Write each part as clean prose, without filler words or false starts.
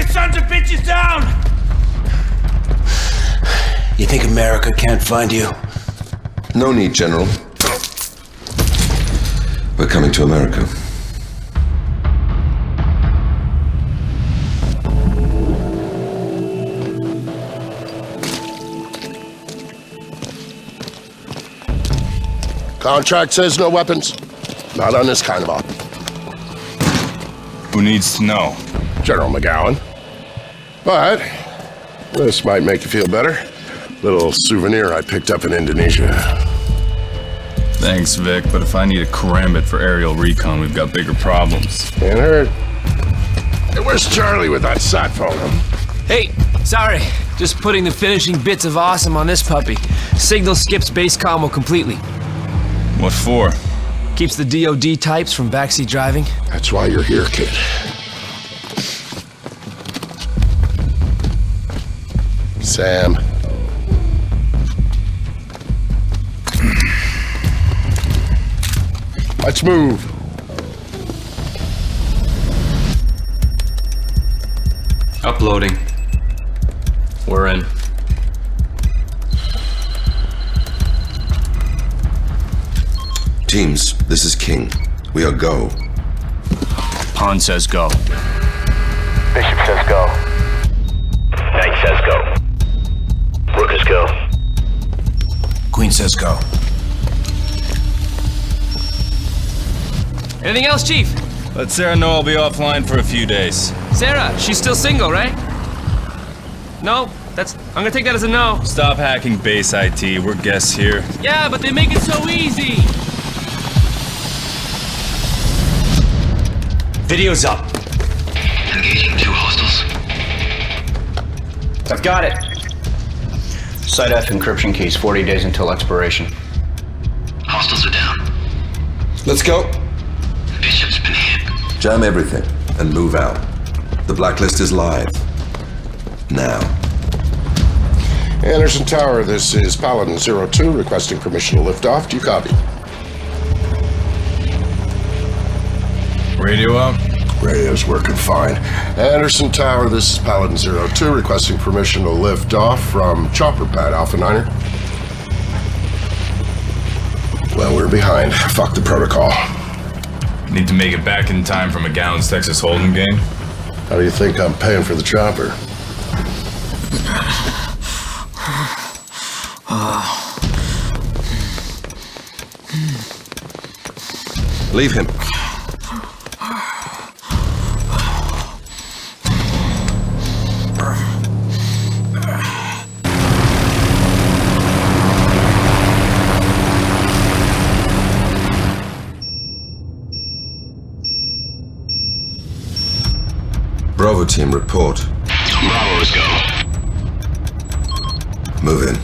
your sons of bitches down! You think America can't find you? No need, General. We're coming to America. Contract says no weapons. Not on this kind of op. Who needs to know? General McGowan. But this might make you feel better. Little souvenir I picked up in Indonesia. Thanks, Vic, but if I need a karambit for aerial recon, we've got bigger problems. Can't hurt. Hey, where's Charlie with that sat phone? Hey, sorry. Just putting the finishing bits of awesome on this puppy. Signal skips base combo completely. What for? Keeps the DOD types from backseat driving. That's why you're here, kid. Sam. Let's move. Uploading. We're in. Teams, this is King. We are go. Han says go. Bishop says go. Knight says go. Rookers go. Queen says go. Anything else, Chief? Let Sarah know I'll be offline for a few days. Sarah, she's still single, right? No, I'm gonna take that as a no. Stop hacking base IT. We're guests here. Yeah, but they make it so easy. Video's up. Engaging 2 hostiles. I've got it. Site F encryption keys, 40 days until expiration. Hostiles are down. Let's go. Bishop's been hit. Jam everything and move out. The Blacklist is live. Now. Anderson Tower, this is Paladin 02 requesting permission to lift off. Do you copy? Radio out? Radio's working fine. Anderson Tower, this is Paladin 02 requesting permission to lift off from Chopper Pad Alpha 9er. Well, we're behind. Fuck the protocol. Need to make it back in time for McGowan's Texas Hold'em game? How do you think I'm paying for the chopper? Leave him. Bravo team, report. Bravo's go. Move in.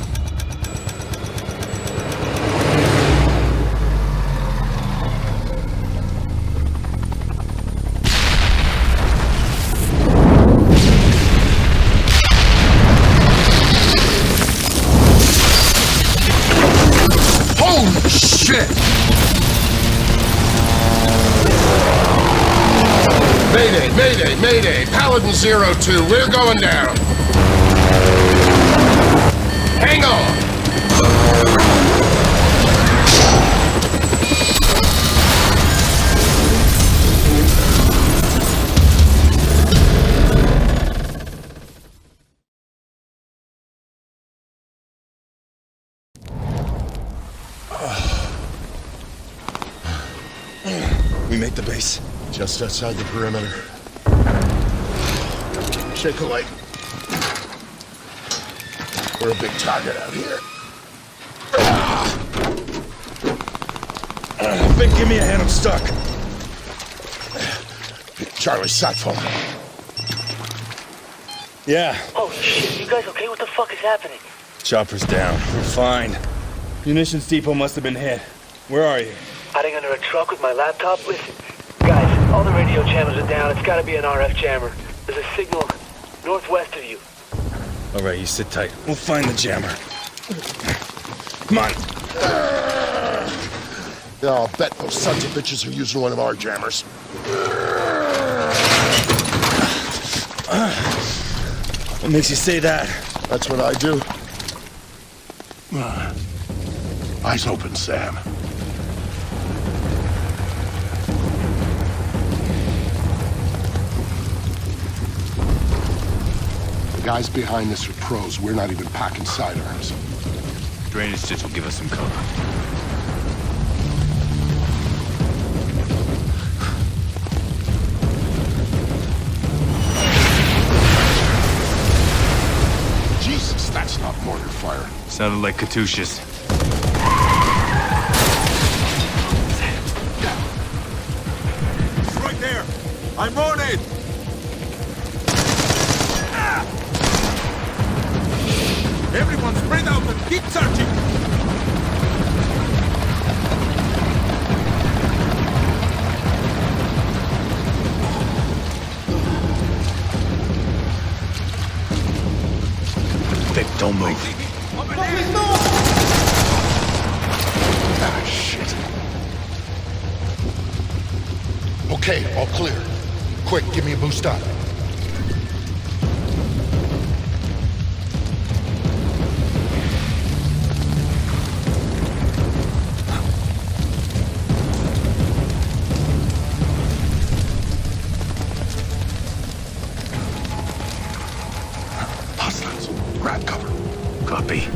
Holy shit! Mayday, mayday, mayday! Paladin 02, we're going down! Hang on! We make the base. Just outside the perimeter. Shake a light. We're a big target out here. Vic, give me a hand, I'm stuck. Charlie, sat phone. Yeah. Oh shit, you guys okay? What the fuck is happening? Chopper's down. We're fine. Munitions depot must have been hit. Where are you? Hiding under a truck with my laptop? Listen, guys, all the radio channels are down. It's gotta be an RF jammer. There's a signal northwest of you. All right, you sit tight. We'll find the jammer. Come on. Yeah, I'll bet those sons of bitches are using one of our jammers. What makes you say that? That's what I do. Eyes open, Sam. The guys behind this are pros. We're not even packing sidearms. Drainage ditch will give us some cover. Jesus, that's not mortar fire. Sounded like Katyushas. It's right there! I'm on it! Everyone spread out and keep searching! Vic, don't move. Ah, shit. Okay, all clear. Quick, give me a boost up. Hostiles, grab cover. Copy.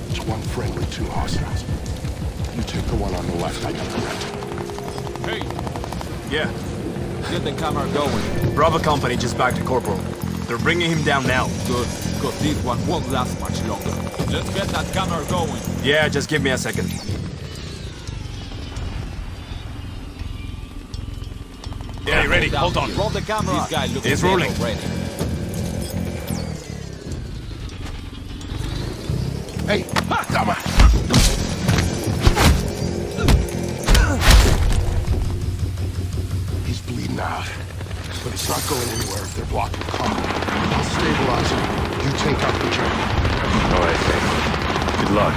It's one friendly, two hostiles. You take the one on the left, I got the right. Hey, Yeah. get the camera going. Bravo Company just back to Corporal. They're bringing him down now. Good, because this one won't last much longer. Let's get that camera going. Yeah, just give me a second. Yeah, ready. Hold on. Roll the camera. This guy looks It's rolling. ready. Hey, damn it. He's bleeding out, but he's not going anywhere if they're blocking comm. I'll stabilize him. You take out the jet. All right, Vic. Good luck.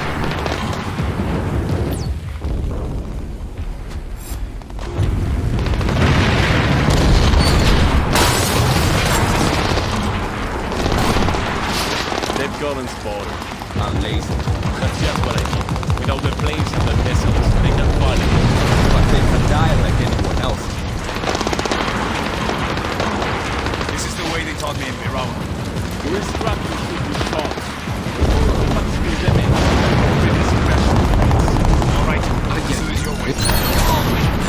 They've gotten spotted. I'm lazy. That's just what I need. Without the planes and the missiles, they can fight it. But they can die like anyone else. This is the way they taught me in Iran. We're instructed to shoot with shots. But screw them in. Finish the rest. All right. This is your way.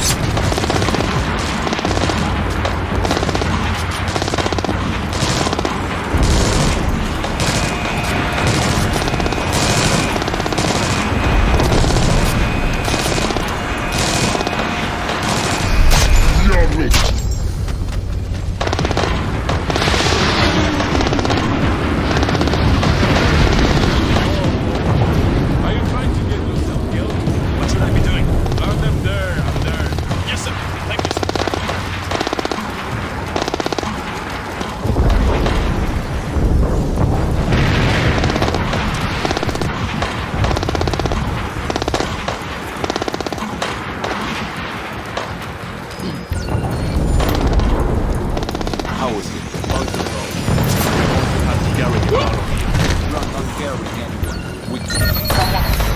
Are you trying to get yourself killed? What should I be doing? Learn them there, I'm there. Yes, sir. Thank you, sir. How is it? Have to carry you out of here. Run, not carry anyone. We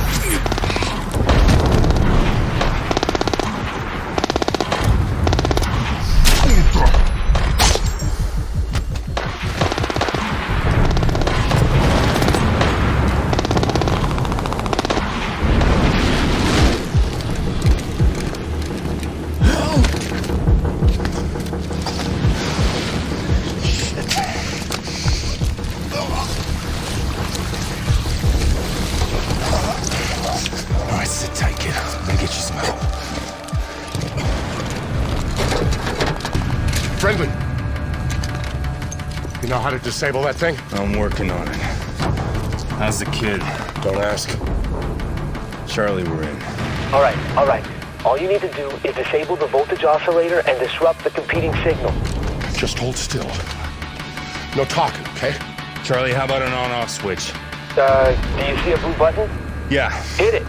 All right, sit tight, kid. I'm gonna get you some help. Friendly. You know how to disable that thing? I'm working on it. How's the kid? Don't ask. Charlie, we're in. All right, all right. All you need to do is disable the voltage oscillator and disrupt the competing signal. Just hold still. No talking, okay? Charlie, how about an on-off switch? Do you see a blue button? Yeah. Hit it.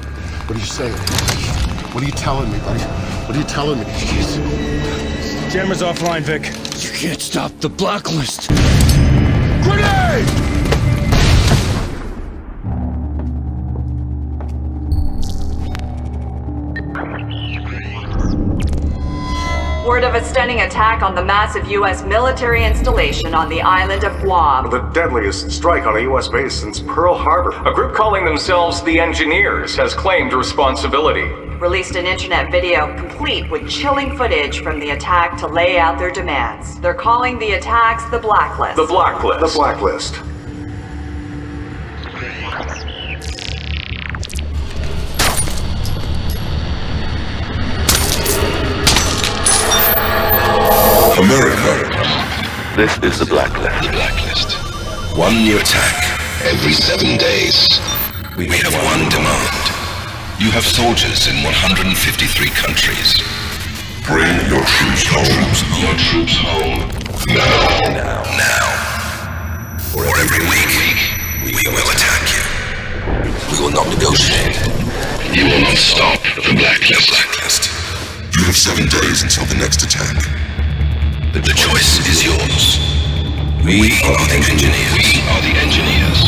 What are you saying? What are you telling me, buddy? What are you telling me? Jeez. Jammer's offline, Vic. You Can't stop the Blacklist. Grenade! Word of a stunning attack on the massive U.S. military installation on the island of Guam. The deadliest strike on a U.S. base since Pearl Harbor. A group calling themselves the Engineers has claimed responsibility. Released an internet video complete with chilling footage from the attack to lay out their demands. They're calling the attacks the Blacklist. The Blacklist. The Blacklist. America. This is the Blacklist. The Blacklist. One new attack every 7 days. We have one demand. You have soldiers in 153 countries. Bring your troops home. Your troops home. Now. For every week, we will attack you. We will not negotiate. You will not stop the Blacklist. You have 7 days until the next attack. The choice is yours. We are the engineers. We are the engineers.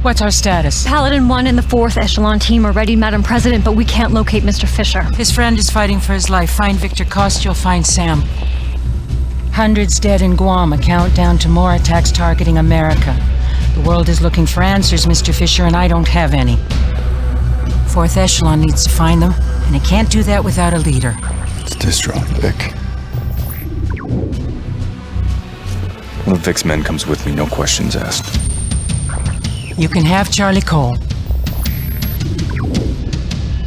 What's our status? Paladin 1 and the 4th Echelon team are ready, Madam President, but we can't locate Mr. Fisher. His friend is fighting for his life. Find Victor Cost, you'll find Sam. Hundreds dead in Guam, a countdown to more attacks targeting America. The world is looking for answers, Mr. Fisher, and I don't have any. 4th Echelon needs to find them, and it can't do that without a leader. It's distro, Vic. One of Vic's men comes with me, no questions asked. You can have Charlie Cole.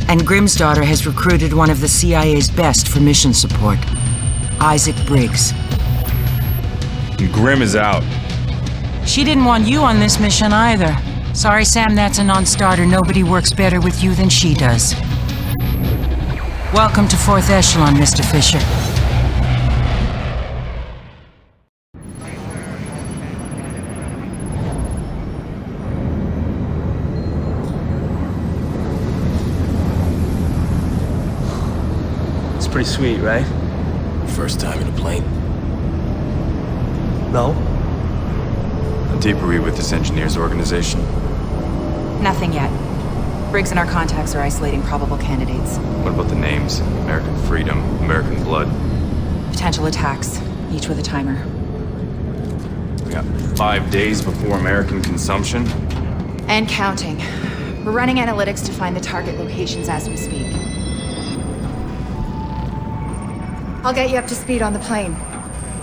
And Grimm's daughter has recruited one of the CIA's best for mission support, Isaac Briggs. And Grimm is out. She didn't want you on this mission either. Sorry, Sam, that's a non-starter. Nobody works better with you than she does. Welcome to 4th Echelon, Mr. Fisher. It's pretty sweet, right? First time in a plane. No? A debrief with this engineers organization. Nothing yet. Briggs and our contacts are isolating probable candidates. What about the names? American Freedom, American Blood. Potential attacks, each with a timer. We got 5 days before American consumption. And counting. We're running analytics to find the target locations as we speak. I'll get you up to speed on the plane.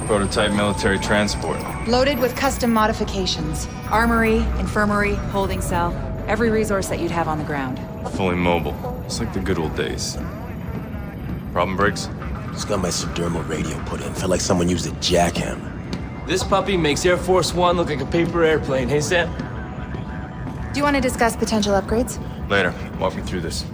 Prototype military transport. Loaded with custom modifications. Armory, infirmary, holding cell. Every resource that you'd have on the ground. Fully mobile. It's like the good old days. Problem, Briggs? Just got my subdermal radio put in. Felt like someone used a jackhammer. This puppy makes Air Force One look like a paper airplane, hey Sam? Do you want to discuss potential upgrades? Later. Walk me through this.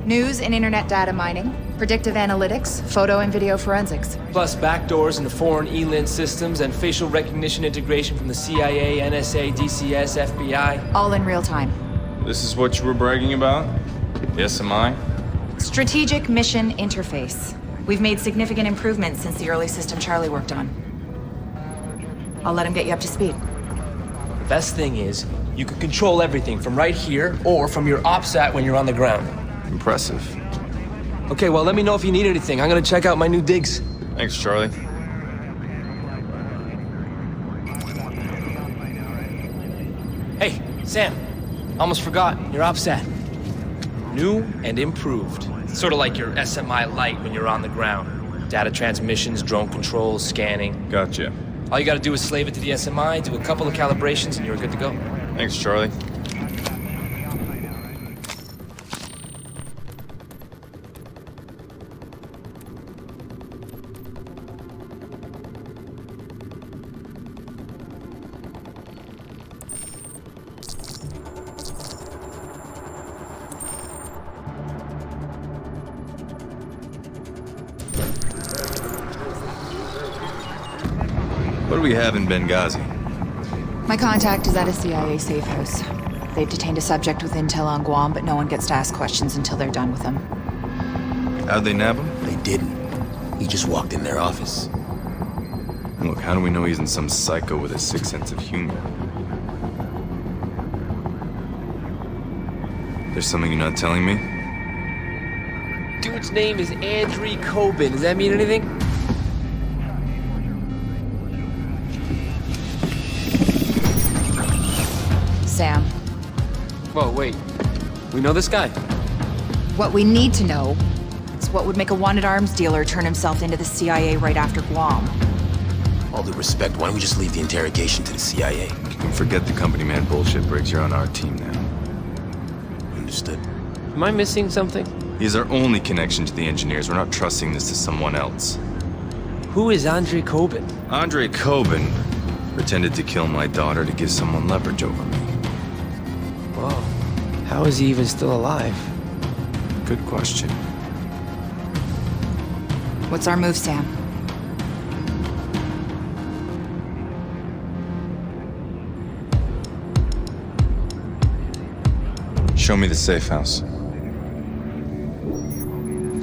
News and internet data mining, predictive analytics, photo and video forensics. Plus backdoors into foreign ELINT systems and facial recognition integration from the CIA, NSA, DCS, FBI. All in real time. This is what you were bragging about? The SMI? Strategic Mission Interface. We've made significant improvements since the early system Charlie worked on. I'll let him get you up to speed. The best thing is, you can control everything from right here or from your OPSAT when you're on the ground. Impressive. Okay, well, let me know if you need anything. I'm gonna check out my new digs. Thanks, Charlie. Hey, Sam. Almost forgot. Your OPSAT. New and improved. It's sort of like your SMI Lite when you're on the ground. Data transmissions, drone controls, scanning. Gotcha. All you gotta do is slave it to the SMI, do a couple of calibrations, and you're good to go. Thanks, Charlie. What do we have in Benghazi? My contact is at a CIA safe house. They've detained a subject with intel on Guam, but no one gets to ask questions until they're done with them. How'd they nab him? They didn't. He just walked in their office. Look, how do we know he isn't some psycho with a sick sense of humor? There's something you're not telling me? Dude's name is Andrei KOBIN. Does that mean anything? Sam, Whoa, wait. We know this guy? what we need to know is what would make a wanted arms dealer turn himself into the CIA right after Guam. All due respect, why don't we just leave the interrogation to the CIA? You can forget the company man bullshit, Briggs. You're on our team now. Understood. Am I missing something? He's our only connection to the engineers. We're not trusting this to someone else. Who is Andrei KOBIN? Andrei KOBIN pretended to kill my daughter to give someone leverage over me. Whoa. How is he even still alive? Good question. What's our move, Sam? Show me the safe house.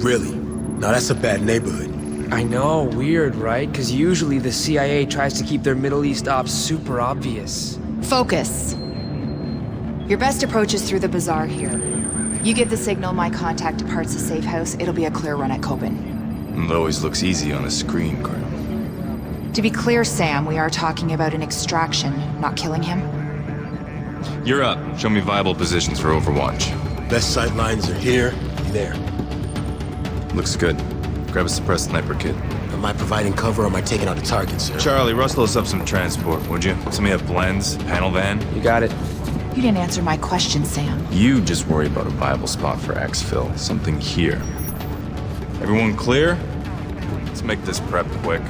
Really? Now that's a bad neighborhood. I know, weird, right? Because usually the CIA tries to keep their Middle East ops super obvious. Focus. Your best approach is through the bazaar here. You give the signal, my contact departs the safe house, it'll be a clear run at KOBIN. It always looks easy on a screen, Colonel. To be clear, Sam, we are talking about an extraction, not killing him. You're up. Show me viable positions for Overwatch. Best sight lines are here and there. Looks good. Grab a suppressed sniper kit. Am I providing cover or am I taking out a target, sir? Charlie, rustle us up some transport, would you? Somebody have blends, panel van? You got it. You didn't answer my question, Sam. You just worry about a viable spot for exfil. Something here. Everyone clear? Let's make this prep quick.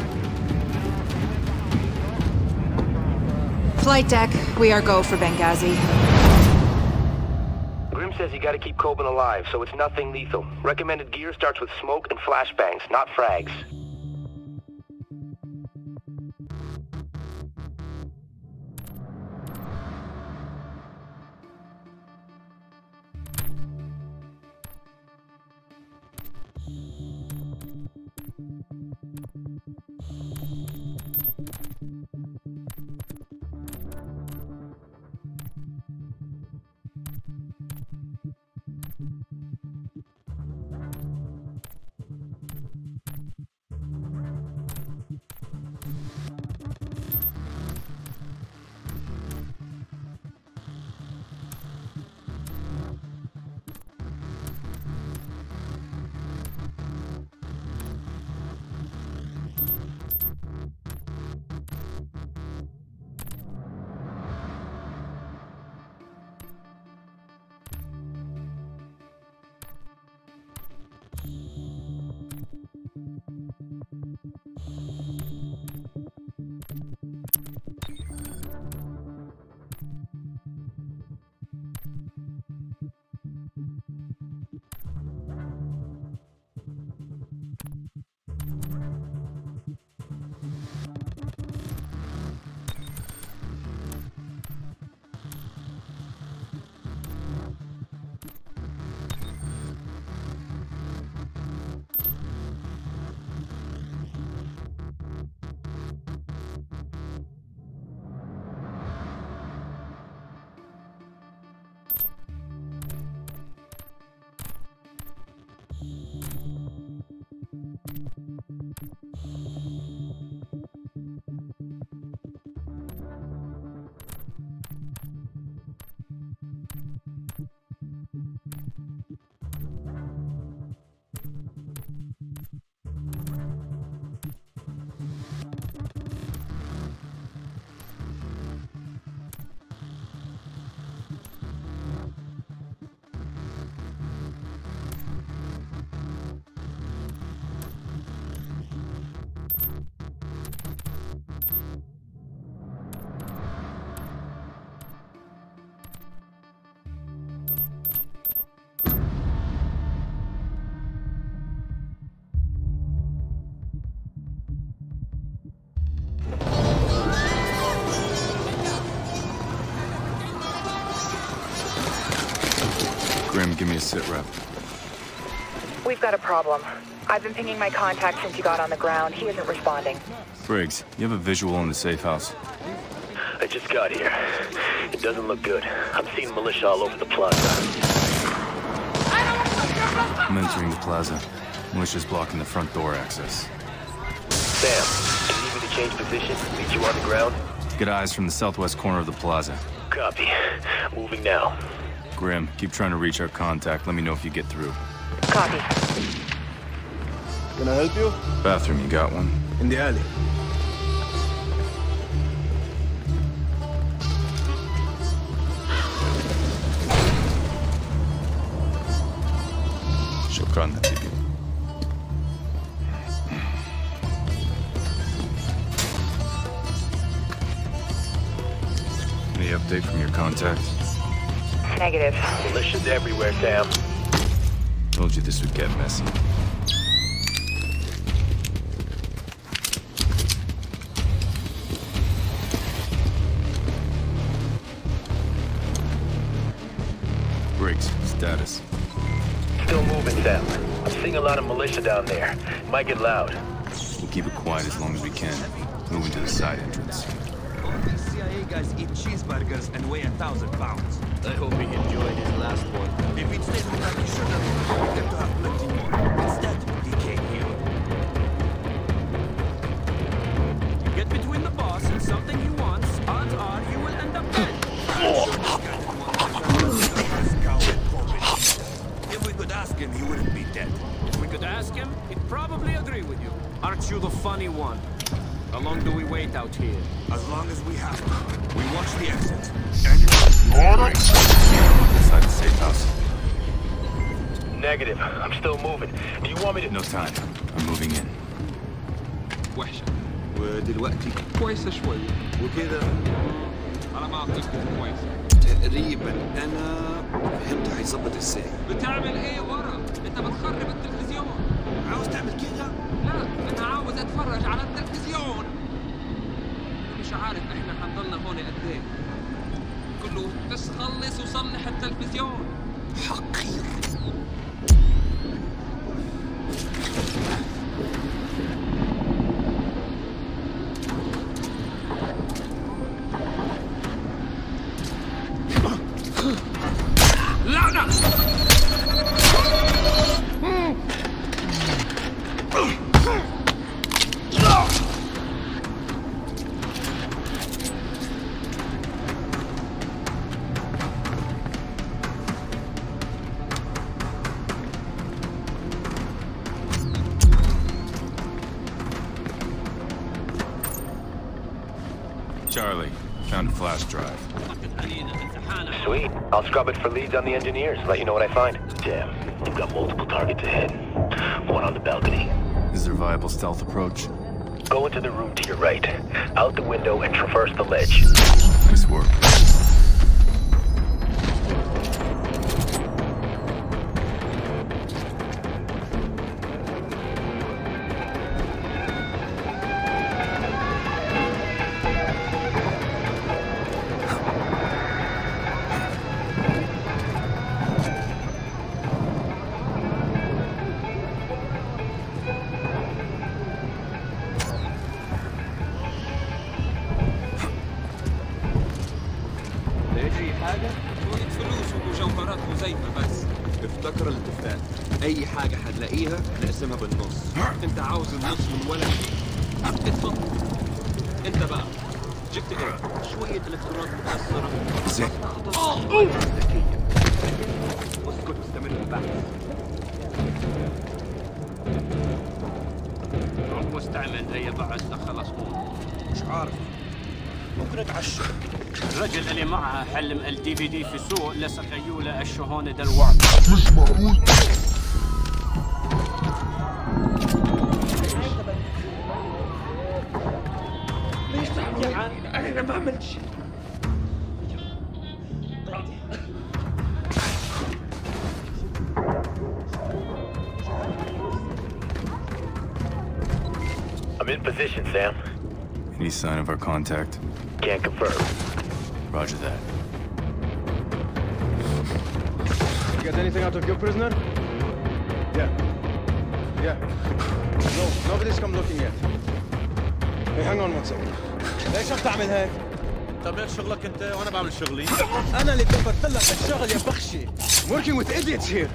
Flight deck, we are go for Benghazi. Grim says you gotta keep KOBIN alive, so it's nothing lethal. Recommended gear starts with smoke and flashbangs, not frags. Grim, give me a sit rep. We've got a problem. I've been pinging my contact since you got on the ground. He isn't responding. Briggs, you have a visual in the safe house. I just got here. It doesn't look good. I'm seeing militia all over the plaza. I'm entering the plaza. Militia's blocking the front door access. Sam, you need me to change position? Meet you on the ground? Get eyes from the southwest corner of the plaza. Copy. Moving now. Grim, keep trying to reach our contact. Let me know if you get through. Copy. Can I help you? Bathroom, you got one? In the alley. شكرا حبيبي. Any update from your contact? Negative. Militia's everywhere, Sam. Told you this would get messy. Briggs, status. Still moving, Sam. I'm seeing a lot of militia down there. Might get loud. We'll keep it quiet as long as we can. Moving to the side entrance. These CIA guys eat cheeseburgers and weigh 1,000 pounds. I hope he enjoyed his last one. If he'd stayed with us, he should have get to have plenty more. Instead, he came here. You get between the boss and something he wants, odds are you will end up dead. If we could ask him, he wouldn't be dead. If we could ask him, he'd probably agree with you. Aren't you the funny one? How long do we wait out here? As long as we have to. We watch the exit. Inside the safe house. Negative. I'm still moving. Do you want me to... No time. I'm moving in. وحشة ودلوقتي كويسة شوي وكذا على ما أعتقد كويسة تقريبا أنا فهمت هيظبط ازاي. بتعمل ايه ورا؟ انت بتخرب التلفزيون. عاوز تعمل كده؟ لا انا عاوز اتفرج على التلفزيون. مش عارف احنا حنضلنا هون قد ايه. كله بس خلص وصلح التلفزيون. حقير. لعنة! Charlie, found a flash drive. Sweet. I'll scrub it for leads on the engineers. Let you know what I find. Damn. You've got multiple targets ahead. One on the balcony. Is there a viable stealth approach? Go into the room to your right. Out the window and traverse the ledge. Nice work. افتكر الاتفاق. اي حاجة هتلاقيها نقسمها بالنص. انت عاوز النص من ولا اتفضل. انت بقى جبت ايه؟ شوية الكترونات مكسرة. زين. ذكية. اسكت واستمر البحث. روح واستعمل زي بعد خلص هون. مش عارف. ممكن اتعشى. الرجل اللي معها حلم الDVD في السوق لسخيولة الشهونة دلوقتي. مش معقول. ليش تحكي عن انا ما عملت شيء. I'm in position, Sam. Any sign of our contact? Can't confirm. Roger that. You got anything out of your prisoner? Yeah. Yeah. No, nobody's come looking yet. Hey, hang on one second. ليش عم تعمل هيك؟ تعمل شغلك انت وانا بعمل شغلي. أنا اللي دبرت لك الشغل يا بخشي. I'm working with idiots here.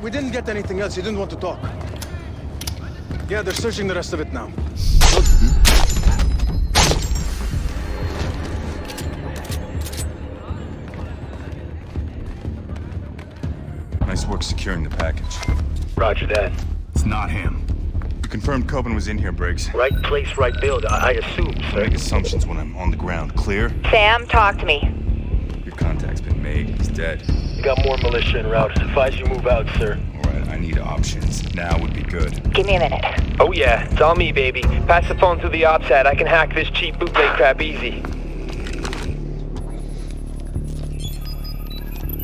We didn't get anything else. You didn't want to talk. Yeah, they're searching the rest of it now. Nice work securing the package. Roger that. It's not him. You confirmed Kobin was in here, Briggs. Right place, right build, I assume, I sir. make assumptions when I'm on the ground. Clear? Sam, talk to me. Your contact's been made. He's dead. We got more militia en route. Advise you move out, sir. Alright, I need options. Now would be good. Give me a minute. Oh yeah, it's all me, baby. Pass the phone through the OPSAT. I can hack this cheap bootleg crap easy.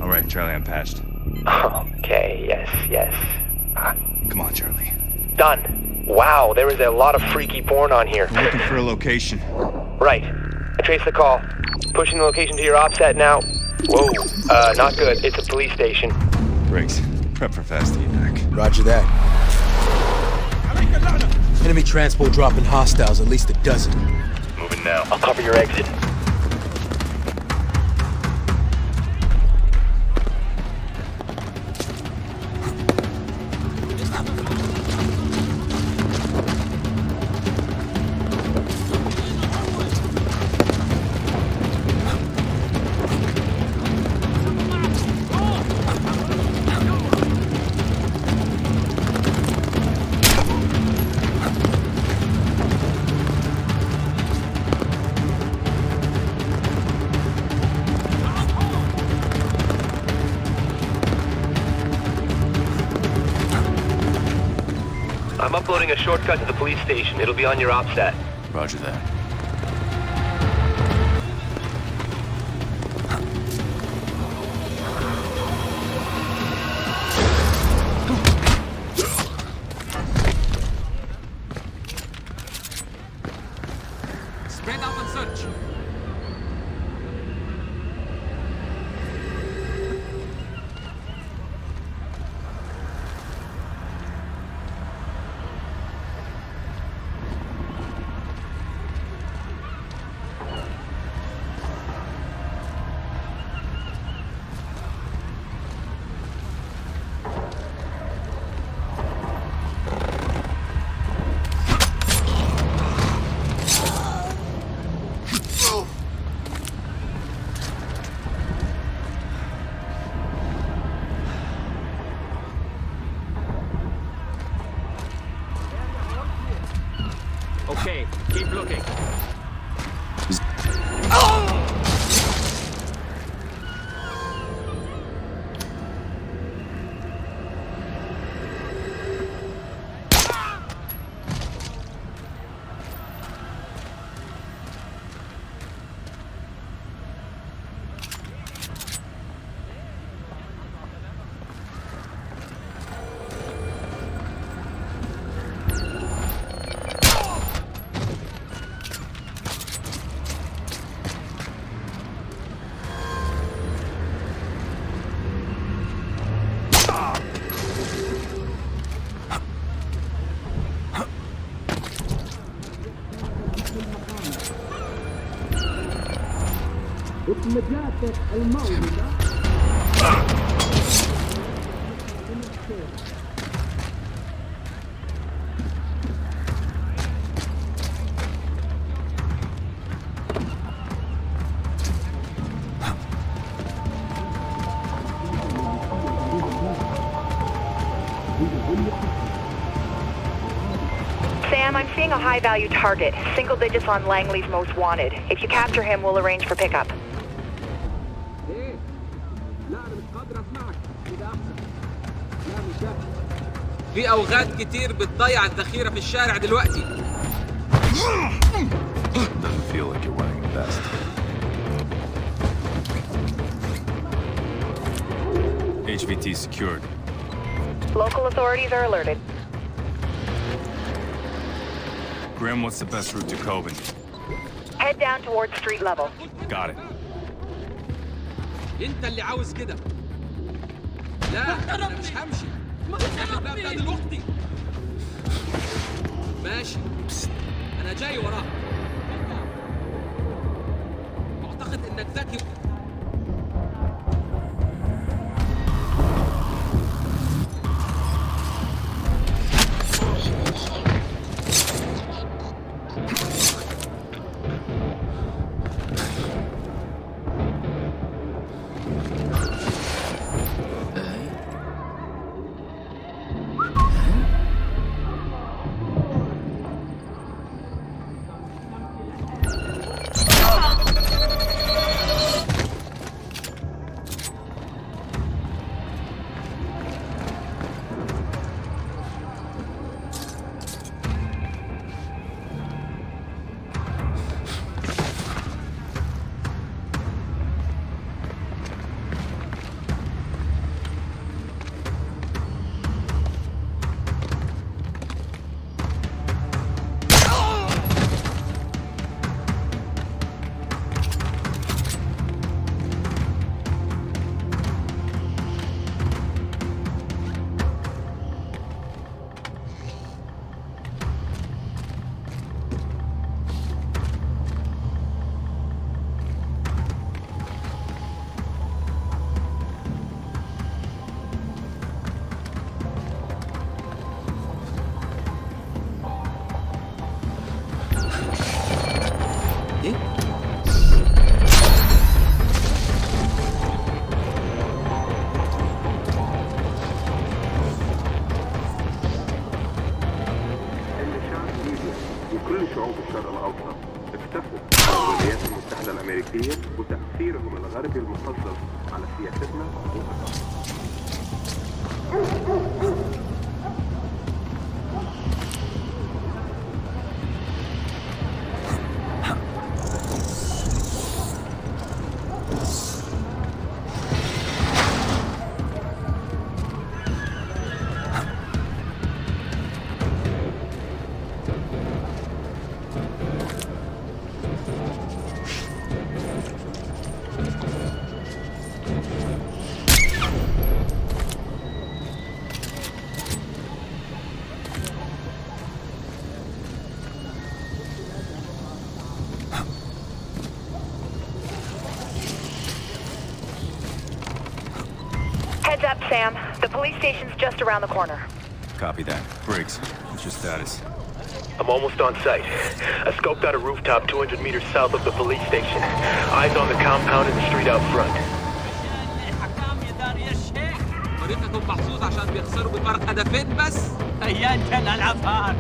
Alright, Charlie, I'm patched. Okay, yes. Come on, Charlie. Done. Wow, there is a lot of freaky porn on here. I'm looking for a location. Right. I traced the call. Pushing the location to your OPSAT now. Whoa, not good. It's a police station. Briggs, prep for fast evac. Roger that. Enemy transport dropping hostiles, at least a dozen. Moving now. I'll cover your exit. I'm uploading a shortcut to the police station. It'll be on your OPSAT. Roger that. Spread out and search. Okay, keep looking. Sam, I'm seeing a high-value target. Single digits on Langley's most wanted. If you capture him, we'll arrange for pickup. في اوغاد كتير بتضيع الذخيرة في الشارع دلوقتي. Doesn't feel like you're wearing a vest. HVT secured. Local authorities are alerted. Grim, what's the best route to Kobin? Head down towards street level. Got it. انت اللي عاوز كده. لا انا مش همشي. ماشي انا جاي وراك. معتقد انك ذكي. وتأثيرهم الغربي المقدس على سياستنا Heads up, Sam. The police station's just around the corner. Copy that. Briggs, what's your status? I'm almost on site. I scoped out a rooftop 200 meters south of the police station. Eyes on the compound and the street out front. طريقكم محظوظ عشان بيخسروا بفرق هدفين بس. هيا انت الافهار.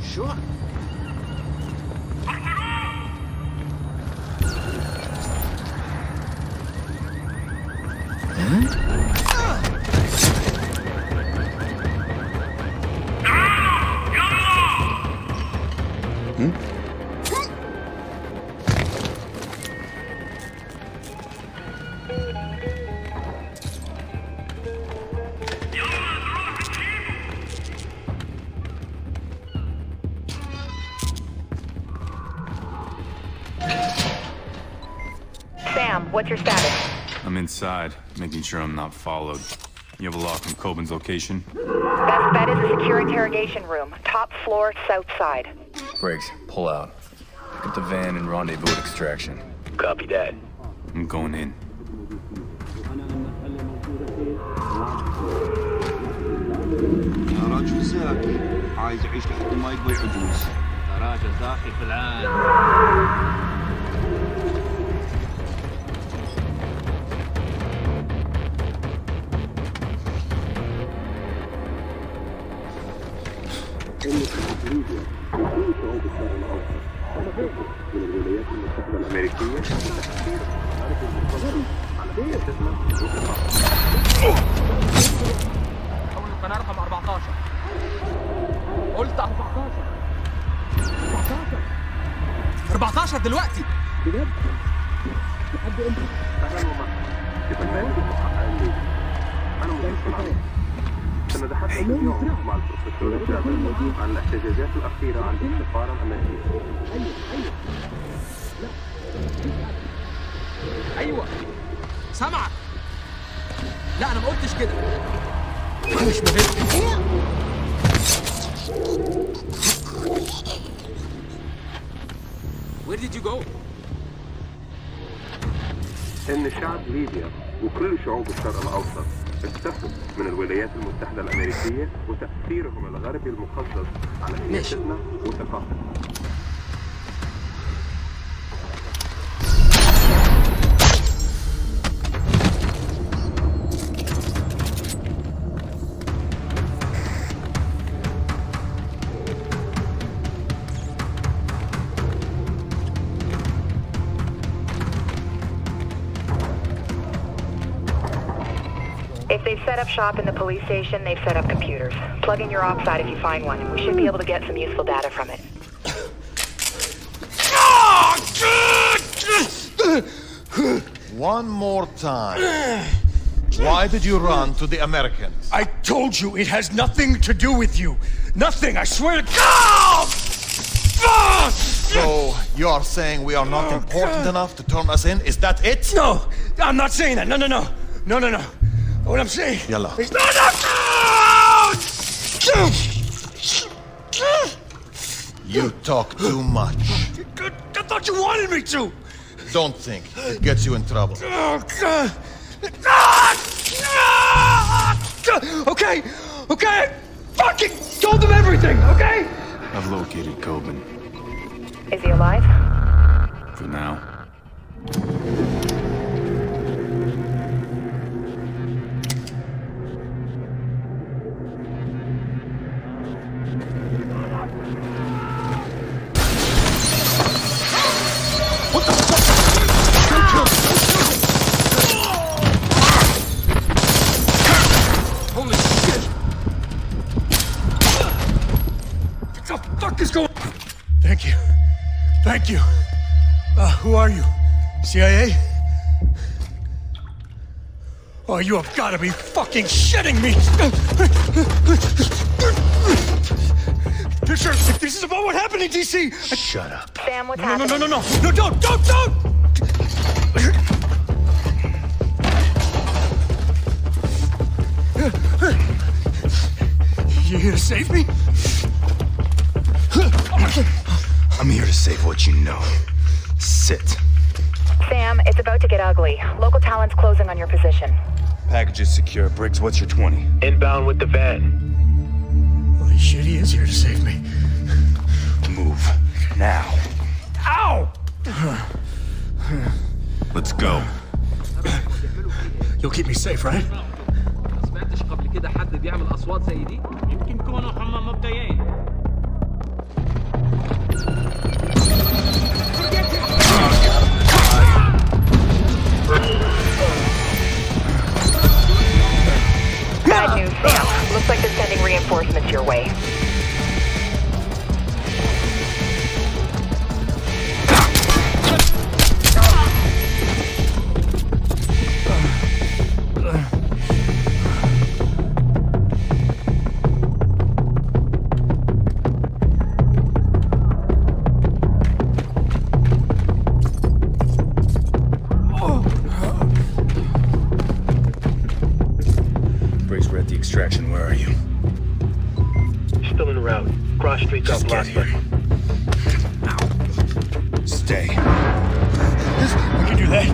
Sure. Sam, what's your status? I'm inside, making sure I'm not followed. You have a lock on KOBIN'S location? Best bet is a secure interrogation room. Top floor, south side. Briggs, pull out. Pick up the van and rendezvous at extraction. Copy that. I'm going in. يا راجل زاكي عايز يعيش لحد ما يقضي عجوز. يا راجل زاكي في العالم. القناة رقم 14 قلت 14 دلوقتي بجد لحد امتى؟ أنا تحدثت اليوم مع البروفيسور شابر عن الاحتجاجات الأخيرة عند السفارة الأمريكية. ايوه سامعك. لا انا ما قلتش كده. مش مهم. Where did you go? إن شعب ليبيا وكل شعوب الشرق الأوسط اكتفوا من الولايات المتحدة الأمريكية وتأثيرهم الغربي المقزز على سياستنا وثقافتنا. If they've set up shop in the police station, they've set up computers. Plug in your ops side if you find one. We should be able to get some useful data from it. One more time. Why did you run to the Americans? I told you it has nothing to do with you. Nothing, I swear to God! So, you are saying we are not important enough to turn us in? Is that it? No, I'm not saying that. No. What I'm saying... Yalla. is... You talk too much. I thought you wanted me to! Don't think. It gets you in trouble. Oh, God. Okay, I fucking told them everything, okay? I've located KOBIN. Is he alive? For now. Holy shit! What the fuck is going on? Thank you. Who are you? CIA? Oh, you have got to be fucking shitting me! Fisher, if this is about what happened in DC... Shut up. Sam, what's happening? No, don't! You here to save me? I'm here to save what you know. Sit. Sam, it's about to get ugly. Local talent's closing on your position. Package is secure. Briggs, what's your 20? Inbound with the van. Holy shit, he is here to save me. Move. Now. Ow! Let's go. You'll keep me safe, right? ما سمعتش قبل كده حد بيعمل اصوات زي دي؟ يمكن يكونوا هم مبدئيين. Bad news, Sam. Looks like they're sending reinforcements your way. Jackson, where are you? Still en route. Cross street got blocked, but... Stay. We can do that.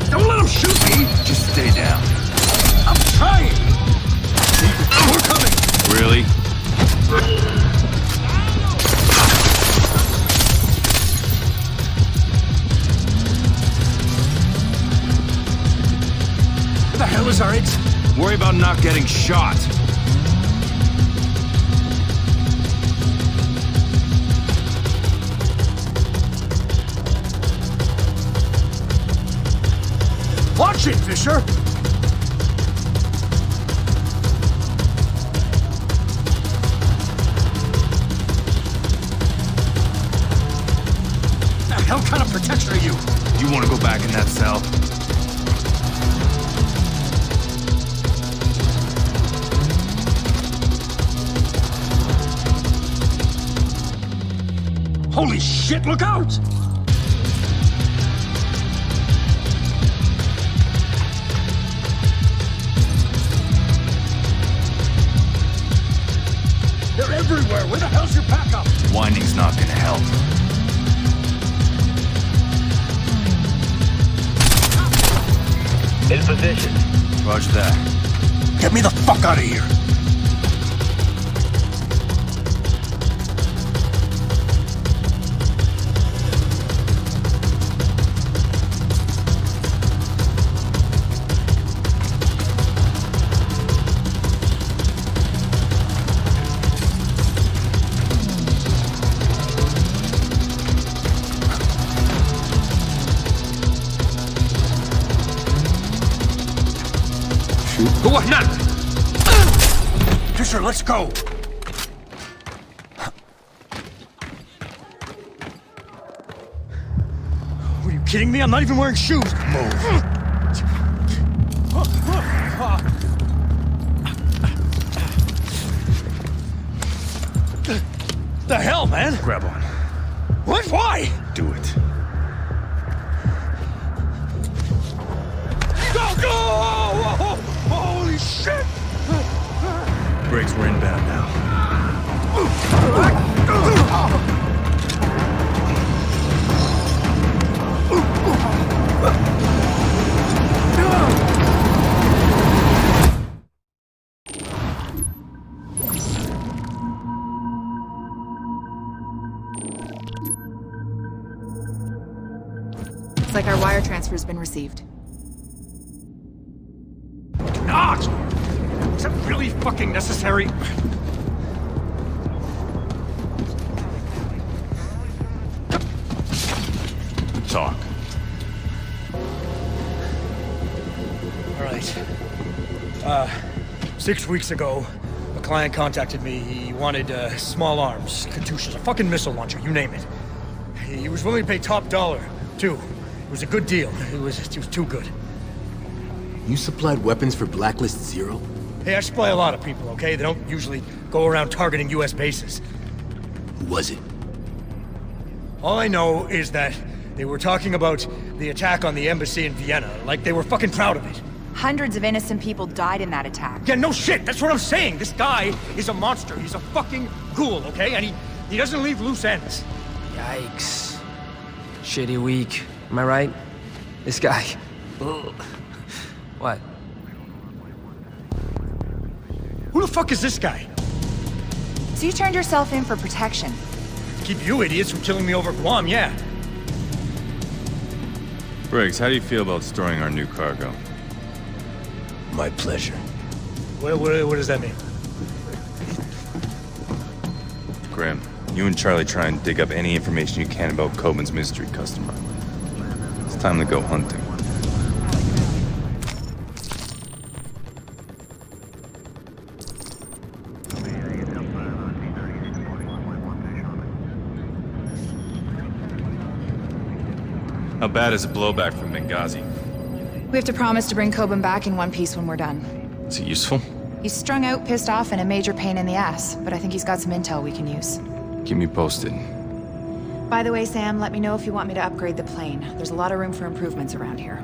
Don't let him shoot me! Just stay down. I'm trying! We're coming! Really? Where the hell is our exit? Worry about not getting shot. Watch it, Fisher! What the hell kind of protection are you? You want to go back in that cell? Holy shit, look out! They're everywhere! Where the hell's your backup? Winding's not gonna help. In position. Roger that. Get me the fuck out of here! هو هناك. Fisher, let's go! Are you kidding me? I'm not even wearing shoes! Move! The hell, man? Grab on. What? Why? Do it. Go, go! Holy shit! Brakes were inbound now. Looks like our wire transfer's been received. Not! Is that really fucking necessary? Talk. All right. 6 weeks ago, a client contacted me. He wanted small arms, Katyushas, a fucking missile launcher, you name it. He was willing to pay top dollar, too. It was a good deal. It was too good. You supplied weapons for Blacklist Zero? Hey, I supply a lot of people, okay? They don't usually go around targeting U.S. bases. Who was it? All I know is that they were talking about the attack on the embassy in Vienna, like they were fucking proud of it. Hundreds of innocent people died in that attack. Yeah, no shit, that's what I'm saying. This guy is a monster. He's a fucking ghoul, okay? And he doesn't leave loose ends. Yikes. Shitty week. Am I right? This guy. Ugh. What? Who the fuck is this guy? So you turned yourself in for protection. Keep you idiots from killing me over Guam, yeah. Briggs, how do you feel about storing our new cargo? My pleasure. What does that mean? Grim, you and Charlie try and dig up any information you can about KOBIN'S mystery customer. It's time to go hunting. How bad is a blowback from Benghazi? We have to promise to bring KOBIN back in one piece when we're done. Is it useful? He's strung out, pissed off, and a major pain in the ass, but I think he's got some intel we can use. Keep me posted. By the way, Sam, let me know if you want me to upgrade the plane. There's a lot of room for improvements around here.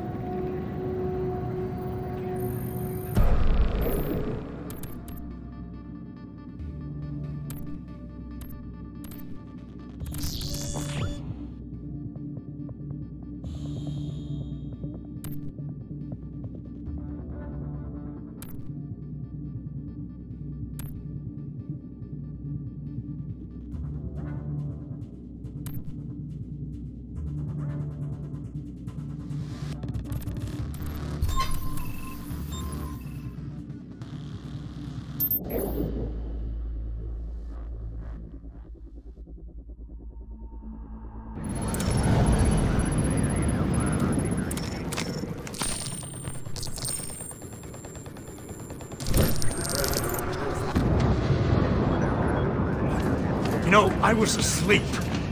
You know, I was asleep.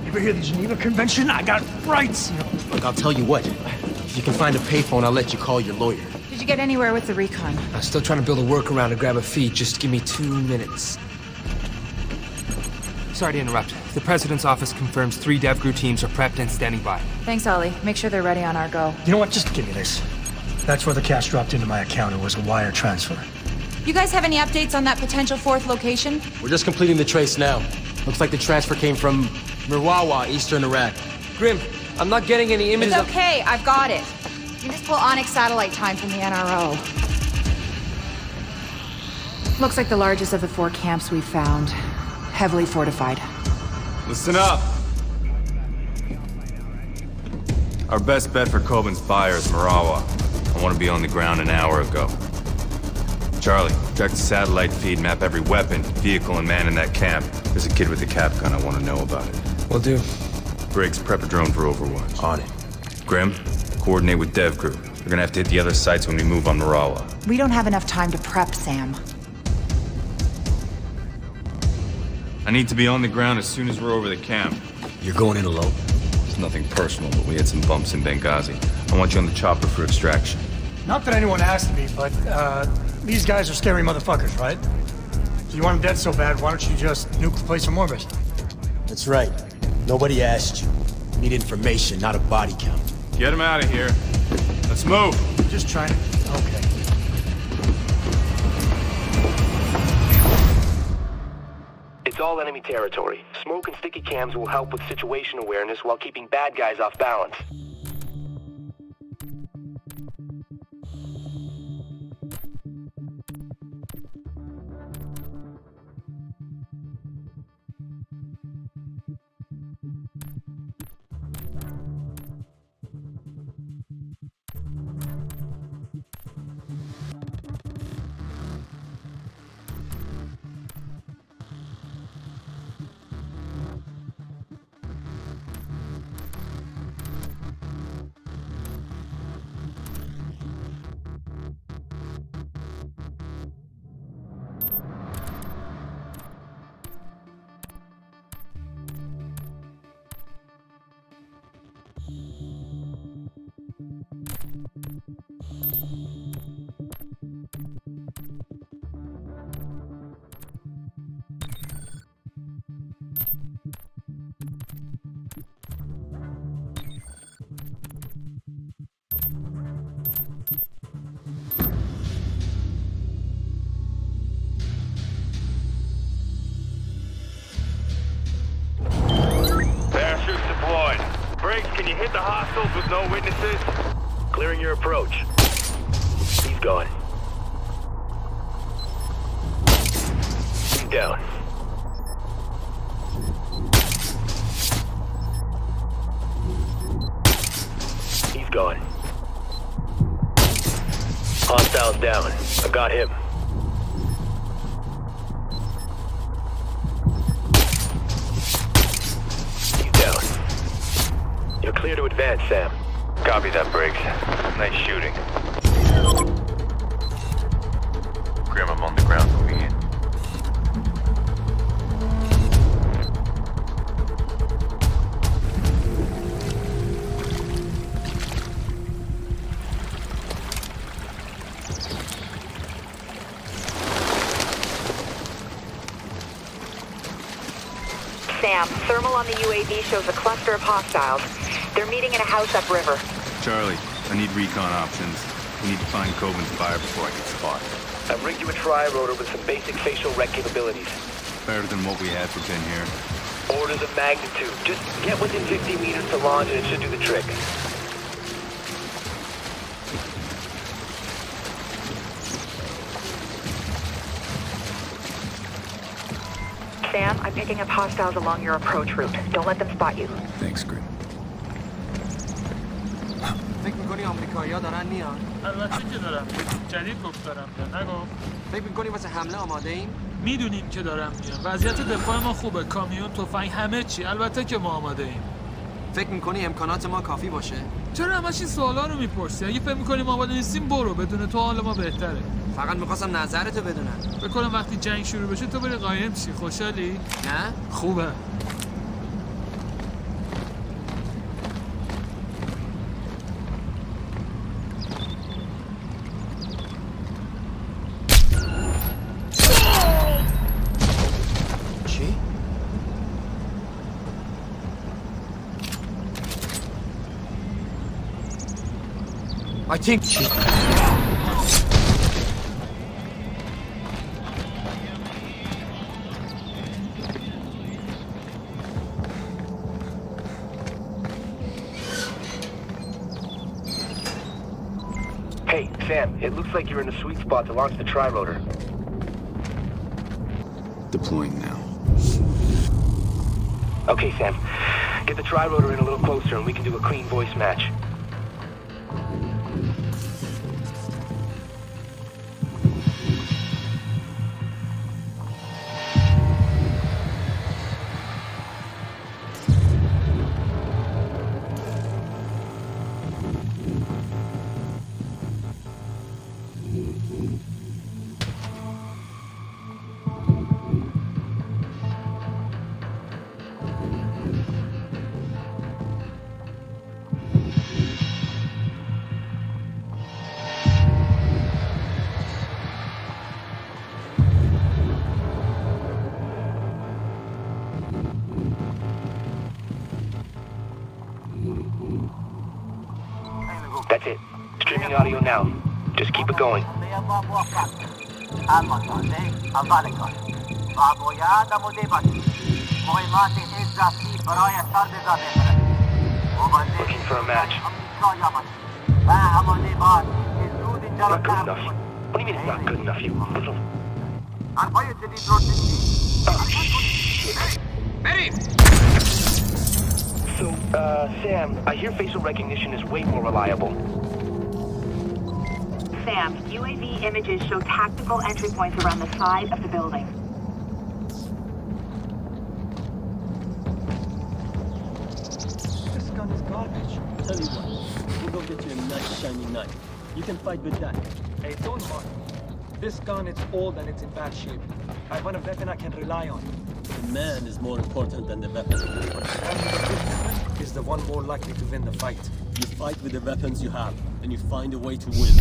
You ever hear the Geneva Convention? I got rights, you know. Look, I'll tell you what. If you can find a payphone, I'll let you call your lawyer. Did you get anywhere with the recon? I'm still trying to build a workaround to grab a feed. Just give me 2 minutes. Sorry to interrupt. The President's office confirms 3 DevGru teams are prepped and standing by. Thanks, Ollie. Make sure they're ready on our go. You know what? Just give me this. That's where the cash dropped into my account. It was a wire transfer. You guys have any updates on that potential 4th location? We're just completing the trace now. Looks like the transfer came from Mirwawa, eastern Iraq. Grim, I'm not getting any images It's okay, I've got it. Municipal Onyx satellite time from the NRO. Looks like the largest of the 4 camps we've found. Heavily fortified. Listen up! Our best bet for KOBIN'S buyer is Marawa. I want to be on the ground an hour ago. Charlie, track the satellite feed, map every weapon, vehicle, and man in that camp. There's a kid with a cap gun I want to know about it. Will do. Briggs, prep a drone for Overwatch. On it. Grim, coordinate with DevGru. We're gonna have to hit the other sites when we move on Marawa. We don't have enough time to prep, Sam. I need to be on the ground as soon as we're over the camp. You're going in alone? It's nothing personal, but we had some bumps in Benghazi. I want you on the chopper for extraction. Not that anyone asked me, but, these guys are scary motherfuckers, right? If you want them dead so bad, why don't you just nuke the place from orbit? That's right. Nobody asked you. We need information, not a body count. Get him out of here. Let's move. Just trying to... Okay. It's all enemy territory. Smoke and sticky cams will help with situation awareness while keeping bad guys off balance. Can you hit the hostiles with no witnesses? Clearing your approach. He's gone. He's down. He's gone. Hostiles down. I got him. You're clear to advance, Sam. Copy that, Briggs. Nice shooting. Grim, I'm on the ground moving in. Sam, thermal on the UAV shows a cluster of hostiles. They're meeting in a house upriver. Charlie, I need recon options. We need to find KOBIN'S buyer before I get spotted. I've rigged you a TRI-ROTOR with some basic facial rec capabilities. Better than what we had for 10 here. Orders of magnitude. Just get within 50 meters to launch and it should do the trick. Sam, I'm picking up hostiles along your approach route. Don't let them spot you. Thanks, Grim. فکر می‌کنی آمریکایی‌ها دارن میان؟ البته که دارم. جدید گفتارم یا نگو. فکر می‌کنی واسه حمله آماده ایم؟ میدونیم که دارم میان. وضعیت دفاع ما خوبه. کامیون، تفنگ، همه چی. البته که ما آماده ایم. فکر می‌کنی امکانات ما کافی باشه؟ چرا همش این سوالا رو میپرسی؟ اگه فکر می‌کنی ما آماده نیستیم برو. بدون تو حال ما بهتره. فقط می‌خواستم نظرتو بدونم. فکر کنم وقتی جنگ شروع بشه تو بری قایم شی. خوشحالی؟ نه؟ خوبه. I think she... Hey, Sam, it looks like you're in a sweet spot to launch the TRI-ROTOR. Deploying now. Okay, Sam. Get the TRI-ROTOR in a little closer and we can do a clean voice match. That's it. Streaming audio now. Just keep it going. Looking for a match. Not good enough. What do you mean it's not good enough, you little... Oh, shit. So, Sam, I hear facial recognition is way more reliable. Sam, UAV images show tactical entry points around the side of the building. This gun is garbage. Tell you what, we'll go get you a nice shiny knife. You can fight with that. Hey, don't worry. This gun, it's old and it's in bad shape. I want a weapon I can rely on. The man is more important than the weapon. Is the one more likely to win the fight. You fight with the weapons you have, and you find a way to win.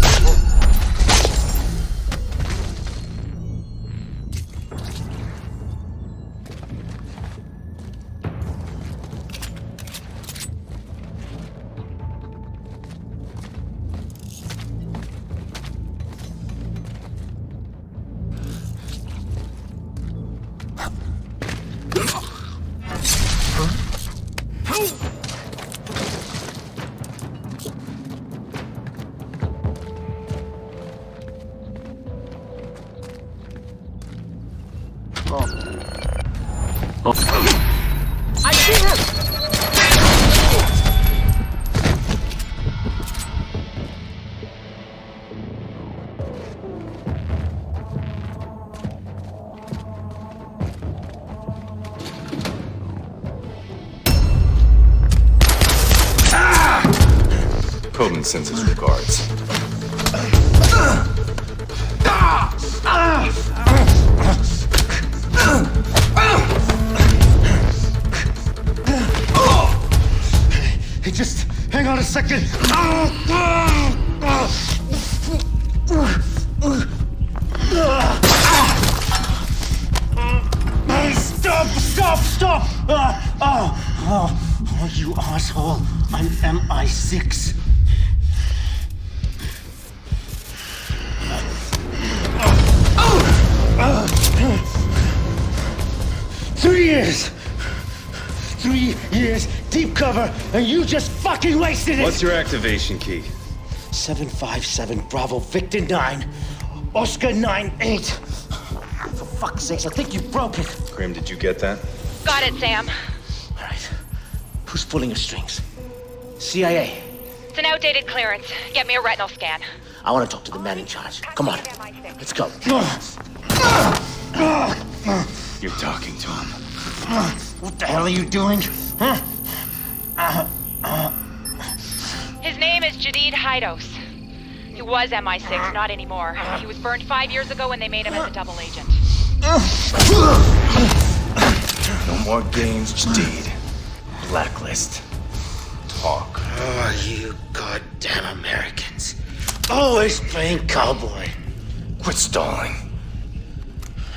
I see him! KOBIN'S sends his regards. Hey, just hang on a second. Stop! Stop! Oh, you asshole. I'm MI6. 3 years! 3 years, deep cover, and you just fucking wasted it! What's your activation key? 757 Bravo Victor 9, Oscar 98. For fuck's sakes, I think you broke it. Grim, did you get that? Got it, Sam. All right. Who's pulling the strings? CIA. It's an outdated clearance. Get me a retinal scan. I want to talk to the man in charge. Come on. Let's go. You're talking to him. What the hell are you doing? Huh? His name is Jadid Hidos. He was MI6, not anymore. He was burned 5 years ago when they made him as a double agent. No more games, Jadid. Blacklist. Talk. Oh, you goddamn Americans. Always playing cowboy. Quit stalling.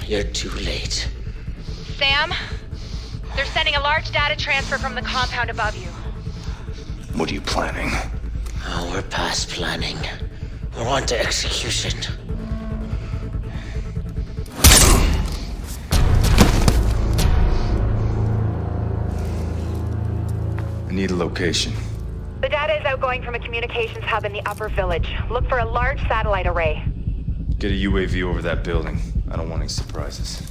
You're too late. Sam, they're sending a large data transfer from the compound above you. What are you planning? Oh, we're past planning. We're on to execution. I need a location. The data is outgoing from a communications hub in the upper village. Look for a large satellite array. Get a UAV over that building. I don't want any surprises.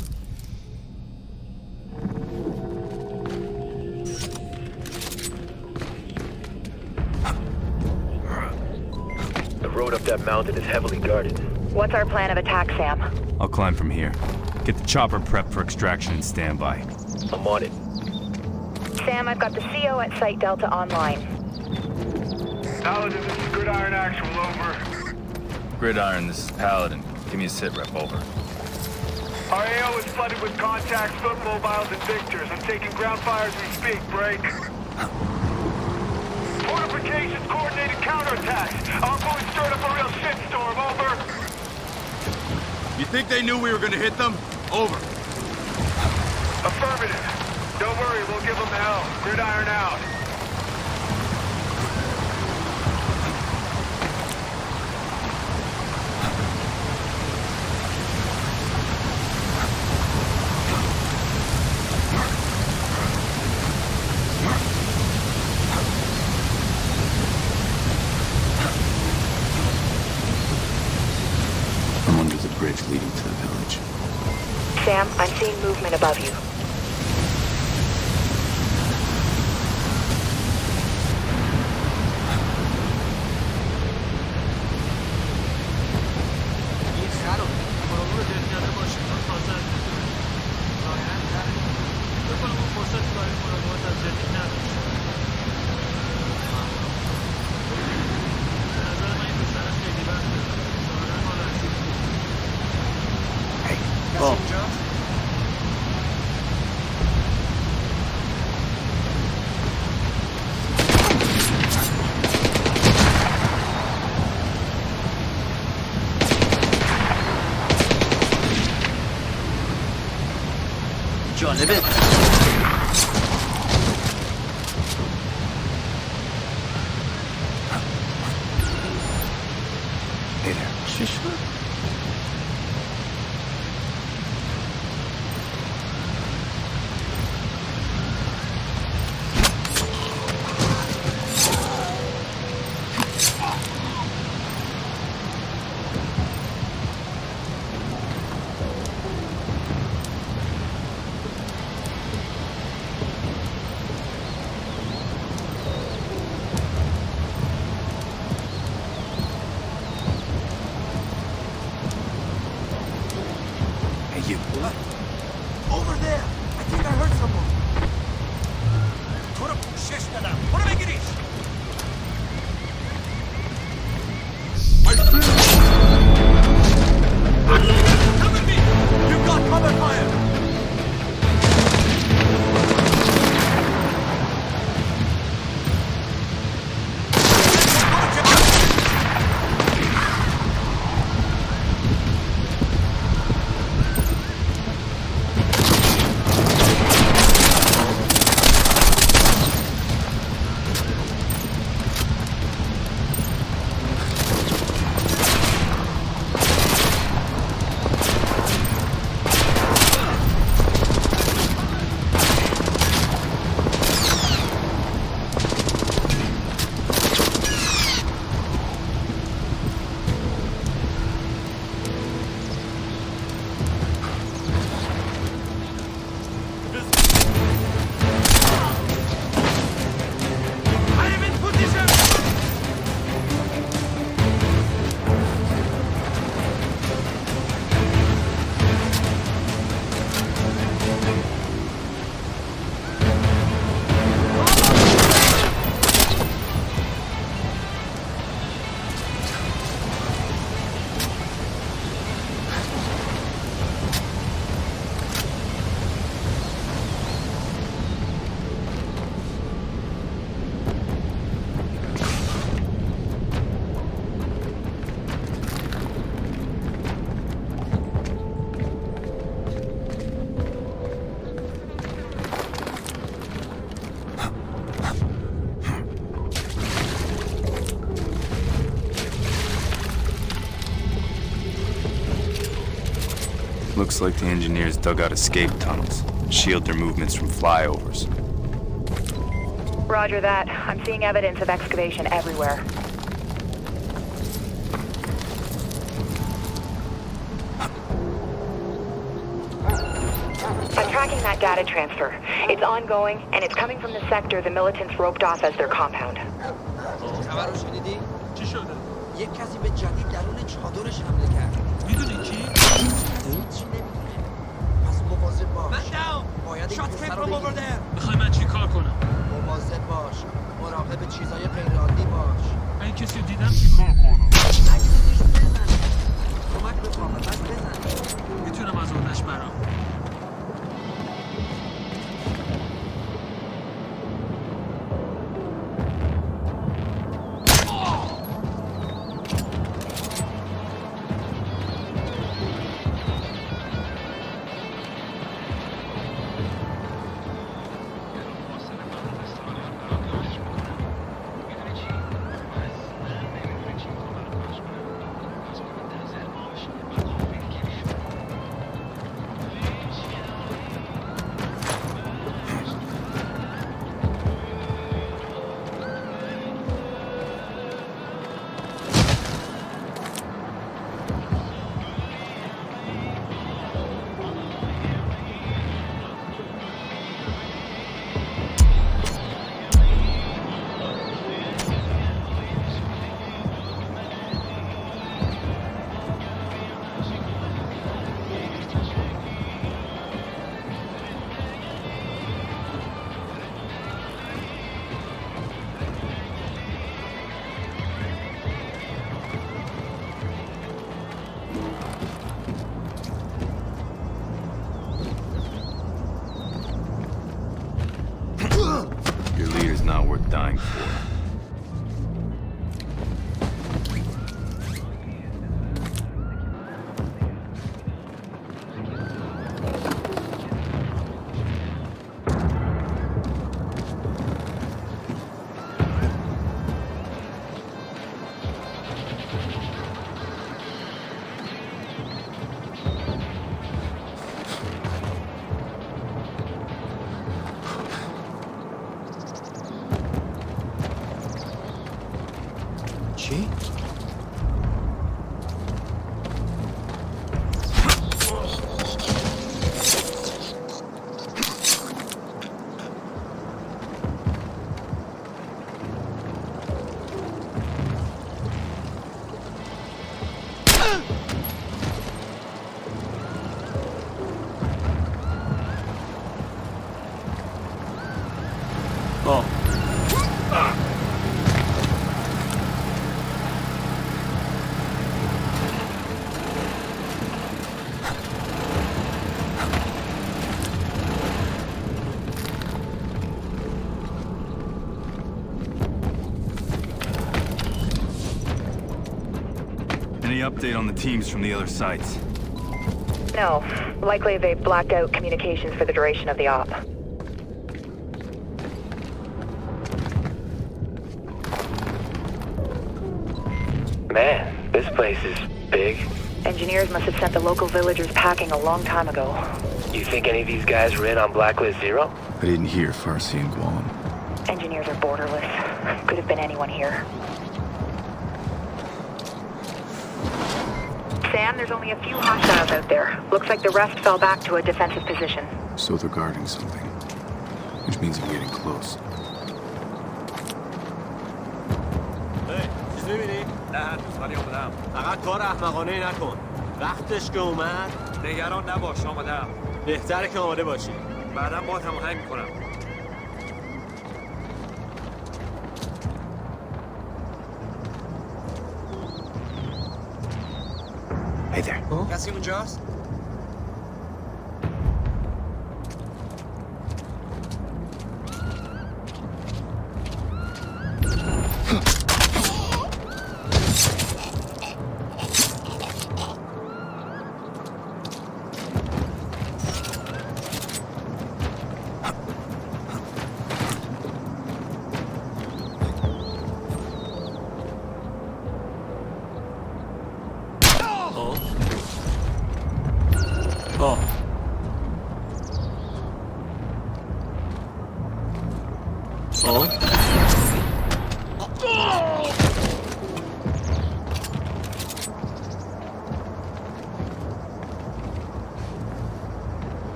The road up that mountain is heavily guarded. What's our plan of attack, Sam? I'll climb from here. Get the chopper prepped for extraction and standby. I'm on it. Sam, I've got the CO at Site Delta online. Paladin, this is Gridiron Actual, over. Gridiron, this is Paladin. Give me a sit rep, over. Our AO is flooded with contacts, foot mobiles, and victors. I'm taking ground fire as we speak, break. Fortifications, coordinated counterattacks. Our boys stirred up a real shitstorm, over. You think they knew we were gonna hit them? Over. Affirmative. Don't worry, we'll give them hell. Gridiron out. I'm under the bridge leading to the village. Sam, I'm seeing movement above you. جالبه Hey there. چی شد؟ Looks like the engineers dug out escape tunnels. Shield their movements from flyovers. Roger that. I'm seeing evidence of excavation everywhere. I'm tracking that data transfer. It's ongoing, and it's coming from the sector the militants roped off as their compound. خبر رو شنیدی؟ چی شده؟ یک کسی به جدید درون چادرش حمله کرد. میدونی کی؟ هیچ نمیدونه. پس مواظب باش. من داون. باید این پسر رو بگیری. میخوای من چی کار کنم؟ مواظب باش. مراقب چیزای غیرعادی باش. این کسی رو دیدم چی کار کنم؟ اگه دیدیش بزن. کمک بکن. بس بزن. میتونم از آتش برام. Not worth dying for. Any update on the teams from the other sites? No. Likely they've blacked out communications for the duration of the op. Man, this place is big. Engineers must have sent the local villagers packing a long time ago. You think any of these guys were in on Blacklist 0? I didn't hear Farsi and Guam. Engineers are borderless. Could have been anyone here. Sam, there's only a few hostiles out there. Looks like the rest fell back to a defensive position. So they're guarding something. Which means we're getting close. Hey, چیز می‌بینی؟ نه هنوز ولی اومدم. فقط کار احمقانه نکن. وقتش که اومد نگران نباش آمدم. بهتره که آماده باشی. بعداً باهات هماهنگ می‌کنم. Hey there. کسی اونجاست؟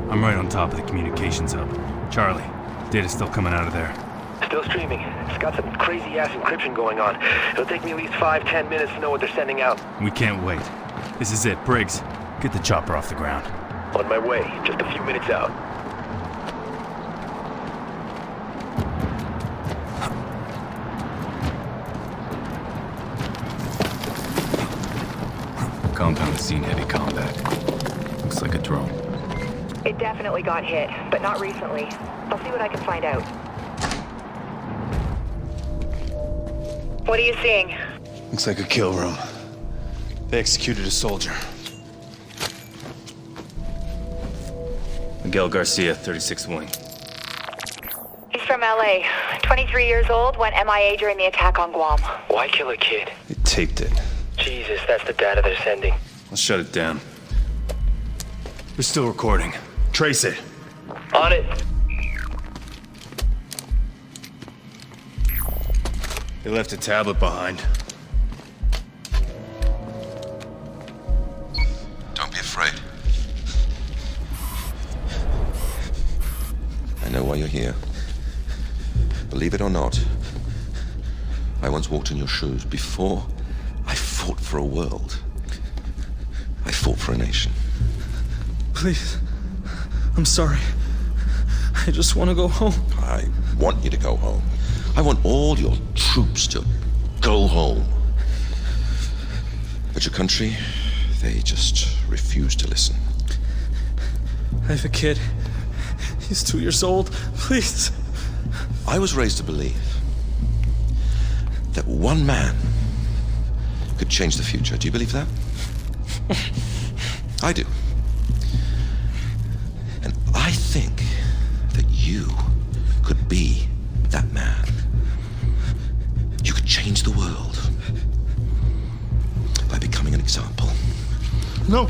I'm right on top of the communications hub. Charlie, data's still coming out of there. Still streaming. It's got some crazy-ass encryption going on. It'll take me at least 5-10 minutes to know what they're sending out. We can't wait. This is it. Briggs, get the chopper off the ground. On my way. Just a few minutes out. Compound has seen heavy combat. Looks like a drone. It definitely got hit, but not recently. I'll see what I can find out. What are you seeing? Looks like a kill room. They executed a soldier. Miguel Garcia, 36th Wing. He's from LA. 23 years old, went MIA during the attack on Guam. Why kill a kid? They taped it. Jesus, that's the data they're sending. Let's shut it down. They're still recording. Trace it. On it. They left a tablet behind. Don't be afraid. I know why you're here. Believe it or not, I once walked in your shoes. Before I fought for a world, I fought for a nation. Please. I'm sorry. I just want to go home. I want you to go home. I want all your troops to go home. But your country, they just refuse to listen. I have a kid. He's 2 years old. Please. I was raised to believe that one man could change the future. Do you believe that? I do. And I think that you could be that man. You could change the world by becoming an example. No.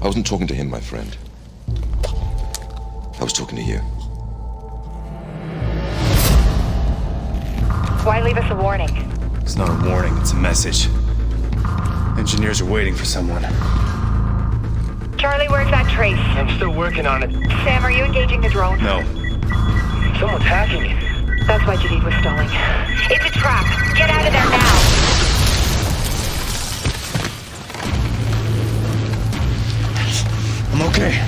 I wasn't talking to him, my friend. I was talking to you. Why leave us a warning? It's not a warning, it's a message. Engineers are waiting for someone. Charlie, where's that trace? I'm still working on it. Sam, are you engaging the drone? No. Someone's hacking it. That's why Jadid was stalling. It's a trap. Get out of there now. I'm okay.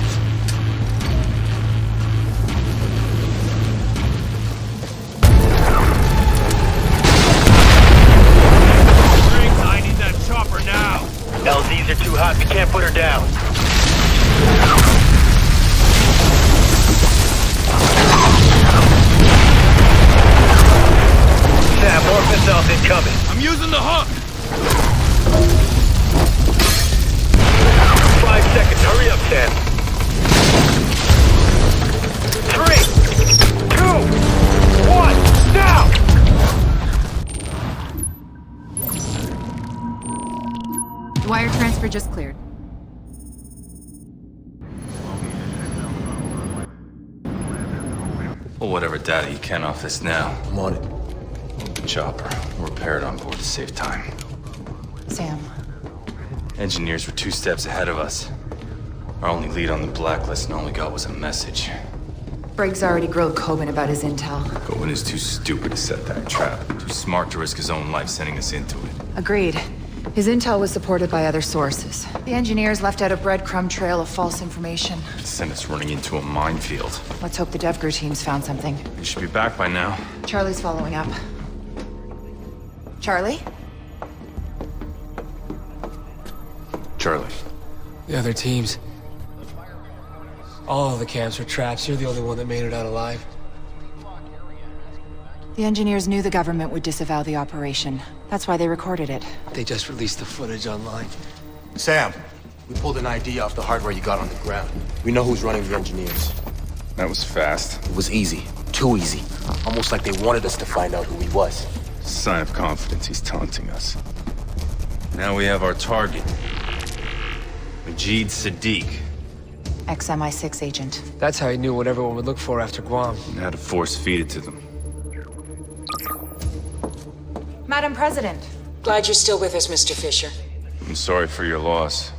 I need that chopper now. LZs are too hot. We can't put her down. Sam, more missiles incoming. I'm using the hook. 5 seconds. Hurry up, Sam. just cleared. Well, whatever data you can off this now. I'm on it. The chopper. We'll repair it on board to save time. Sam. Engineers were 2 steps ahead of us. Our only lead on the Blacklist and all we got was a message. Briggs already grilled Kobin about his intel. Kobin is too stupid to set that trap. Too smart to risk his own life sending us into it. Agreed. His intel was supported by other sources. The engineers left out a breadcrumb trail of false information. It sent us running into a minefield. Let's hope the DevGru teams found something. We should be back by now. Charlie's following up. Charlie? Charlie. The other teams. All of the camps were traps. You're the only one that made it out alive. The engineers knew the government would disavow the operation. That's why they recorded it. They just released the footage online. Sam, we pulled an ID off the hardware you got on the ground. We know who's running the engineers. That was fast. It was easy. Too easy. Almost like they wanted us to find out who he was. Sign of confidence, he's taunting us. Now we have our target. Majid Sadiq. Ex-MI6 agent. That's how he knew what everyone would look for after Guam. And how to force feed it to them. Madam President. Glad you're still with us, Mr. Fisher. I'm sorry for your loss.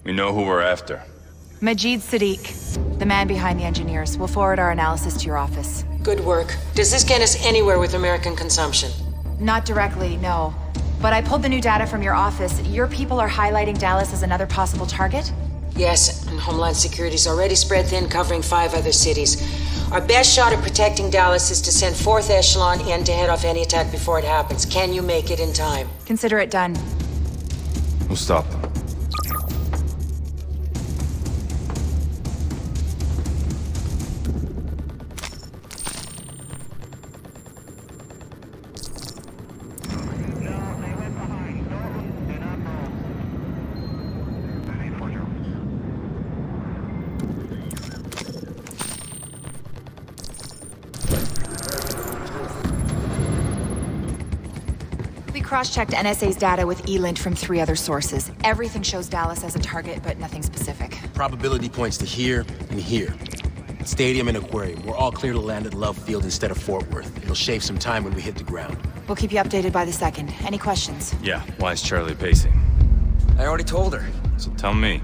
We know who we're after. Majid Sadiq, the man behind the engineers. We'll forward our analysis to your office. Good work. Does this get us anywhere with American consumption? Not directly, no. But I pulled the new data from your office. Your people are highlighting Dallas as another possible target? Yes, and Homeland Security's already spread thin, covering 5 other cities. Our best shot at protecting Dallas is to send 4th Echelon in to head off any attack before it happens. Can you make it in time? Consider it done. We'll stop them. Cross-checked NSA's data with ELINT from 3 other sources. Everything shows Dallas as a target, but nothing specific. Probability points to here and here. Stadium and aquarium. We're all clear to land at Love Field instead of Fort Worth. It'll shave some time when we hit the ground. We'll keep you updated by the second. Any questions? Yeah, why is Charlie pacing? I already told her. So tell me.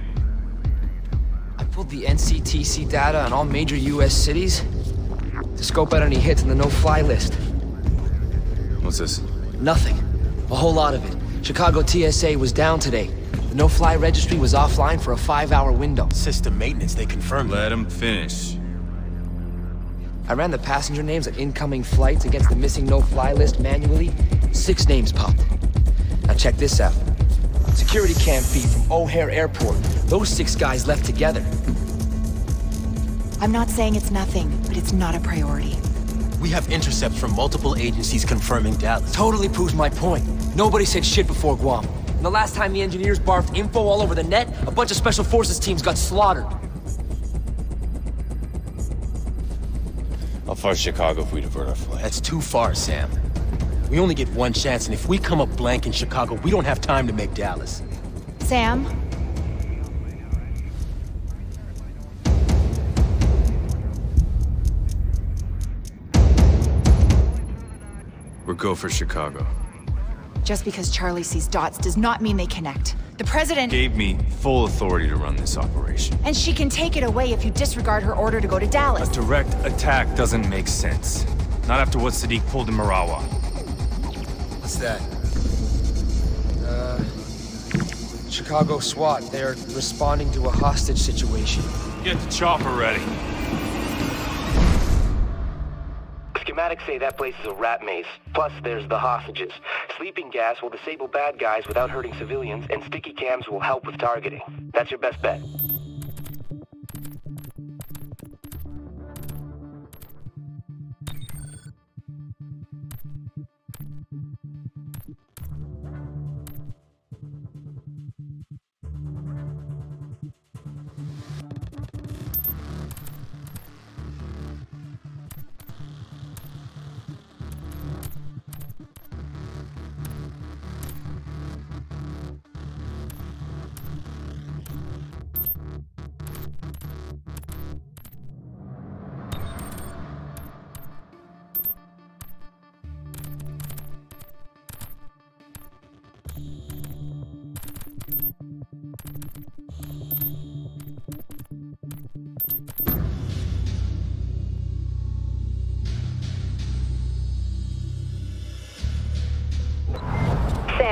I pulled the NCTC data on all major US cities to scope out any hits in the no-fly list. What's this? Nothing. A whole lot of it. Chicago TSA was down today. The no-fly registry was offline for a 5-hour window. System maintenance, they confirmed. Let him finish. I ran the passenger names on incoming flights against the missing no-fly list manually. 6 names popped. Now check this out. Security cam feed from O'Hare Airport. Those 6 guys left together. I'm not saying it's nothing, but it's not a priority. We have intercepts from multiple agencies confirming Dallas. Totally proves my point. Nobody said shit before Guam. And the last time the engineers barfed info all over the net, a bunch of special forces teams got slaughtered. How far's Chicago if we divert our flight? That's too far, Sam. We only get one chance, and if we come up blank in Chicago, we don't have time to make Dallas. Sam? We're go for Chicago. Just because Charlie sees dots does not mean they connect. The president Gave me full authority to run this operation. And she can take it away if you disregard her order to go to Dallas. A direct attack doesn't make sense. Not after what Sadiq pulled in Marawa. What's that? Chicago SWAT. They're responding to a hostage situation. Get the chopper ready. Schematics say that place is a rat maze. Plus, there's the hostages. Sleeping gas will disable bad guys without hurting civilians, and sticky cams will help with targeting. That's your best bet.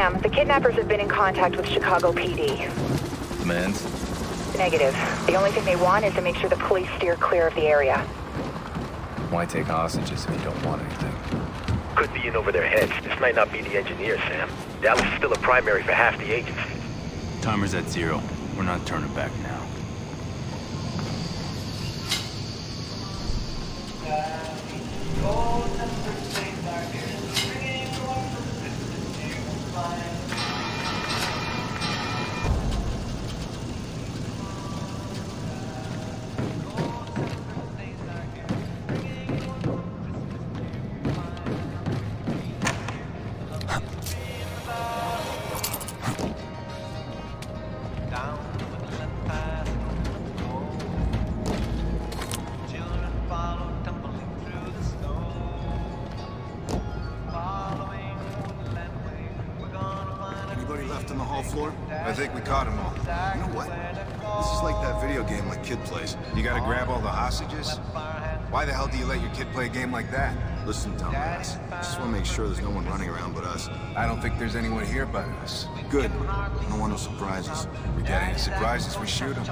Sam, the kidnappers have been in contact with Chicago PD. Demands? Negative. The only thing they want is to make sure the police steer clear of the area. Why take hostages if you don't want anything? Could be in over their heads. This might not be the engineers, Sam. Dallas is still a primary for half the agency. Timer's at 0. We're not turning back now. I think we caught them all. You know what? This is like that video game my kid plays. You gotta grab all the hostages? Why the hell do you let your kid play a game like that? Listen, dumbass. Just wanna make sure there's no one running around but us. I don't think there's anyone here but us. Good. I don't want no surprises. If we get any surprises, we shoot them.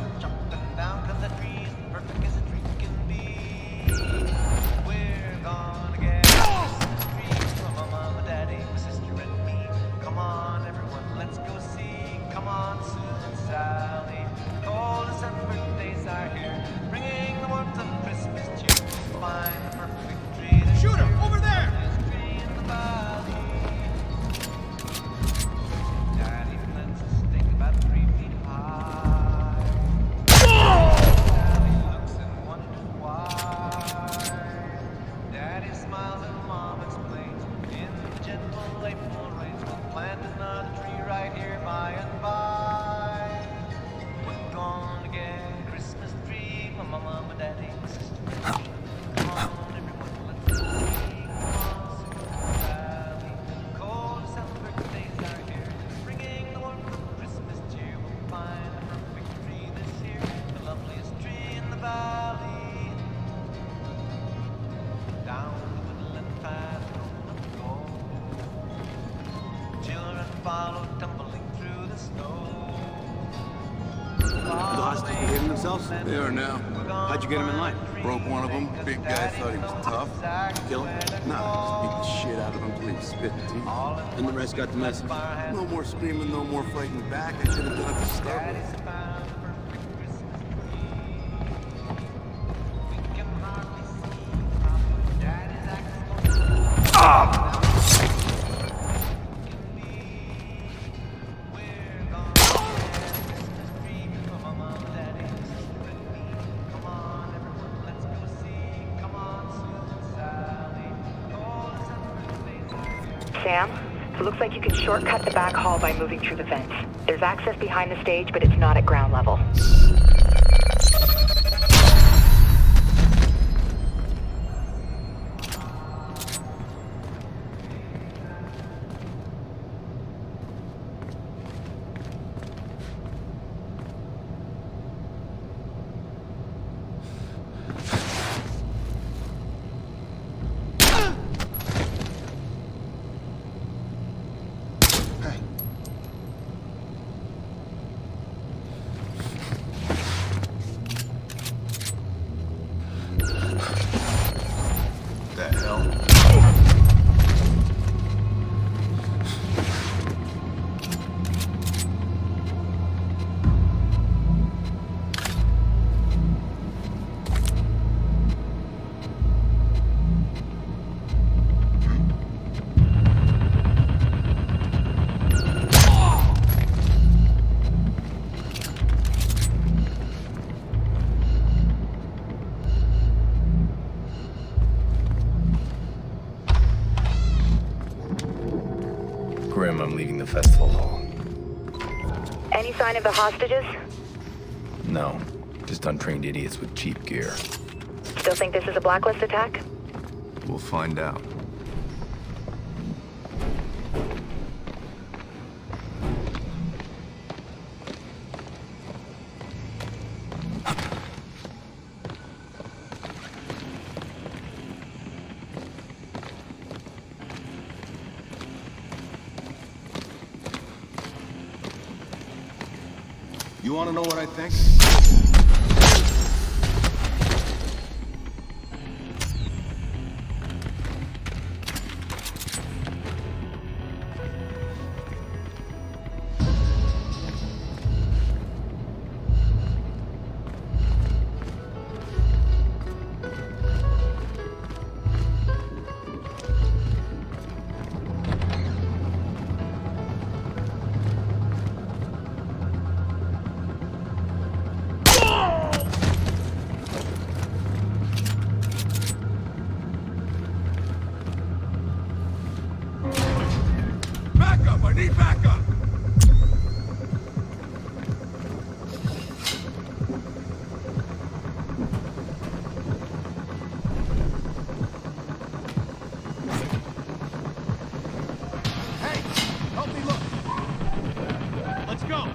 They are now. How'd you get him in line? Broke one of them. Big guy thought he was tough. Kill him? Nah, just beat the shit out of him till he spit teeth. And the rest got the message. No more screaming, no more fighting back. I should have done it to start with. Sam, it looks like you can shortcut the back hall by moving through the vents. There's access behind the stage, but it's not at ground level. Grim, I'm leaving the festival hall. Any sign of the hostages? No, just untrained idiots with cheap gear. Still think this is a Blacklist attack? We'll find out. You want to know what I think? Backup! I need backup! Hey, help me look. Let's go.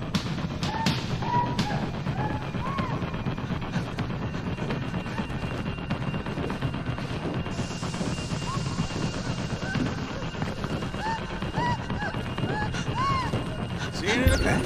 See you in a bit.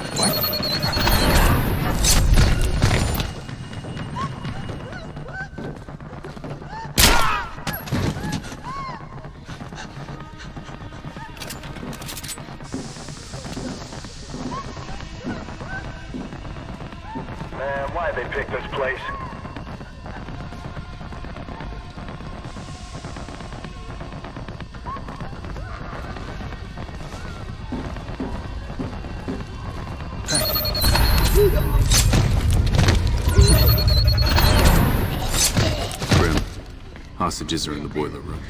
Man, why'd they pick this place? Grim, hostages are in the boiler room.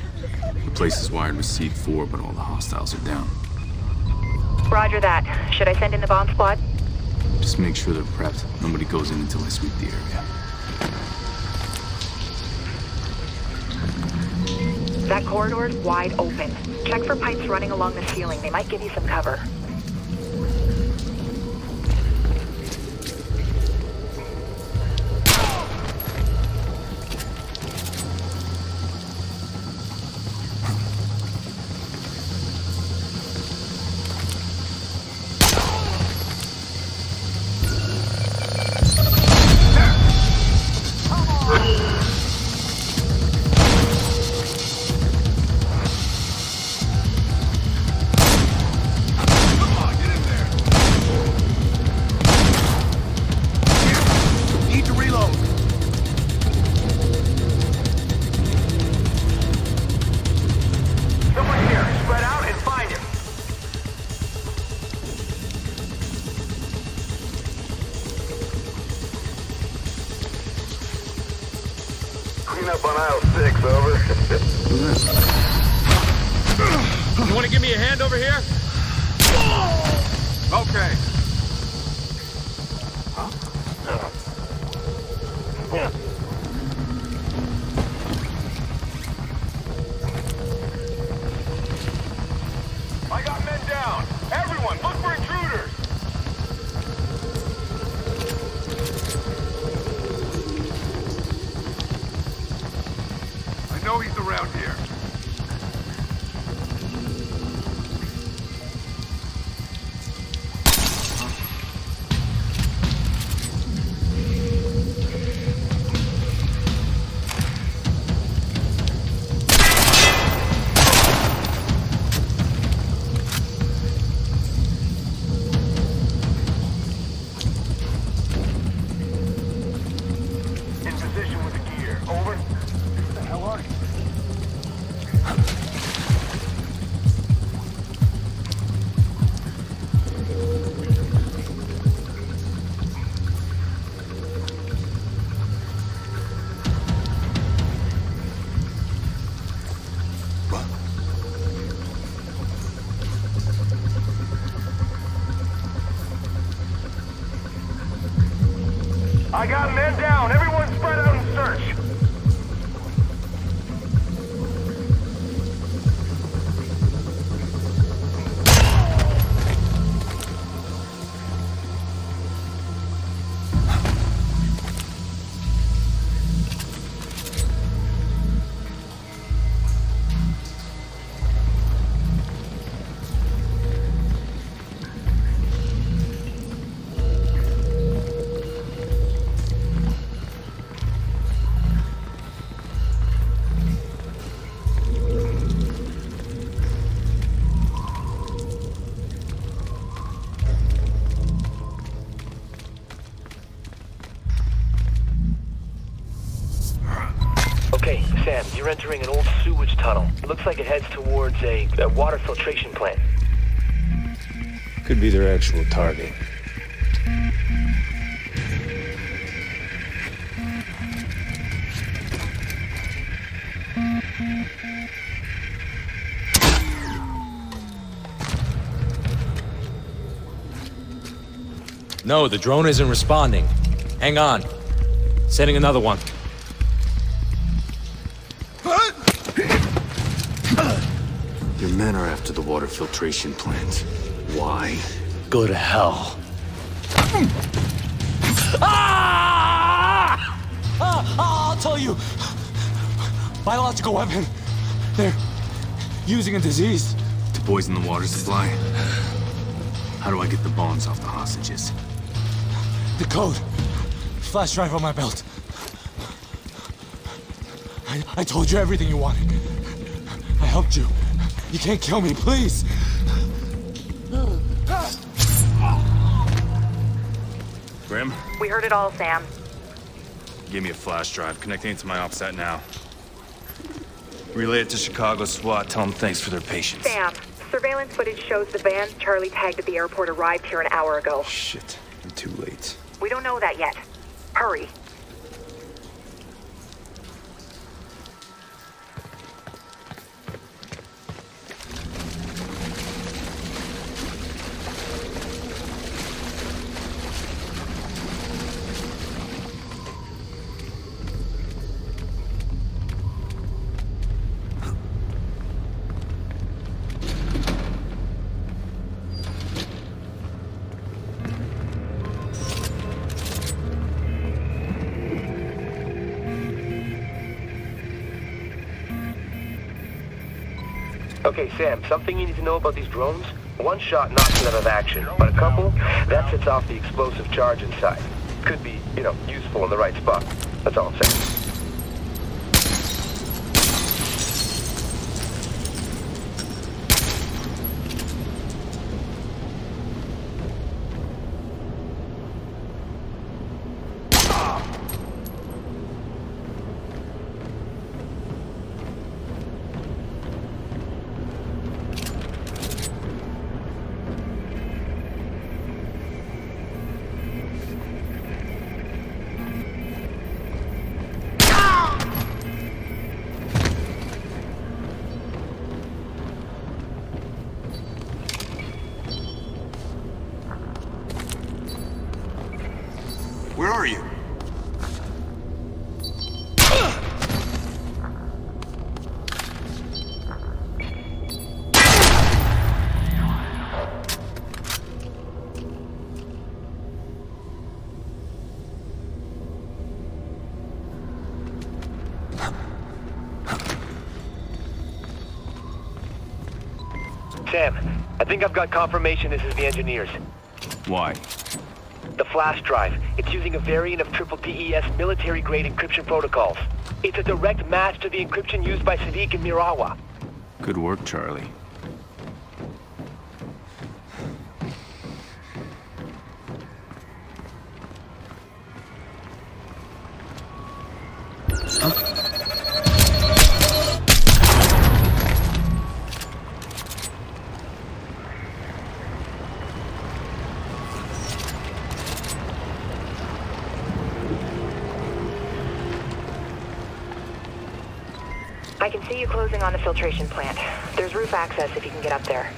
The place is wired with C4, but all the hostiles are down. Roger that. Should I send in the bomb squad? Just make sure they're prepped. Nobody goes in until I sweep the area. That corridor's wide open. Check for pipes running along the ceiling. They might give you some cover. Clean up on aisle 6, over. You want to give me a hand over here? Okay. I got men down. Everyone, look for intruders. I know he's around here. are entering an old sewage tunnel. It looks like it heads towards a water filtration plant. Could be their actual target. No, the drone isn't responding. Hang on. Sending another one. Your men are after the water filtration plant. Why? Go to hell. I'll tell you. Biological weapon. They're using a disease. To poison the water supply? How do I get the bombs off the hostages? The code. Flash drive on my belt. I told you everything you wanted. I helped you. You can't kill me, please. Grim, We heard it all, Sam. give me a flash drive. Connecting it to my OPSAT now. Relay it to Chicago SWAT. Tell them thanks for their patience. Sam, surveillance footage shows the van Charlie tagged at the airport arrived here an hour ago. Shit, I'm too late. We don't know that yet. Hurry. Okay, Sam, something you need to know about these drones? One shot knocks them out of action, but a couple, that sets off the explosive charge inside. Could be, useful in the right spot. That's all I'm saying. Where are you? Sam, I think I've got confirmation this is the engineers. Why? The flash drive. It's using a variant of DES military-grade encryption protocols. It's a direct match to the encryption used by Sadiq and Mirawa. Good work, Charlie. I can see you closing on the filtration plant. There's roof access if you can get up there.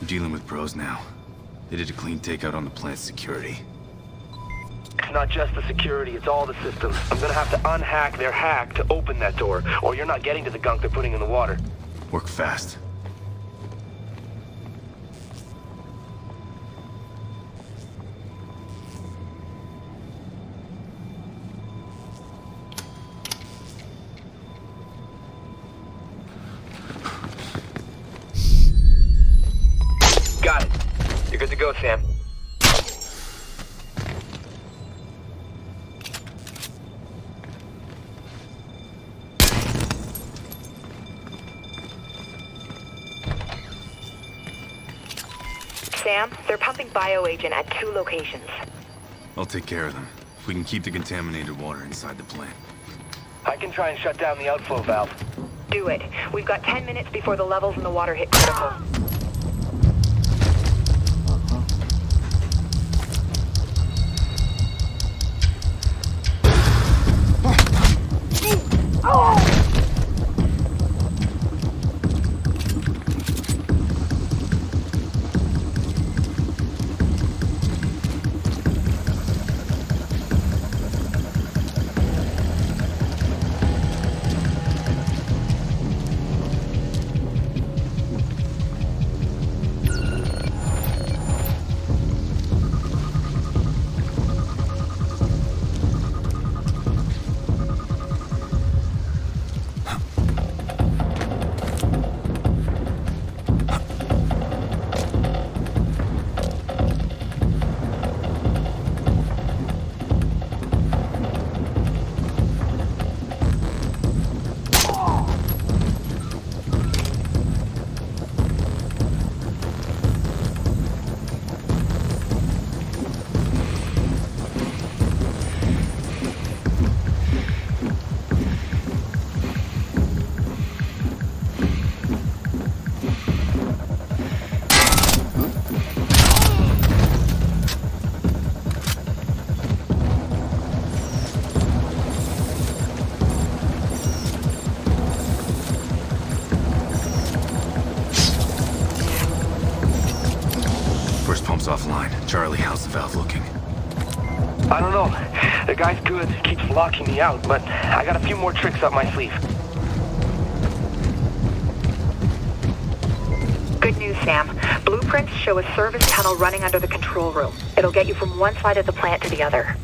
dealing with pros now. They did a clean takeout on the plant's security. It's not just the security, it's all the systems. I'm gonna have to unhack their hack to open that door, or you're not getting to the gunk they're putting in the water. Work fast. Got it. You're good to go, Sam. Sam, they're pumping bioagent at 2 locations. I'll take care of them. If we can keep the contaminated water inside the plant. I can try and shut down the outflow valve. Do it. We've got 10 minutes before the levels in the water hit critical. Offline. Charlie, how's the valve looking? I don't know. The guy's good, keeps locking me out, but I got a few more tricks up my sleeve. Good news, Sam. Blueprints show a service tunnel running under the control room. It'll get you from one side of the plant to the other.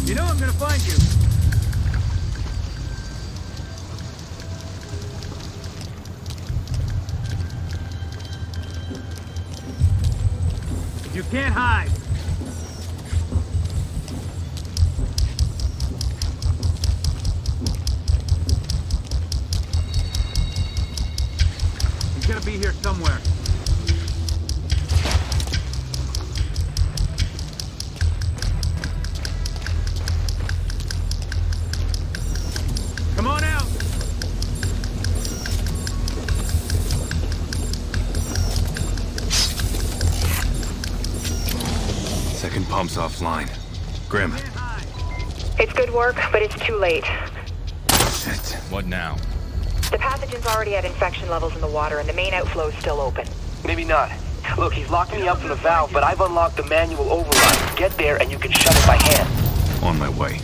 You know I'm gonna find you. You can't hide. He's gotta be here somewhere. bomb's offline. Grim. It's good work, but it's too late. Shit. What now? The pathogen's already at infection levels in the water, and the main outflow is still open. Maybe not. Look, he's locked me up from the valve, but I've unlocked the manual override. Get there and you can shut it by hand. On my way.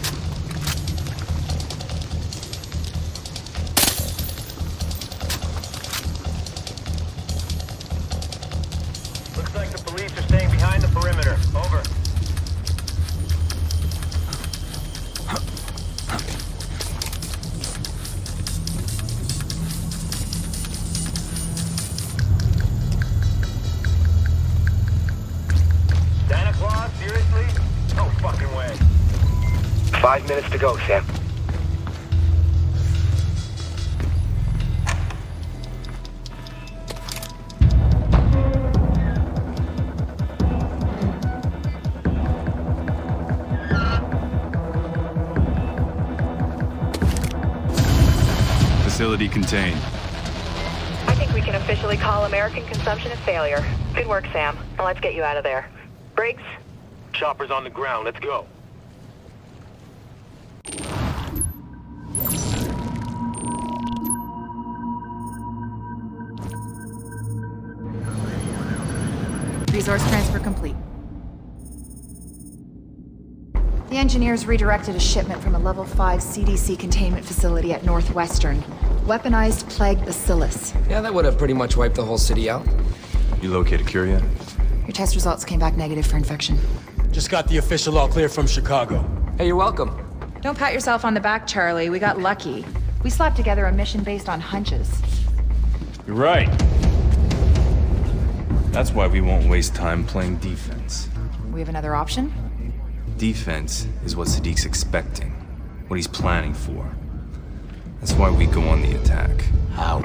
Looks like the police are staying behind the perimeter. Over. Santa Claus? Seriously? No fucking way. 5 minutes to go, Sam. Facility contained. I think we can officially call American consumption a failure. Good work, Sam. Now let's get you out of there. Briggs? Chopper's on the ground. Let's go. Resource transfer complete. The engineers redirected a shipment from a level 5 CDC containment facility at Northwestern. Weaponized plague bacillus. Yeah, that would have pretty much wiped the whole city out. You located cure yet? Your test results came back negative for infection. Just got the official all clear from Chicago. Hey, you're welcome. Don't pat yourself on the back, Charlie. We got lucky. We slapped together a mission based on hunches. You're right. That's why we won't waste time playing defense. We have another option? Defense is what Sadiq's expecting, what he's planning for. That's why we go on the attack. How?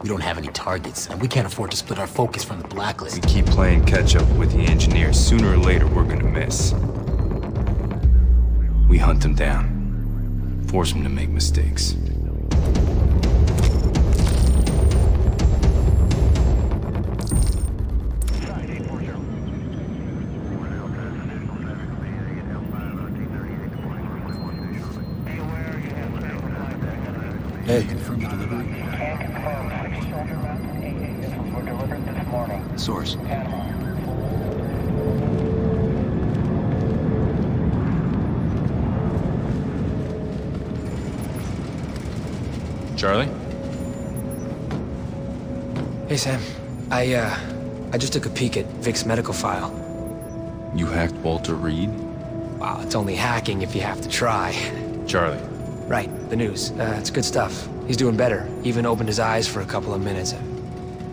We don't have any targets, and we can't afford to split our focus from the Blacklist. We keep playing catch-up with the engineers. Sooner or later, we're gonna miss. We hunt them down. Force them to make mistakes. Hey, confirm the delivery. Source. Charlie? Hey, Sam. I just took a peek at Vic's medical file. You hacked Walter Reed? Wow, it's only hacking if you have to try. Charlie. Right, the news. It's good stuff. He's doing better. Even opened his eyes for a couple of minutes.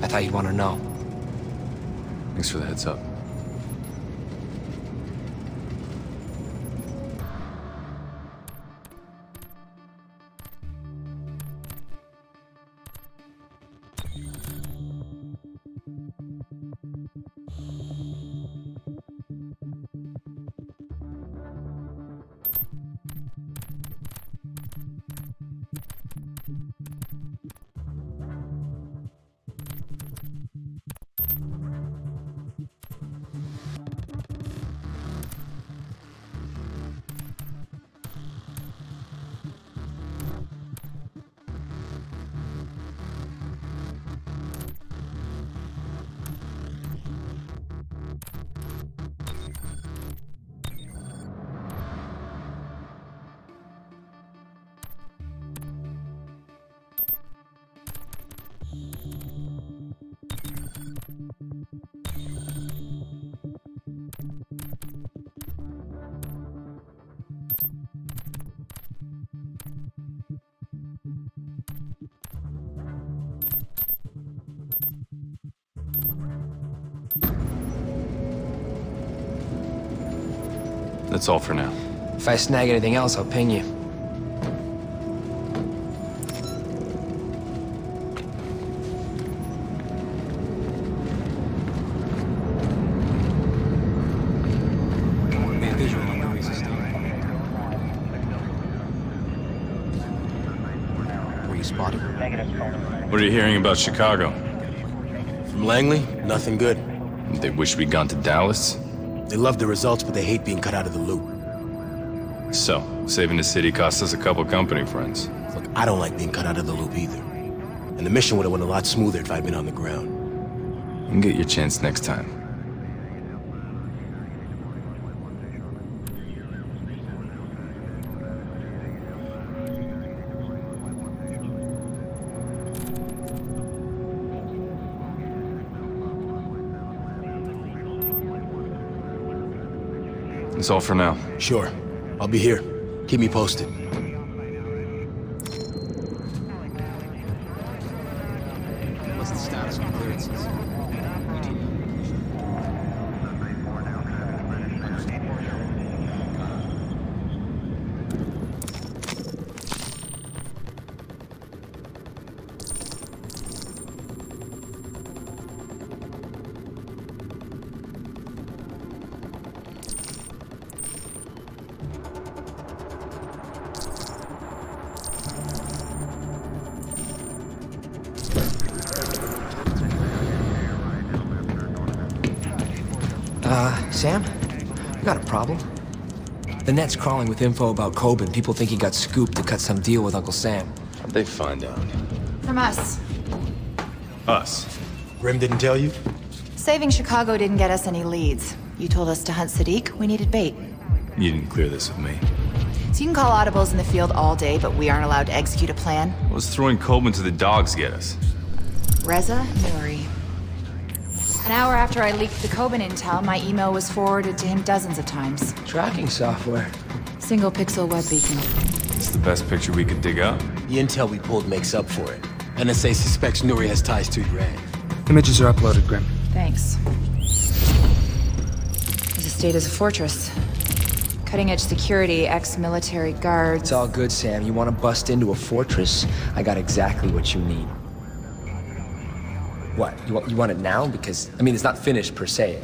I thought you'd want to know. Thanks for the heads up. That's all for now. If I snag anything else, I'll ping you. Were you spotted? What are you hearing about Chicago? From Langley? Nothing good. They wish we'd gone to Dallas? They love the results, but they hate being cut out of the loop. So, saving the city cost us a couple company friends. Look, I don't like being cut out of the loop either. And the mission would have went a lot smoother if I'd been on the ground. You can get your chance next time. That's all for now. Sure. I'll be here. Keep me posted. What's the status of clearances? Sam? You got a problem? The net's crawling with info about KOBIN. People think he got scooped to cut some deal with Uncle Sam. How'd they find out? From us. Us? Grim didn't tell you? Saving Chicago didn't get us any leads. You told us to hunt Sadiq. We needed bait. You didn't clear this with me. So you can call audibles in the field all day, but we aren't allowed to execute a plan. What's throwing KOBIN to the dogs get us? Reza Nouri. An hour after I leaked the KOBIN intel, my email was forwarded to him dozens of times. Tracking software. Single pixel web beacon. It's the best picture we could dig up. The intel we pulled makes up for it. NSA suspects Nouri has ties to Iran. Images are uploaded, Grim. Thanks. His estate is a fortress. Cutting-edge security, ex-military guards. It's all good, Sam. You want to bust into a fortress? I got exactly what you need. What? You want it now? Because, I mean, it's not finished per se.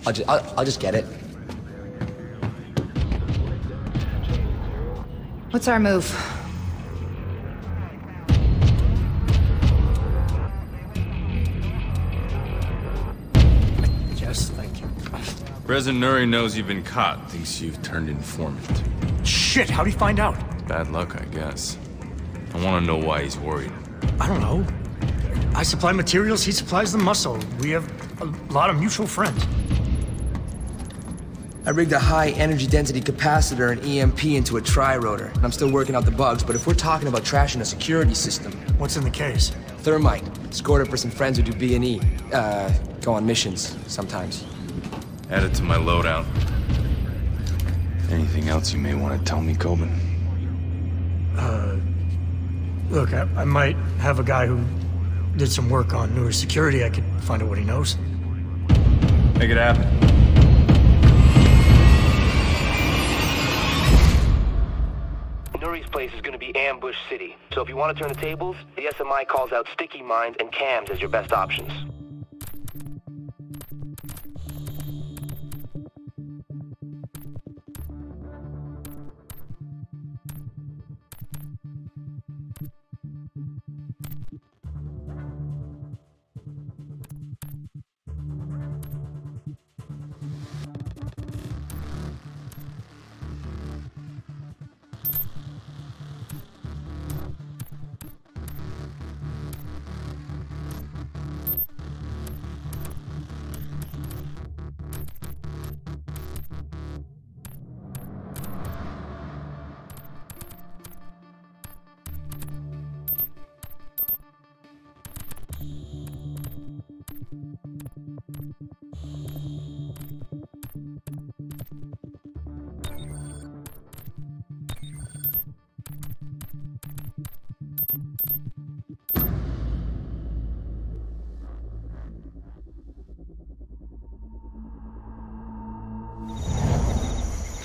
I'll just get it. What's our move? Yes, thank you. President Nouri knows you've been caught, thinks you've turned informant. Shit, how'd he find out? Bad luck, I guess. I want to know why he's worried. I don't know. I supply materials, he supplies the muscle. We have a lot of mutual friends. I rigged a high energy density capacitor and EMP into a TRI-ROTOR. I'm still working out the bugs, but if we're talking about trashing a security system... What's in the case? Thermite. Scored it for some friends who do B&E. Go on missions sometimes. Add it to my loadout. Anything else you may want to tell me, KOBIN? Look, I might have a guy who did some work on Nouri's security. I could find out what he knows. Make it happen. Nouri's place is going to be Ambush City, so if you want to turn the tables, the SMI calls out sticky mines and cams as your best options.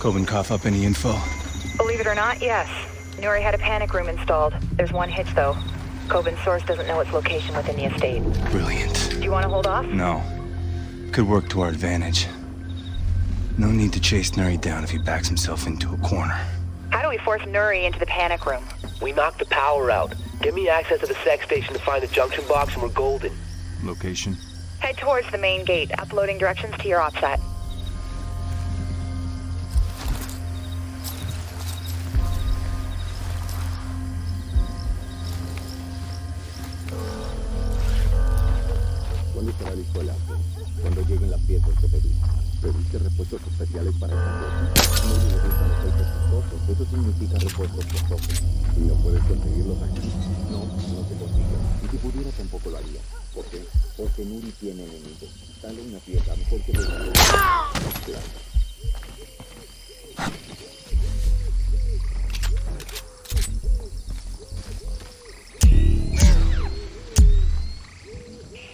KOBIN cough up any info? Believe it or not, yes. Nouri had a panic room installed. There's one hitch, though. KOBIN's source doesn't know its location within the estate. Brilliant. Do you want to hold off? No. Could work to our advantage. No need to chase Nouri down if he backs himself into a corner. How do we force Nouri into the panic room? We knocked the power out. Give me access to the sec station to find the junction box and we're golden. Location? Head towards the main gate, uploading directions to your OPSAT. estará listo el auto. Cuando lleguen las piezas que pedí. ¿Pediste repuestos especiales para esta cosa? No me gustan los autos costosos. Eso significa repuestos costosos. ¿Y no puedes conseguirlos aquí? No, no se consigue. Y si pudiera tampoco lo haría. ¿Por qué? Porque Nuri tiene enemigos. Dale una pieza mejor que los... Claro.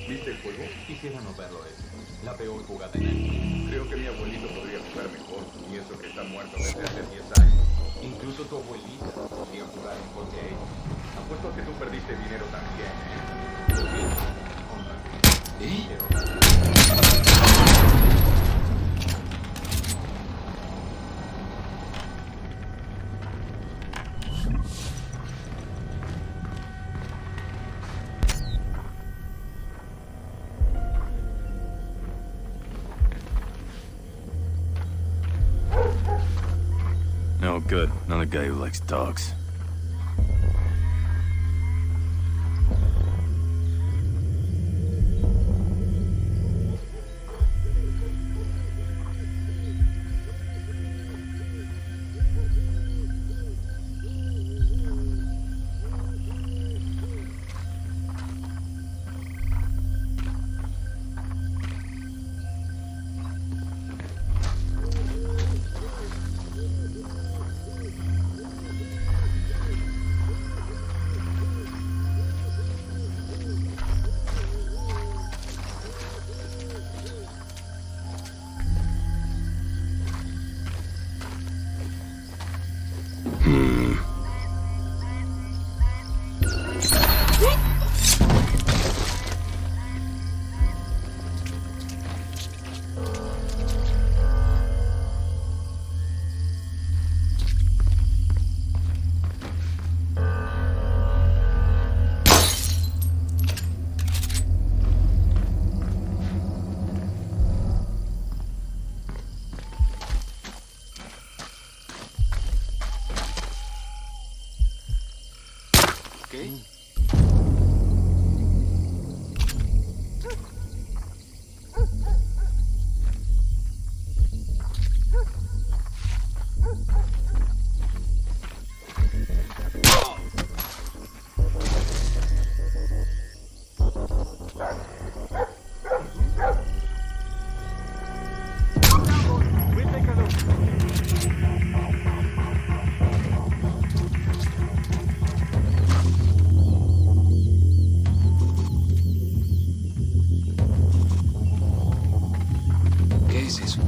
¿Viste el juego? Quisiera no verlo eso. La peor jugada en el... Creo que mi abuelito podría jugar mejor, y eso que está muerto desde hace 10 años. Incluso tu abuelita podría jugar mejor que ella. Apuesto a que tú perdiste dinero también, ¿eh? No good. Another guy who likes dogs. ¿Qué es eso?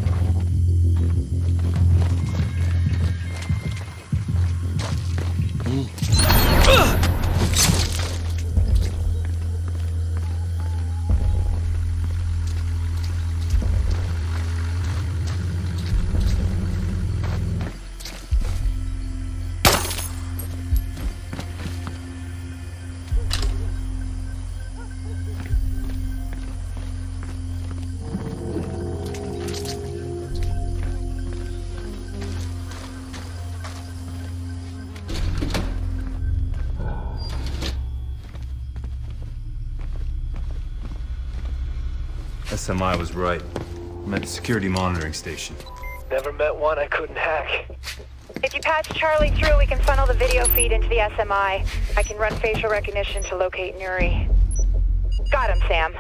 SMI was right. I'm at the security monitoring station. Never met one I couldn't hack. If you patch Charlie through, we can funnel the video feed into the SMI. I can run facial recognition to locate Nuri. Got him, Sam.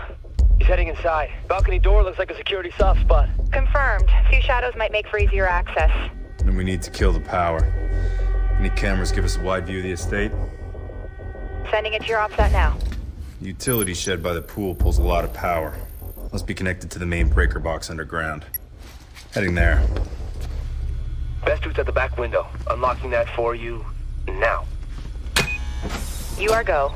He's heading inside. Balcony door looks like a security soft spot. Confirmed. Few shadows might make for easier access. Then we need to kill the power. Any cameras give us a wide view of the estate? Sending it to your OPSAT now. The utility shed by the pool pulls a lot of power. Must be connected to the main breaker box underground. Heading there. Best route's at the back window. Unlocking that for you now. You are go.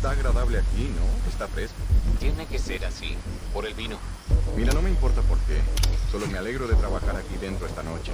Está agradable aquí, ¿no? Está fresco. Tiene que ser así, por el vino. Mira, no me importa por qué. Solo me alegro de trabajar aquí dentro esta noche.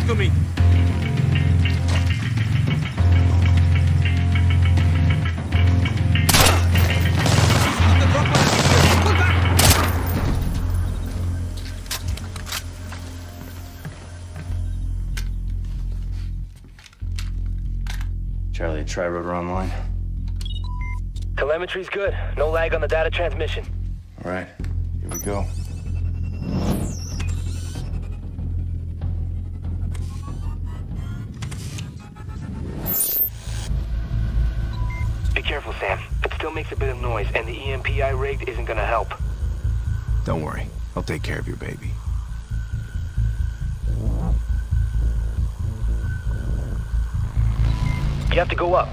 to me. Charlie, TRI-ROTOR online? Telemetry's good. No lag on the data transmission. All right, here we go. Be careful, Sam. It still makes a bit of noise, and the EMP I rigged isn't gonna help. Don't worry. I'll take care of your baby. You have to go up.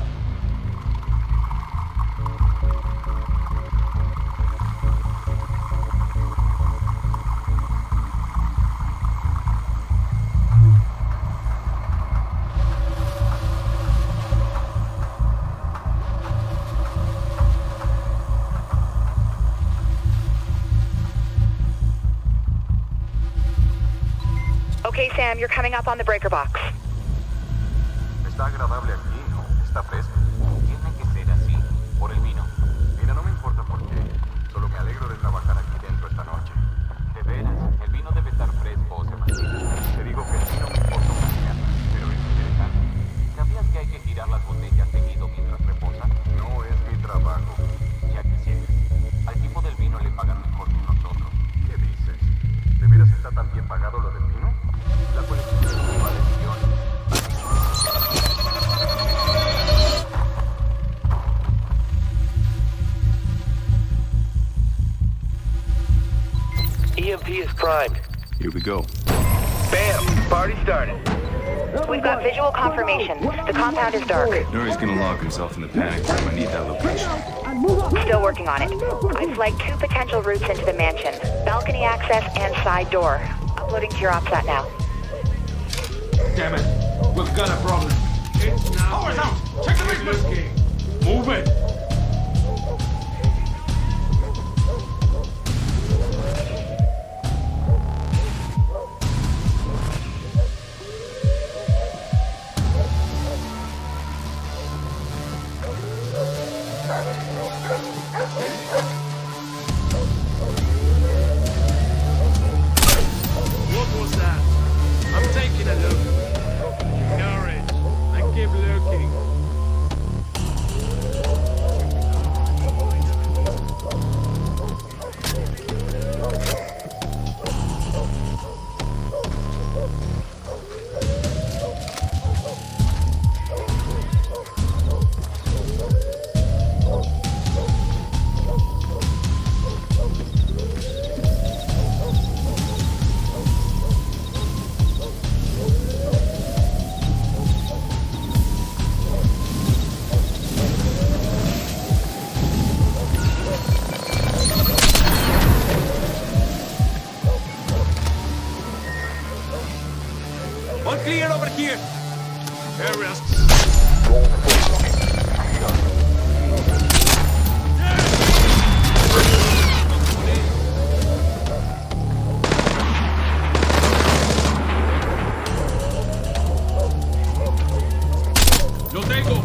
Okay, Sam, you're coming up on the breaker box. Está agradable aquí, ¿no? Está fresco. Tiene que ser así, por el vino. Mira, no me importa por qué. Solo me alegro de trabajar aquí dentro esta noche. De veras, el vino debe estar fresco o se mantiene. Te digo que sí no me importa mañana, pero es interesante. ¿Sabías que hay que girar las botellas seguido mientras reposan? No es mi trabajo. Ya quisieras. Al tipo del vino le pagan mejor que nosotros. ¿Qué dices? ¿De veras está tan bien pagado lo del vino? La colección vale millones. UAV is primed. Here we go. Bam! Party started. We've got visual confirmation. The compound is dark. Nuri's gonna lock himself in the panic room. I need that location. Still working on it. I flagged 2 potential routes into the mansion. Balcony access and side door. Uploading to your OPSAT now. Damn it. We've got a problem. It's now. Power's out. Check the basement. Move it. What was that? I'm taking a look. Courage. I keep looking. All clear over here. Areas. Lo tengo.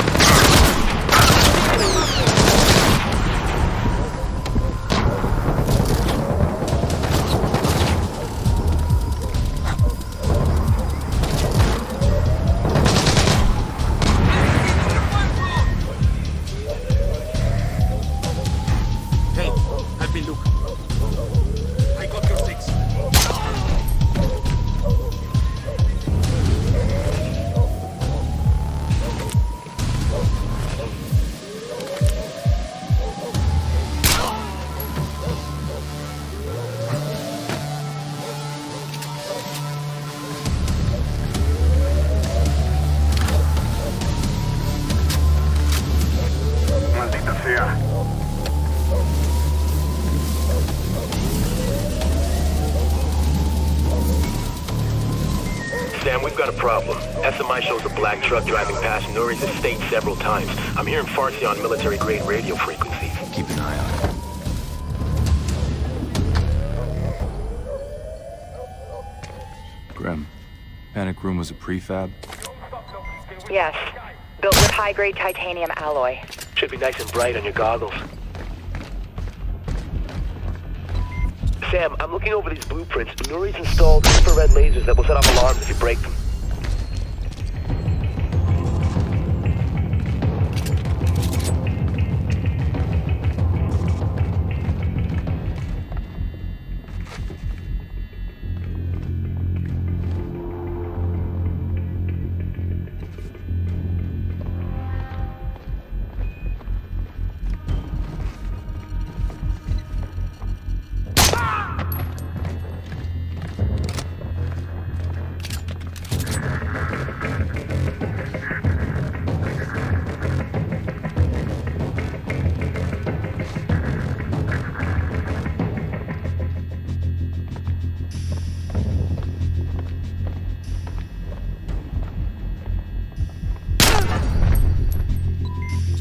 Hey, help me look. I got your six. Maldita sea. Sam, we've got a problem. SMI shows a black truck driving past Nuri's estate several times. I'm hearing Farsi on military-grade radio frequencies. Keep an eye on it. Graham, panic room was a prefab? Yes. Built with high-grade titanium alloy. Should be nice and bright on your goggles. Sam, I'm looking over these blueprints. Nuri's installed infrared lasers that will set off alarms if you break them.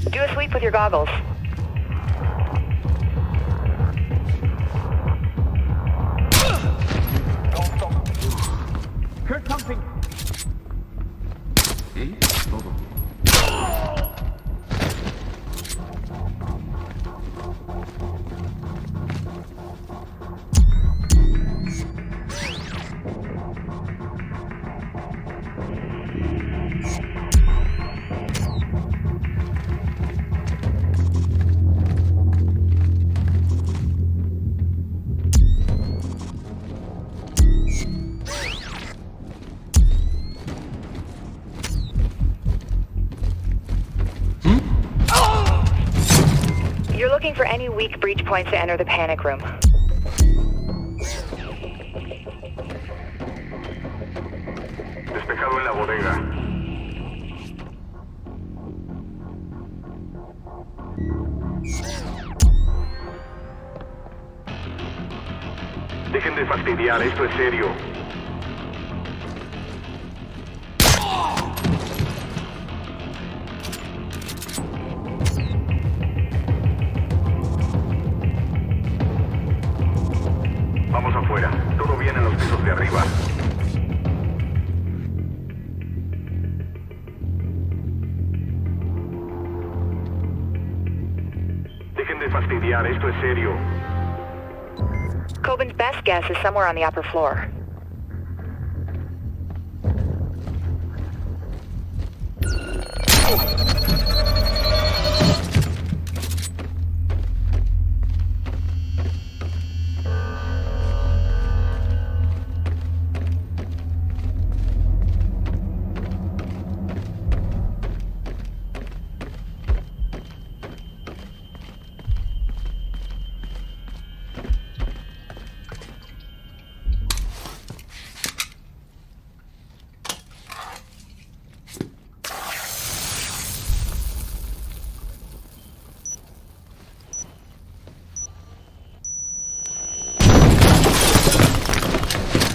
Do a sweep with your goggles. Heard something. You're looking for any weak breach points to enter the panic room. Despejado en la bodega. Dejen de fastidiar, esto es serio. Vamos afuera. Todo bien en los pisos de arriba. Dejen de fastidiar, esto es serio. Kobin's best guess is somewhere on the upper floor.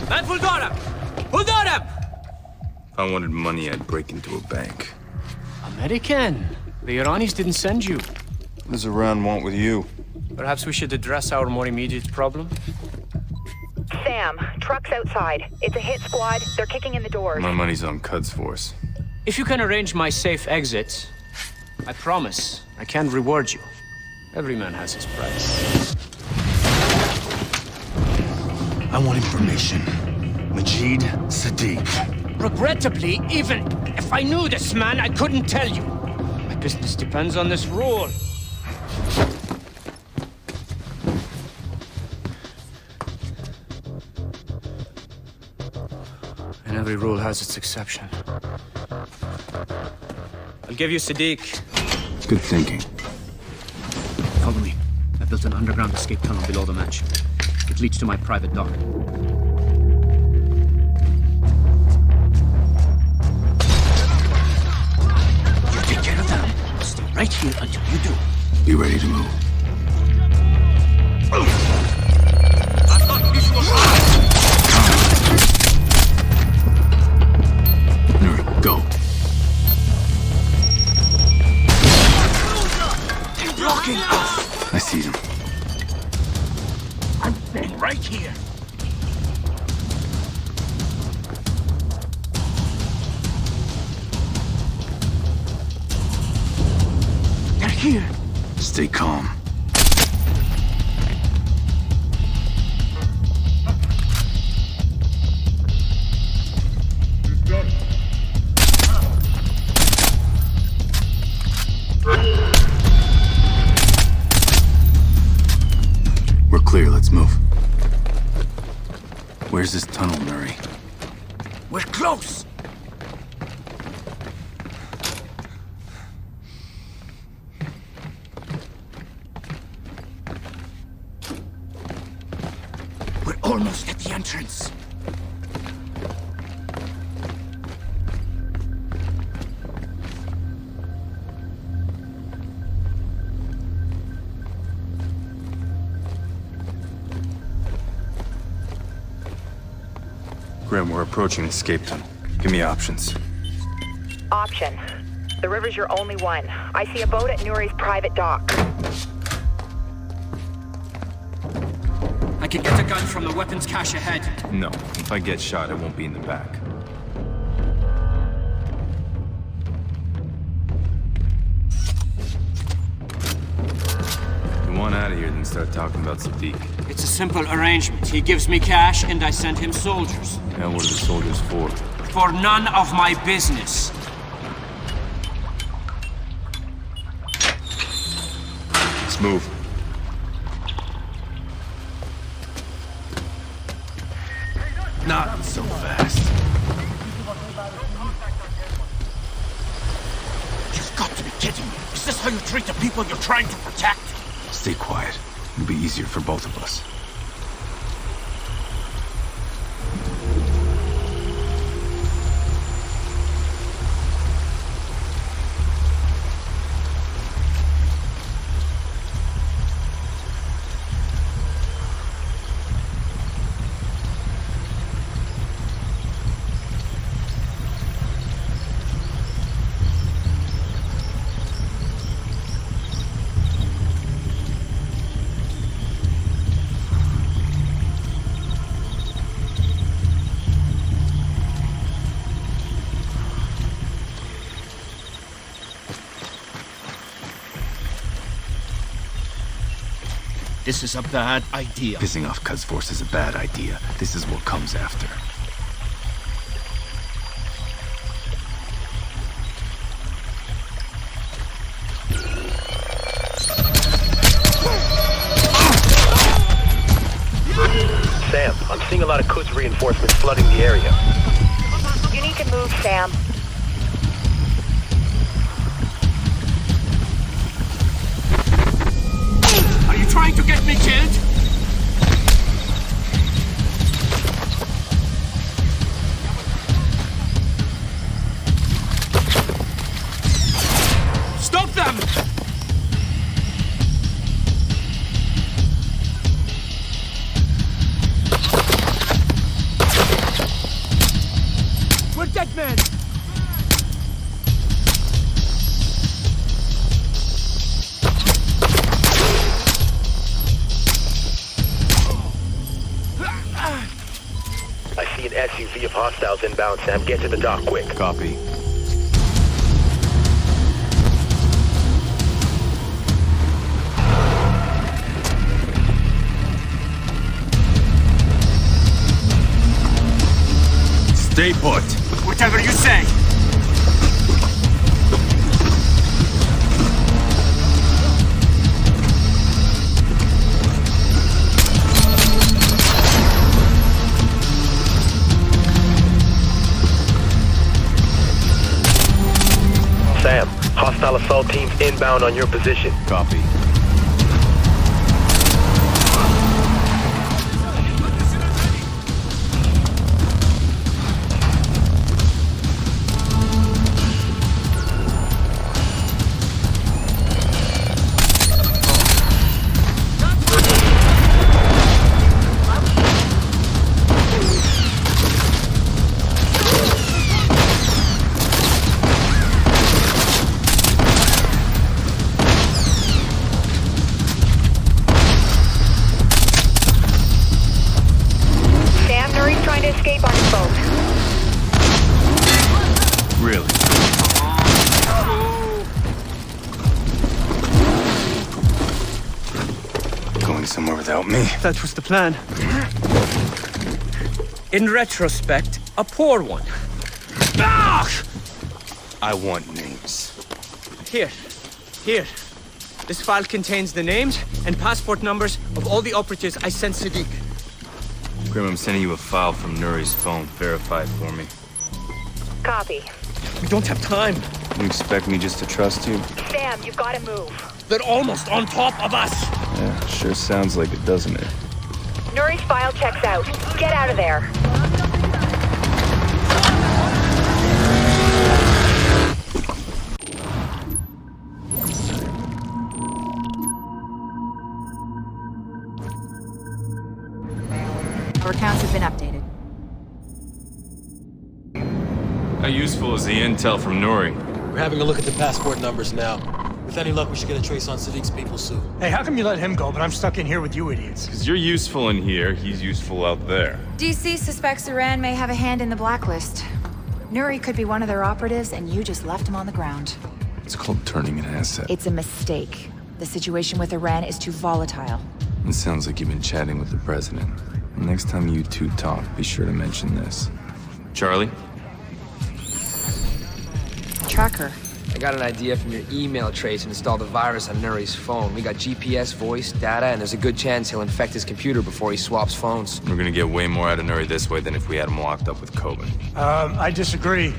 Man, who'll got him? Who'll got him? If I wanted money, I'd break into a bank. American. The Iranis didn't send you. What does Iran want with you? Perhaps we should address our more immediate problem. Sam, truck's outside. It's a hit squad. They're kicking in the doors. My money's on Cud's force. If you can arrange my safe exit, I promise I can reward you. Every man has his price. I want information. Majid Sadiq. Regrettably, even if I knew this man, I couldn't tell you. My business depends on this rule. And every rule has its exception. I'll give you Sadiq. Good thinking. Follow me. I built an underground escape tunnel below the mansion. It leads to my private dock. You take care of them. I'll stay right here until you do. Be ready to move. Nuri, go. They're blocking us. I see them. I'm staying right here. They're here. Stay calm. We're clear, let's move. Where's this tunnel, Nuri? We're close. We're almost at the entrance. Graham, we're approaching escape tunnel. Give me options. Option. The river's your only one. I see a boat at Nuri's private dock. I can get a gun from the weapons cache ahead. No, if I get shot, it won't be in the back. You want out of here, then start talking about Sadiq. It's a simple arrangement. He gives me cash, and I send him soldiers. And what are the soldiers for? For none of my business. Let's move. Not so fast. You've got to be kidding me. Is this how you treat the people you're trying to protect? Stay quiet. It'll be easier for both of us. This is a bad idea. Pissing off Cuz Force is a bad idea. This is what comes after. Sam, I'm seeing a lot of Quds reinforcements flooding the area. You need to move, Sam. Are you trying to get me killed? Stop them! We're dead men! I see an SUV of hostiles inbound, Sam. Get to the dock quick. Copy. Stay put. Whatever you say! Sam, hostile assault teams inbound on your position. Copy. Escape on his boat. Really? Going somewhere without me? That was the plan. In retrospect, a poor one. Ah! I want names. Here. This file contains the names and passport numbers of all the operatives I sent Sadiq. Grim, I'm sending you a file from Nuri's phone. Verify it for me. Copy. We don't have time. You expect me just to trust you? Sam, you've got to move. They're almost on top of us. Yeah, sure sounds like it, doesn't it? Nuri's file checks out. Get out of there. Our accounts have been updated. How useful is the intel from Nuri? We're having a look at the passport numbers now. With any luck, we should get a trace on Sadiq's people soon. Hey, how come you let him go, but I'm stuck in here with you idiots? Because you're useful in here, he's useful out there. DC suspects Iran may have a hand in the Blacklist. Nuri could be one of their operatives, and you just left him on the ground. It's called turning an asset. It's a mistake. The situation with Iran is too volatile. It sounds like you've been chatting with the president. Next time you two talk, be sure to mention this. Charlie? Tracker. I got an idea from your email trace and installed a virus on Nuri's phone. We got GPS, voice, data, and there's a good chance he'll infect his computer before he swaps phones. We're gonna get way more out of Nuri this way than if we had him locked up with Kobin. I disagree.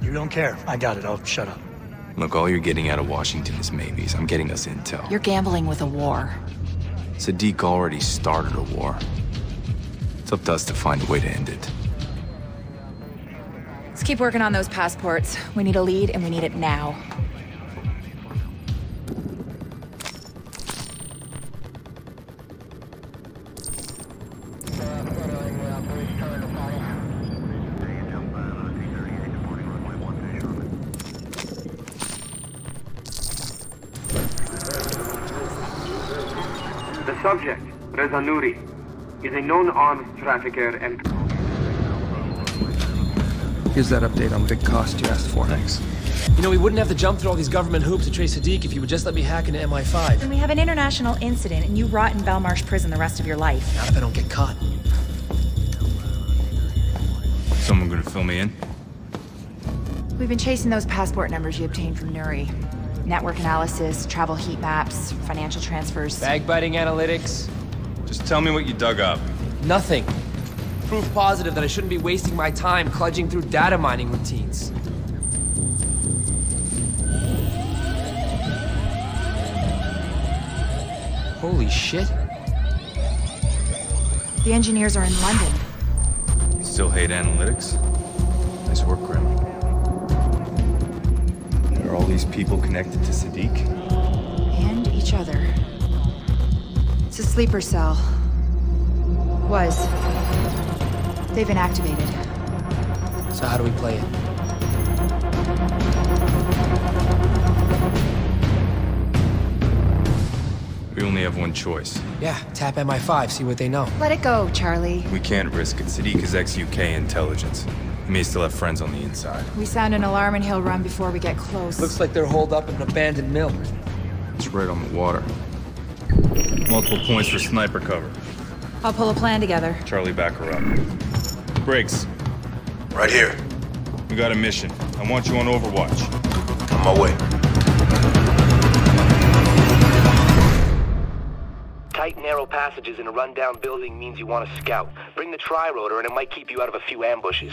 You don't care. I got it. I'll shut up. Look, all you're getting out of Washington is maybes. I'm getting us intel. You're gambling with a war. Sadiq already started a war. It's up to us to find a way to end it. Let's keep working on those passports. We need a lead, and we need it now. The subject, Reza Nuri, is a known arms trafficker and... Here's that update on the big cost you asked for. Thanks. You know, we wouldn't have to jump through all these government hoops to trace Sadiq if you would just let me hack into MI5. And we have an international incident, and you rot in Belmarsh prison the rest of your life. Not if I don't get caught. Someone gonna fill me in? We've been chasing those passport numbers you obtained from Nuri. Network analysis, travel heat maps, financial transfers. Bag-biting analytics. Just tell me what you dug up. Nothing. Proof positive that I shouldn't be wasting my time kludging through data mining routines. Holy shit. The engineers are in London. You still hate analytics? Nice work, Grim. Are all these people connected to Sadiq? And each other. It's a sleeper cell. Was. They've been activated. So how do we play it? We only have one choice. Yeah, tap MI5, see what they know. Let it go, Charlie. We can't risk it. Sadiq is ex-UK intelligence. He may still have friends on the inside. We sound an alarm and he'll run before we get close. Looks like they're holed up in an abandoned mill. It's right on the water. Multiple points for sniper cover. I'll pull a plan together. Charlie, back her up. Briggs. Right here. We got a mission. I want you on Overwatch. On my way. Tight, narrow passages in a rundown building means you want to scout. Bring the TRI-ROTOR and it might keep you out of a few ambushes.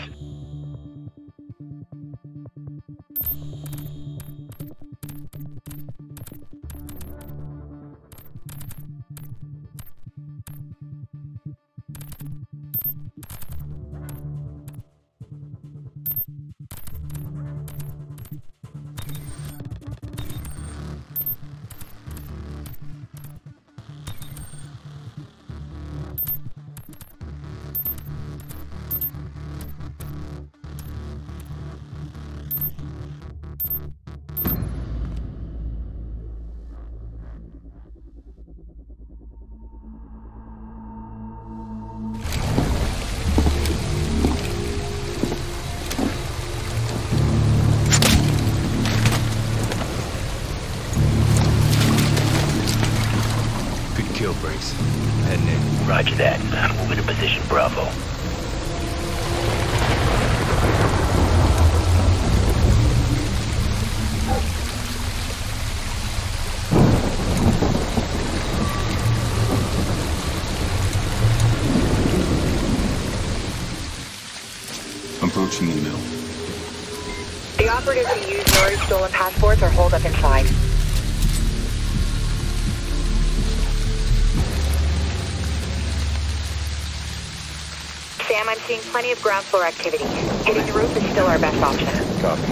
Briggs. Heading in. Roger that. Moving to position Bravo. Approaching the mill. The operatives who used Nuri's stolen passports are holed up inside. Sam, I'm seeing plenty of ground floor activity. Hitting the roof is still our best option. Copy.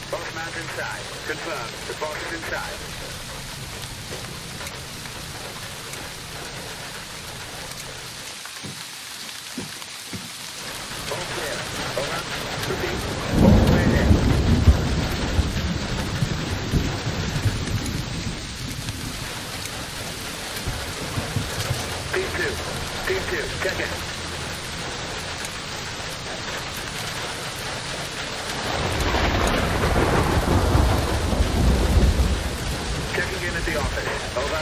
Boss man's inside. Confirmed. The boss is inside. All clear. Over. Repeat. All the way ahead. Team 2, check in. Checking in at the office. Over.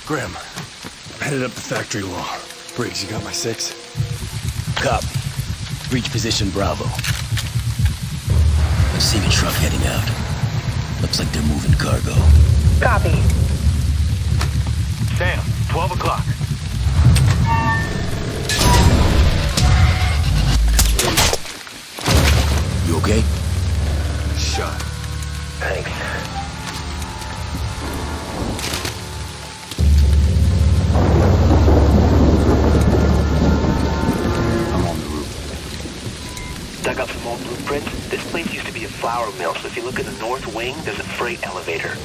Grim, I'm headed up the factory wall. Briggs, you got my 6? Copy. Reach position Bravo. I'm seeing a truck heading out. Looks like they're moving cargo. Copy. Sam, 12 o'clock. You okay? Shot. Thanks. I'm on the roof. Dug up some old blueprints. This place used to be a flour mill, so if you look in the north wing, there's a freight elevator.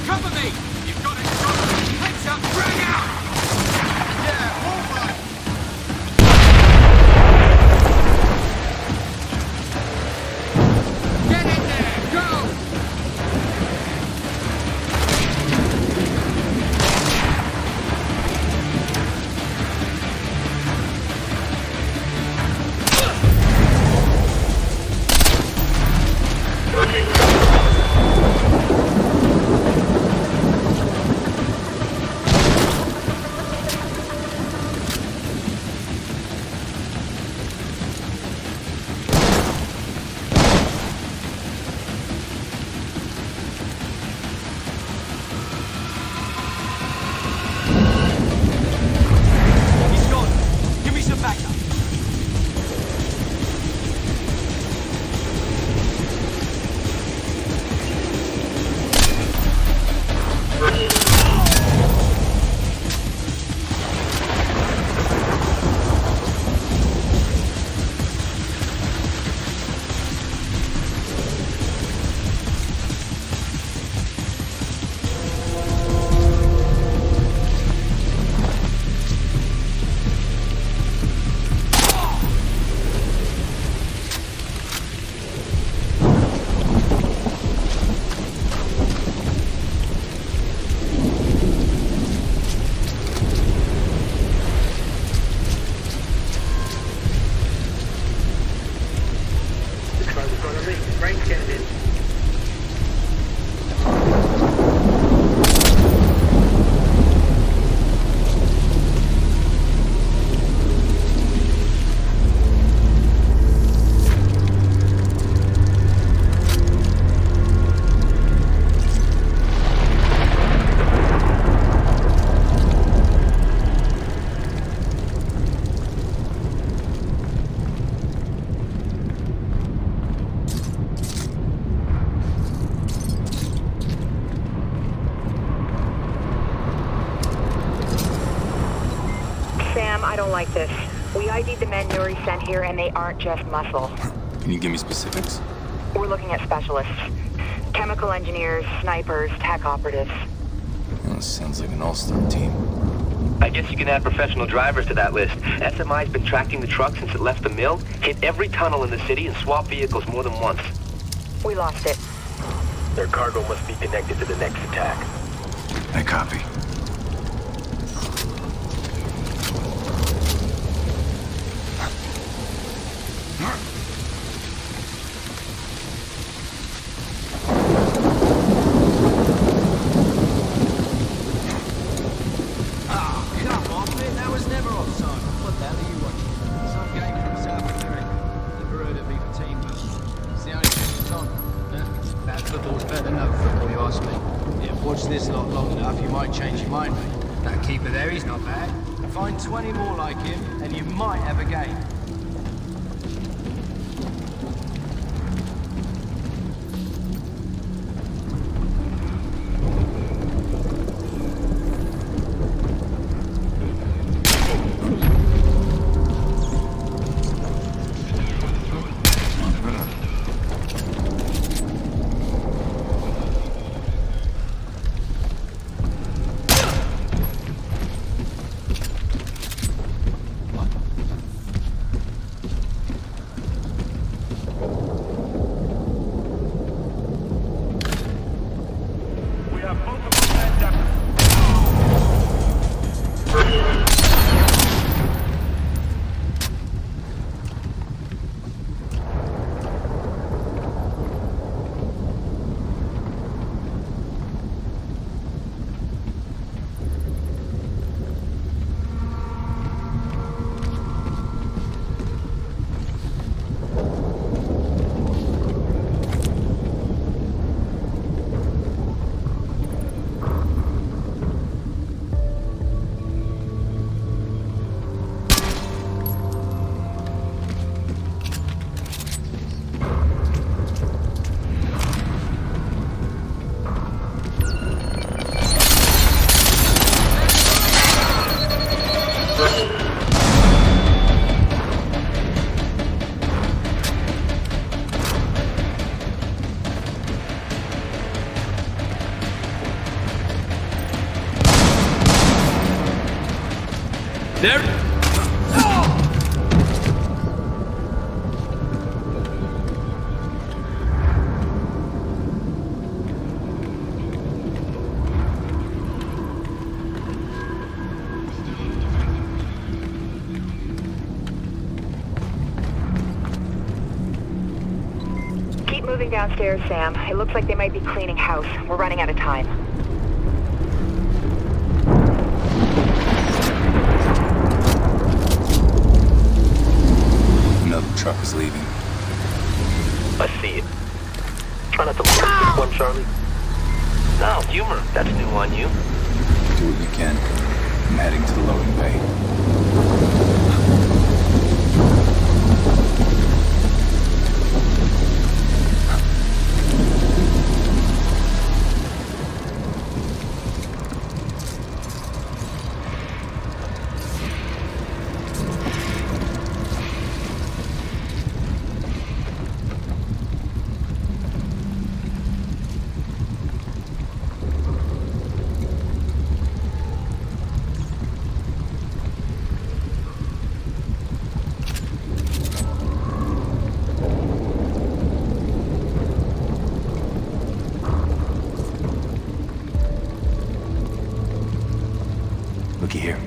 Cover me! You've got it! I don't like this. We ID'd the men Nuri sent here, and they aren't just muscle. Can you give me specifics? We're looking at specialists. Chemical engineers, snipers, tech operatives. Well, this sounds like an all-star team. I guess you can add professional drivers to that list. SMI's been tracking the truck since it left the mill, hit every tunnel in the city, and swapped vehicles more than once. We lost it. Their cargo must be connected to the next attack. I copy. This lot long enough, you might change your mind, mate. That keeper there, he's not bad. Find 20 more like him, and you might have a game. There. Keep moving downstairs, Sam. It looks like they might be cleaning house. We're running out of time. Truck is leaving. I see it. Try not to lose this one, Charlie. No, humor. That's new on you. Do what you can. I'm heading to the loading bay. Looky here.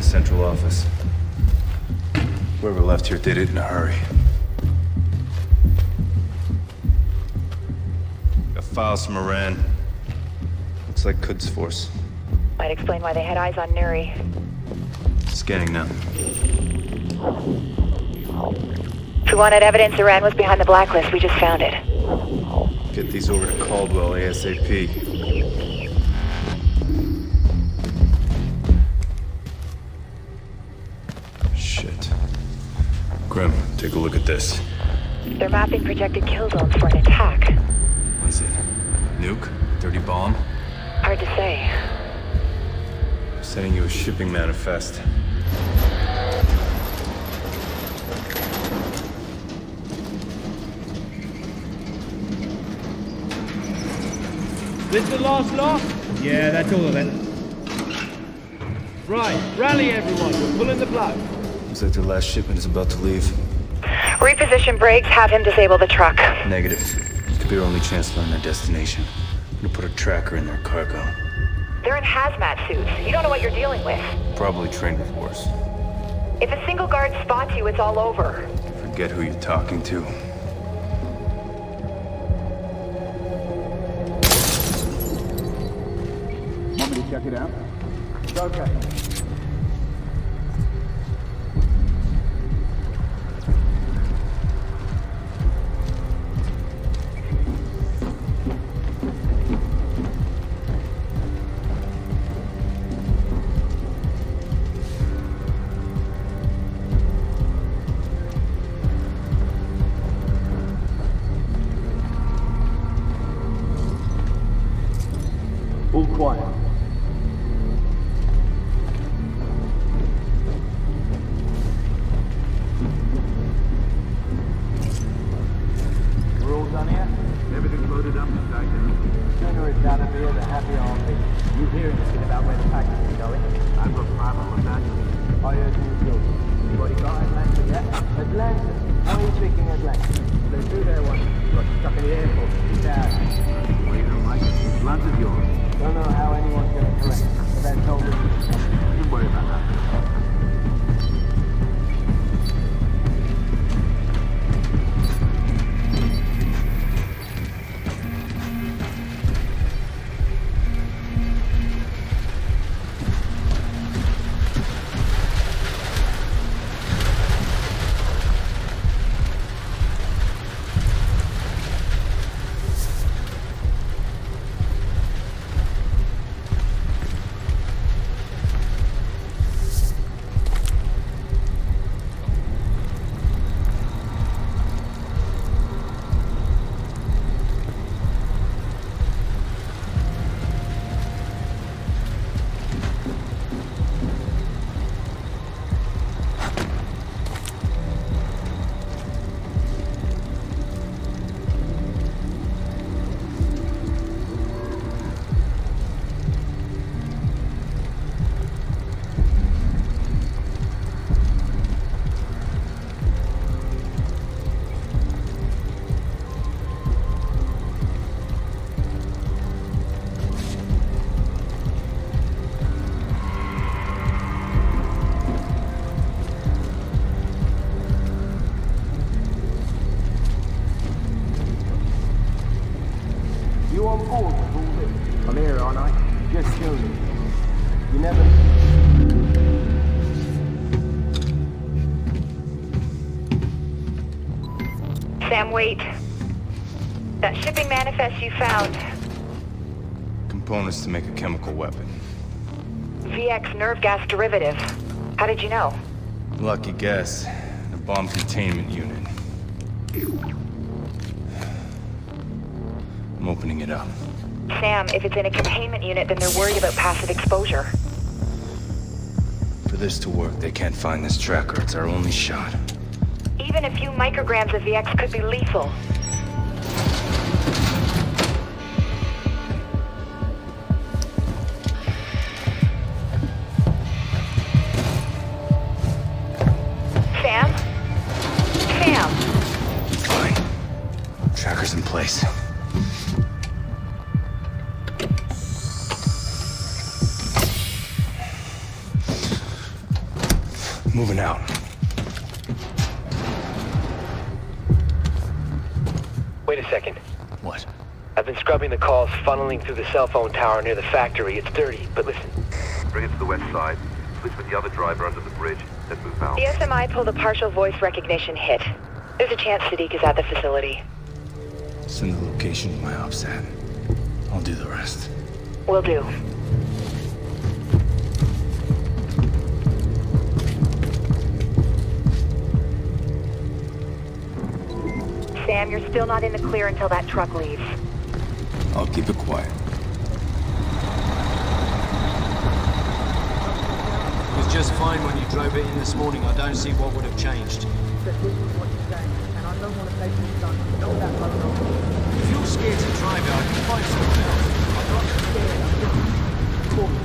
central office. Whoever left here did it in a hurry. Got files from Iran. Looks like Quds Force. Might explain why they had eyes on Nuri. Scanning now. If we wanted evidence Iran was behind the Blacklist, we just found it. Get these over to Caldwell ASAP. Shit. Grim, take a look at this. They're mapping projected kill zones for an attack. What is it? Nuke? Dirty bomb? Hard to say. Sending you a shipping manifest. This the last lot? Yeah, that's all of it. Right, rally everyone, we're pulling the plug. Looks like the last shipment is about to leave. Reposition brakes, have him disable the truck. Negative. Could be our only chance to learn their destination. I'm gonna put a tracker in their cargo. They're in hazmat suits. You don't know what you're dealing with. Probably trained with worse. If a single guard spots you, it's all over. Forget who you're talking to. Want me to check it out? Okay. All quiet. We're all done here? Everything's loaded up and tied down. Sooner it's out of here, the happier I'll be. You hear anything about where the package is going? I've got 5 on that. I heard you go. Anybody got Atlanta yet? Atlanta? How are you speaking Atlanta? They do their one. Got stuck in the airport. He's out. Well, you don't like it. Atlanta's yours. Don't know how anyone's gonna collect. But that's all we don't worry about that. You on board with all this? I'm here, aren't I? Just chilling. You never... Sam, wait. That shipping manifest you found. Components to make a chemical weapon. VX nerve gas derivative. How did you know? Lucky guess. The bomb containment unit. I'm opening it up. Sam, if it's in a containment unit, then they're worried about passive exposure. For this to work, they can't find this tracker. It's our only shot. Even a few micrograms of VX could be lethal. Sam? Sam! Fine. Tracker's in place. Moving out. Wait a second. What? I've been scrubbing the calls funneling through the cell phone tower near the factory. It's dirty, but listen. Bring it to the west side. Switch with the other driver under the bridge. Then move out. The SMI pulled a partial voice recognition hit. There's a chance Sadiq is at the facility. Send the location to my ops at. I'll do the rest. Will do. Sam, you're still not in the clear until that truck leaves. I'll keep it quiet. It was just fine when you drove it in this morning. I don't see what would have changed. If you're scared to drive it, I can find someone else. I'm not scared. I'm just... Call me.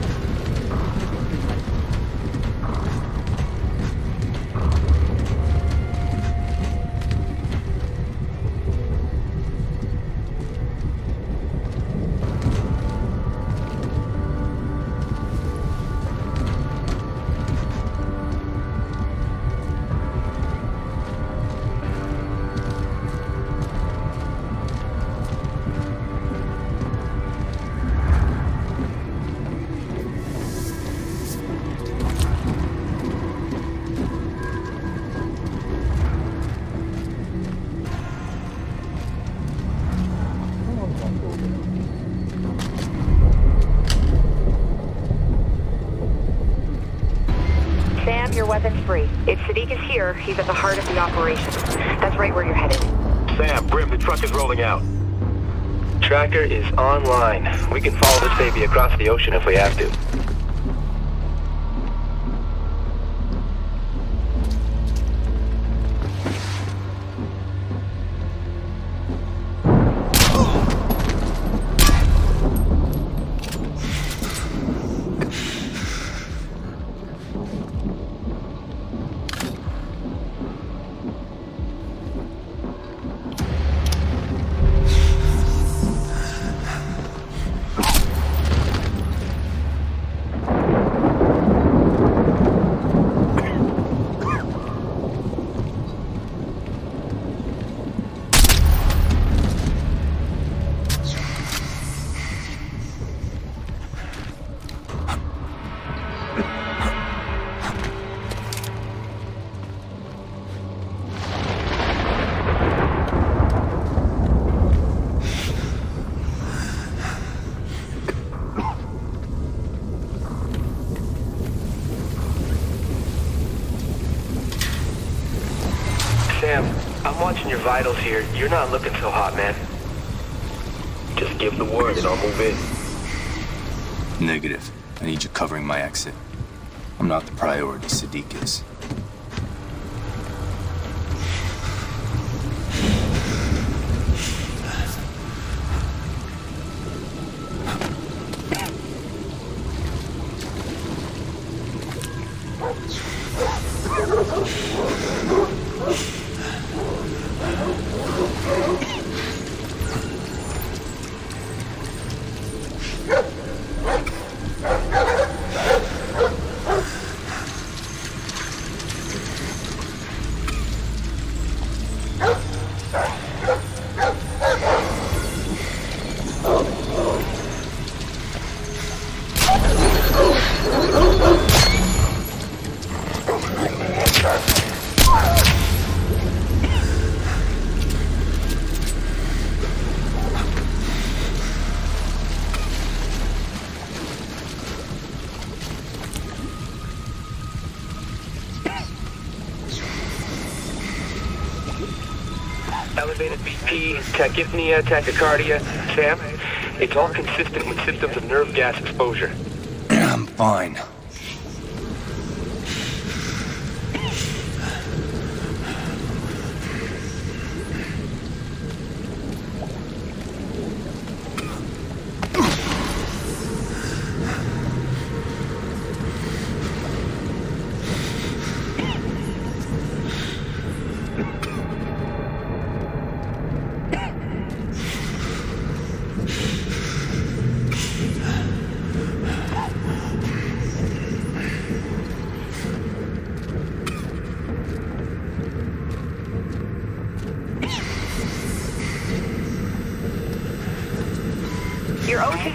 Your weapon's free. If Sadiq is here, he's at the heart of the operation. That's right where you're headed. Sam, Brim, the truck is rolling out. Tracker is online. We can follow this baby across the ocean if we have to. Sam, I'm watching your vitals here. You're not looking so hot, man. Just give the word and I'll move in. Negative. I need you covering my exit. I'm not the priority Sadiq is. Elevated BP, tachypnea, tachycardia. Sam, it's all consistent with symptoms of nerve gas exposure. I'm fine.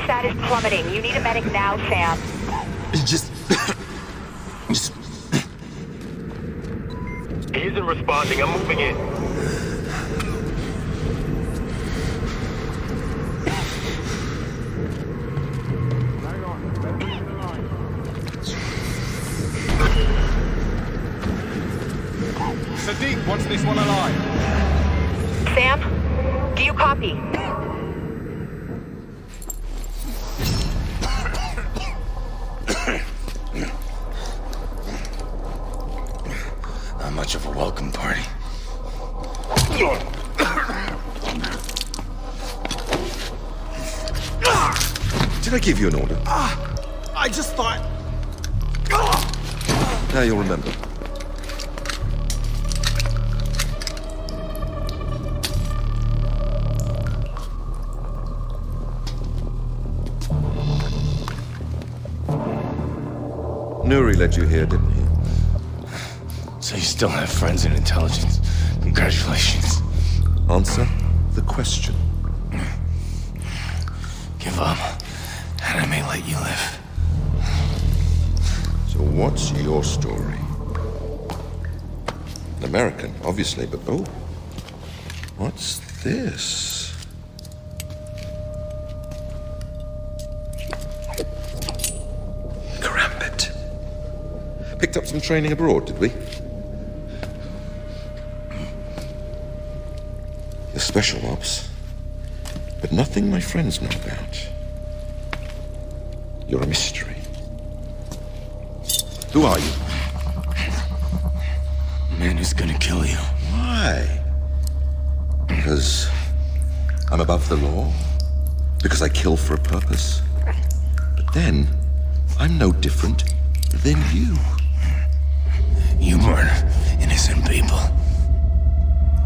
stat is plummeting. You need a medic now, Sam. Just... He isn't responding. I'm moving in. Sadiq wants this one alive. Sam, do you copy? Not much of a welcome party. Did I give you an order? I just thought... Now you'll remember. Nuri led you here, didn't he? So you still have friends in intelligence. Congratulations. Answer the question. Give up, and I may let you live. So what's your story? An American, obviously, but oh. What's this? Karambit. Picked up some training abroad, did we? The special ops. But nothing my friends know about. You're a mystery. Who are you? Man who's gonna kill you. Why? Because I'm above the law? Because I kill for a purpose? But then, I'm no different than you. You murder innocent people.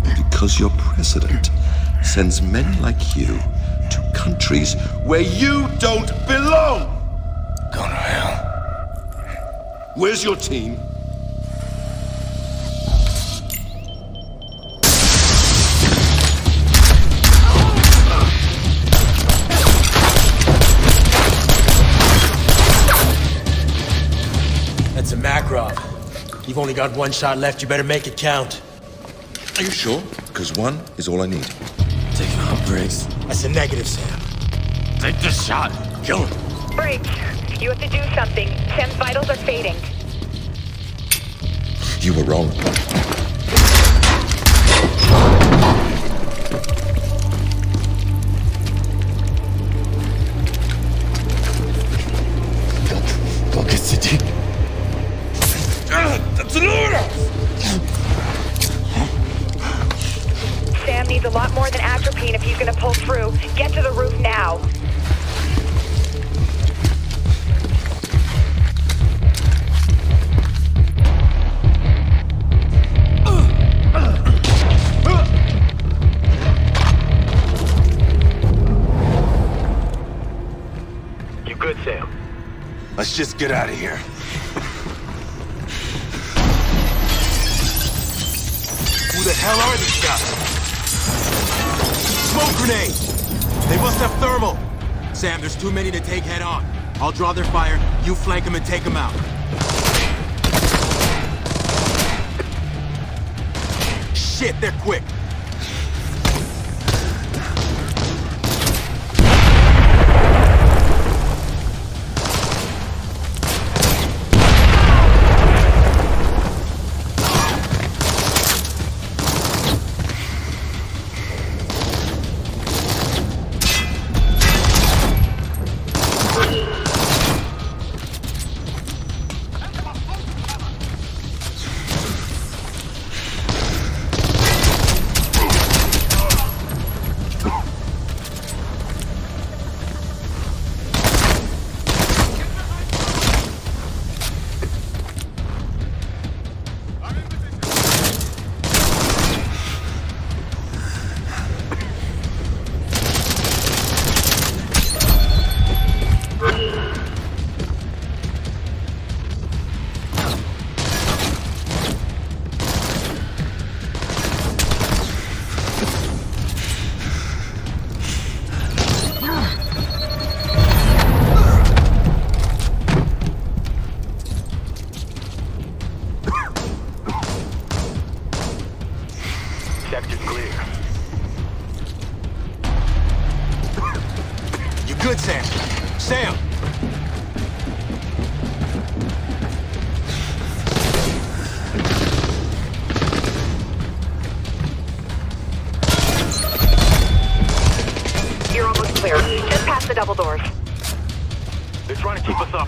Because your president sends men like you to countries where you don't belong! Go to hell. Where's your team? That's a Makarov. You've only got one shot left. You better make it count. Are you sure? Because one is all I need. Take it off, Briggs. That's a negative, Sam. Take this shot. Kill him. Briggs, you have to do something. Sam's vitals are fading. You were wrong. Go get Sadiq. That's an order! Sam needs a lot more than atropine if he's gonna pull through. Get to the roof now. You good, Sam? Let's just get out of here. Who the hell are these guys? Smoke grenade! They must have thermal! Sam, there's too many to take head on. I'll draw their fire, you flank them and take them out. Shit, they're quick!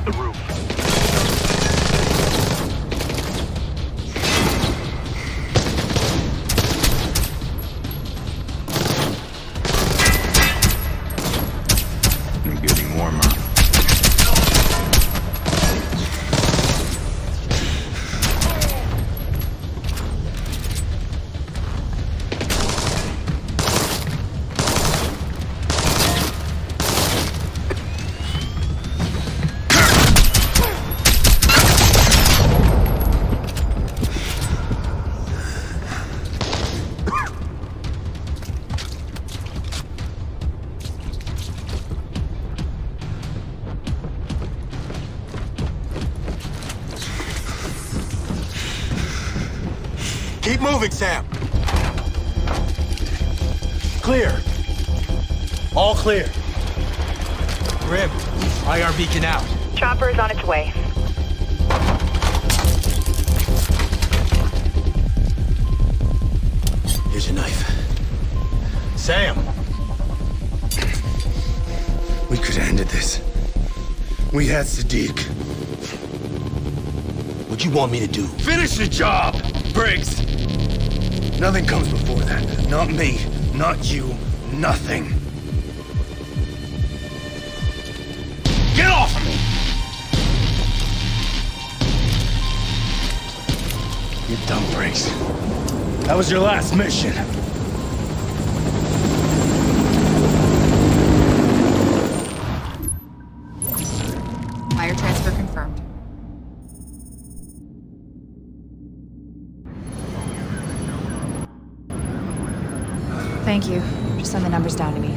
the roof. I'm getting warmer. Keep moving, Sam. Clear. All clear. Grim, IR beacon out. Chopper is on its way. Here's your knife. Sam! We could have ended this. We had Sadiq. What'd you want me to do? Finish the job, Briggs! Nothing comes before that. Not me, not you, nothing. Get off me! You're done, Briggs. That was your last mission. Wire transfer confirmed. Thank you. Just send the numbers down to me.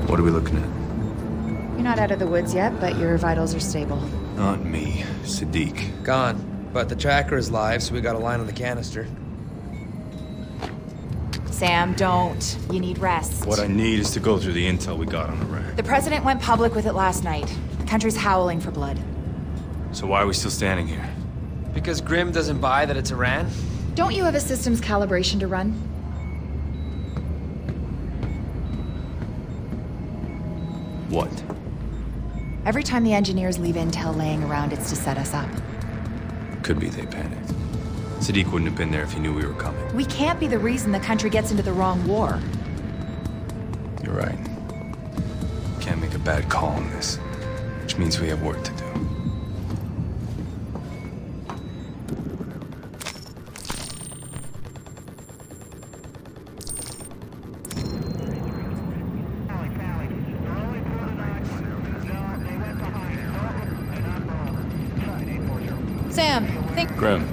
What are we looking at? You're not out of the woods yet, but your vitals are stable. Not me, Sadiq. Gone. But the tracker is live, so we got a line on the canister. Sam, don't. You need rest. What I need is to go through the intel we got on Iran. The president went public with it last night. The country's howling for blood. So why are we still standing here? Because Grim doesn't buy that it's Iran? Don't you have a systems calibration to run? What? Every time the engineers leave intel laying around, it's to set us up. Could be they panicked. Sadiq wouldn't have been there if he knew we were coming. We can't be the reason the country gets into the wrong war. You're right. Can't make a bad call on this, which means we have work to do. Sam, think... Grim,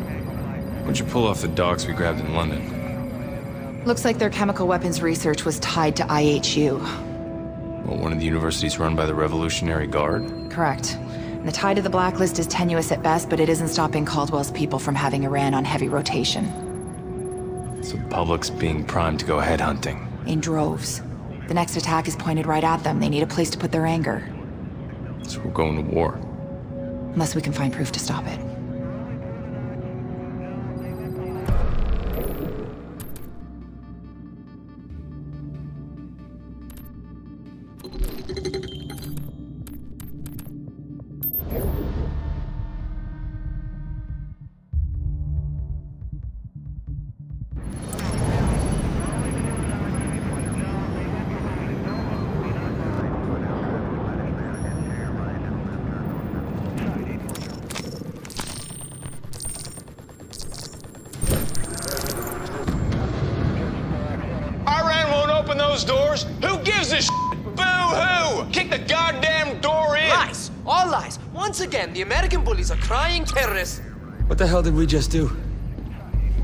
what'd you pull off the docks we grabbed in London? Looks like their chemical weapons research was tied to IHU. Well, one of the universities run by the Revolutionary Guard? Correct. And the tie to the Blacklist is tenuous at best, but it isn't stopping Caldwell's people from having Iran on heavy rotation. So the public's being primed to go headhunting. In droves. The next attack is pointed right at them. They need a place to put their anger. So we're going to war. Unless we can find proof to stop it. Those doors? Who gives a shit? Boo-hoo! Kick the goddamn door in! Lies! All lies! Once again, the American bullies are crying terrorists! What the hell did we just do?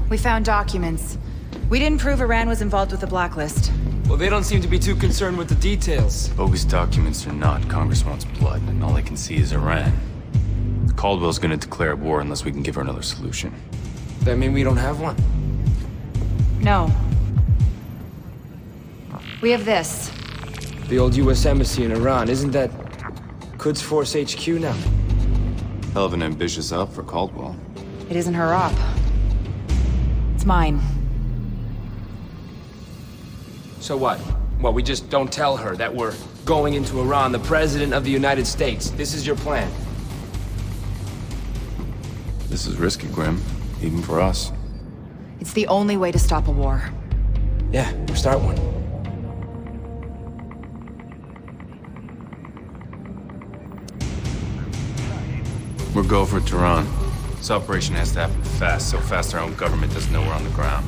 We found documents. We didn't prove Iran was involved with the Blacklist. Well, they don't seem to be too concerned with the details. Bogus documents or not, Congress wants blood, and all I can see is Iran. Caldwell's gonna declare war unless we can give her another solution. That mean we don't have one? No. We have this. The old U.S. Embassy in Iran, isn't that Quds Force HQ now? Hell of an ambitious op for Caldwell. It isn't her op. It's mine. So what? Well, we just don't tell her that we're going into Iran, the President of the United States. This is your plan. This is risky, Grim. Even for us. It's the only way to stop a war. Yeah, start one. We're go for Tehran. This operation has to happen fast, so fast our own government doesn't know we're on the ground.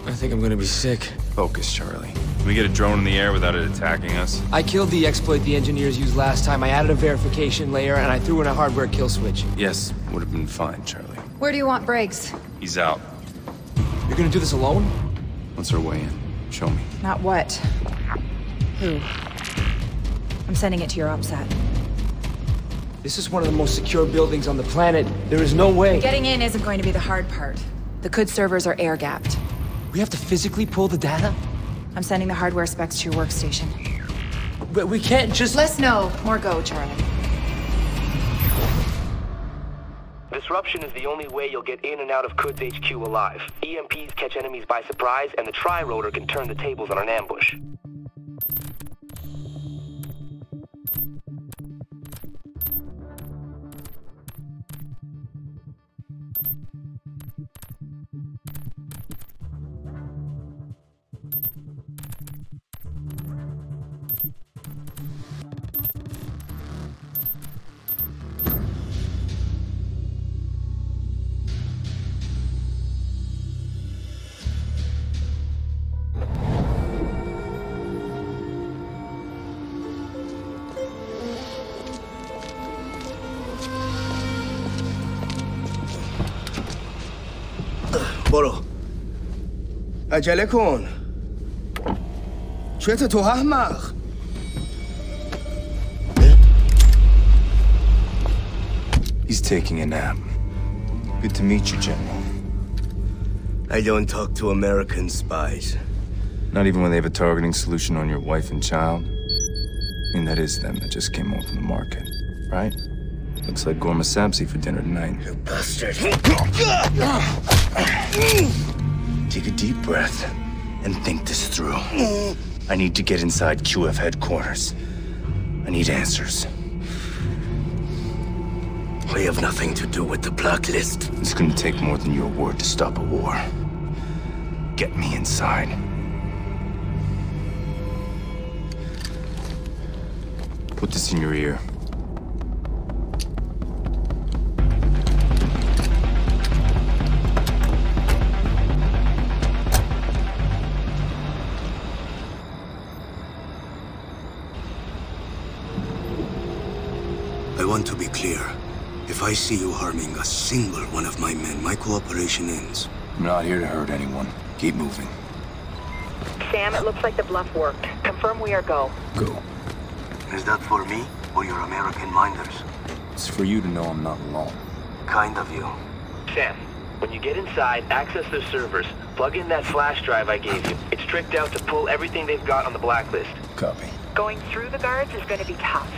I think I'm gonna be sick. Focus, Charlie. Can we get a drone in the air without it attacking us? I killed the exploit the engineers used last time. I added a verification layer, and I threw in a hardware kill switch. Yes, would have been fine, Charlie. Where do you want Briggs? He's out. You're gonna do this alone? What's our way in? Show me. Not what. Who? I'm sending it to your OPSAT. This is one of the most secure buildings on the planet. There is no way. Getting in isn't going to be the hard part. The CUD servers are air-gapped. We have to physically pull the data? I'm sending the hardware specs to your workstation. But we can't just... Less no, more go, Charlie. Disruption is the only way you'll get in and out of CUD's HQ alive. EMPs catch enemies by surprise, and the TRI-ROTOR can turn the tables on an ambush. برو عجله کن چته تو احمق He's taking a nap. Good to meet you, General. I don't talk to American spies. Not even when they have a targeting solution on your wife and child? I mean, that is them that just came home from the market, right? Looks like Gorma Sabzi for dinner tonight. You bastard. Take a deep breath and think this through. I need to get inside QF headquarters. I need answers. We have nothing to do with the Blacklist. It's gonna take more than your word to stop a war. Get me inside. Put this in your ear. I want to be clear. If I see you harming a single one of my men, my cooperation ends. I'm not here to hurt anyone. Keep moving. Sam, it looks like the bluff worked. Confirm we are go. Go. Is that for me or your American minders? It's for you to know I'm not alone. Kind of you. Sam, when you get inside, access their servers. Plug in that flash drive I gave you. It's tricked out to pull everything they've got on the Blacklist. Copy. Going through the guards is going to be tough.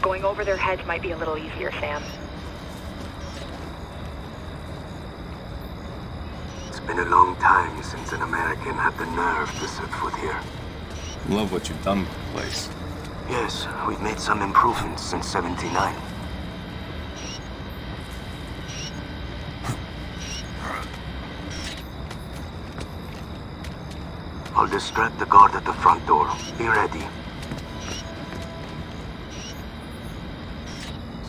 Going over their heads might be a little easier, Sam. It's been a long time since an American had the nerve to set foot here. Love what you've done with the place. Yes, we've made some improvements since '79. I'll distract the guard at the front door. Be ready.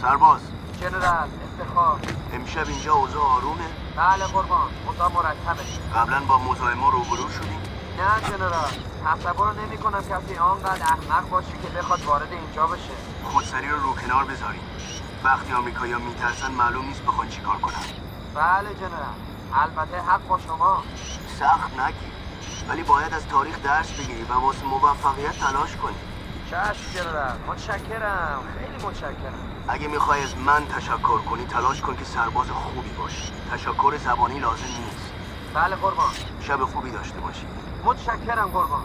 سرباز جنرال افتخار امشب اینجا اوضاع آرومه؟ بله قربان اوضاع مرتبه قبلا با مزاحما روبرو شدیم؟ نه جنرال تصور نمی کنم کسی آنقدر احمق باشه که بخواد وارد اینجا بشه خودسری رو کنار بذاریم وقتی آمریکایی‌ها میترسن معلوم نیست بخوان چیکار کنن بله جنرال البته حق با شما سخت نگیر ولی باید از تاریخ درس بگیری و واسه موفقیت تلاش کنی چشم جنرال متشکرم خیلی متشکرم اگه میخوای از من تشکر کنی تلاش کن که سرباز خوبی باشی تشکر زبانی لازم نیست بله قربان شب خوبی داشته باشی متشکرم قربان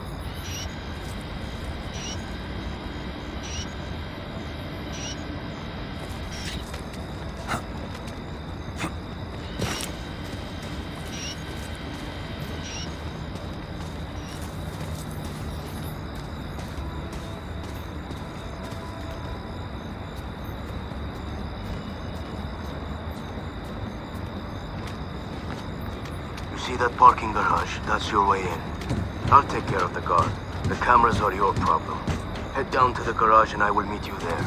See that parking garage? That's your way in. I'll take care of the guard. The cameras are your problem. Head down to the garage and I will meet you there.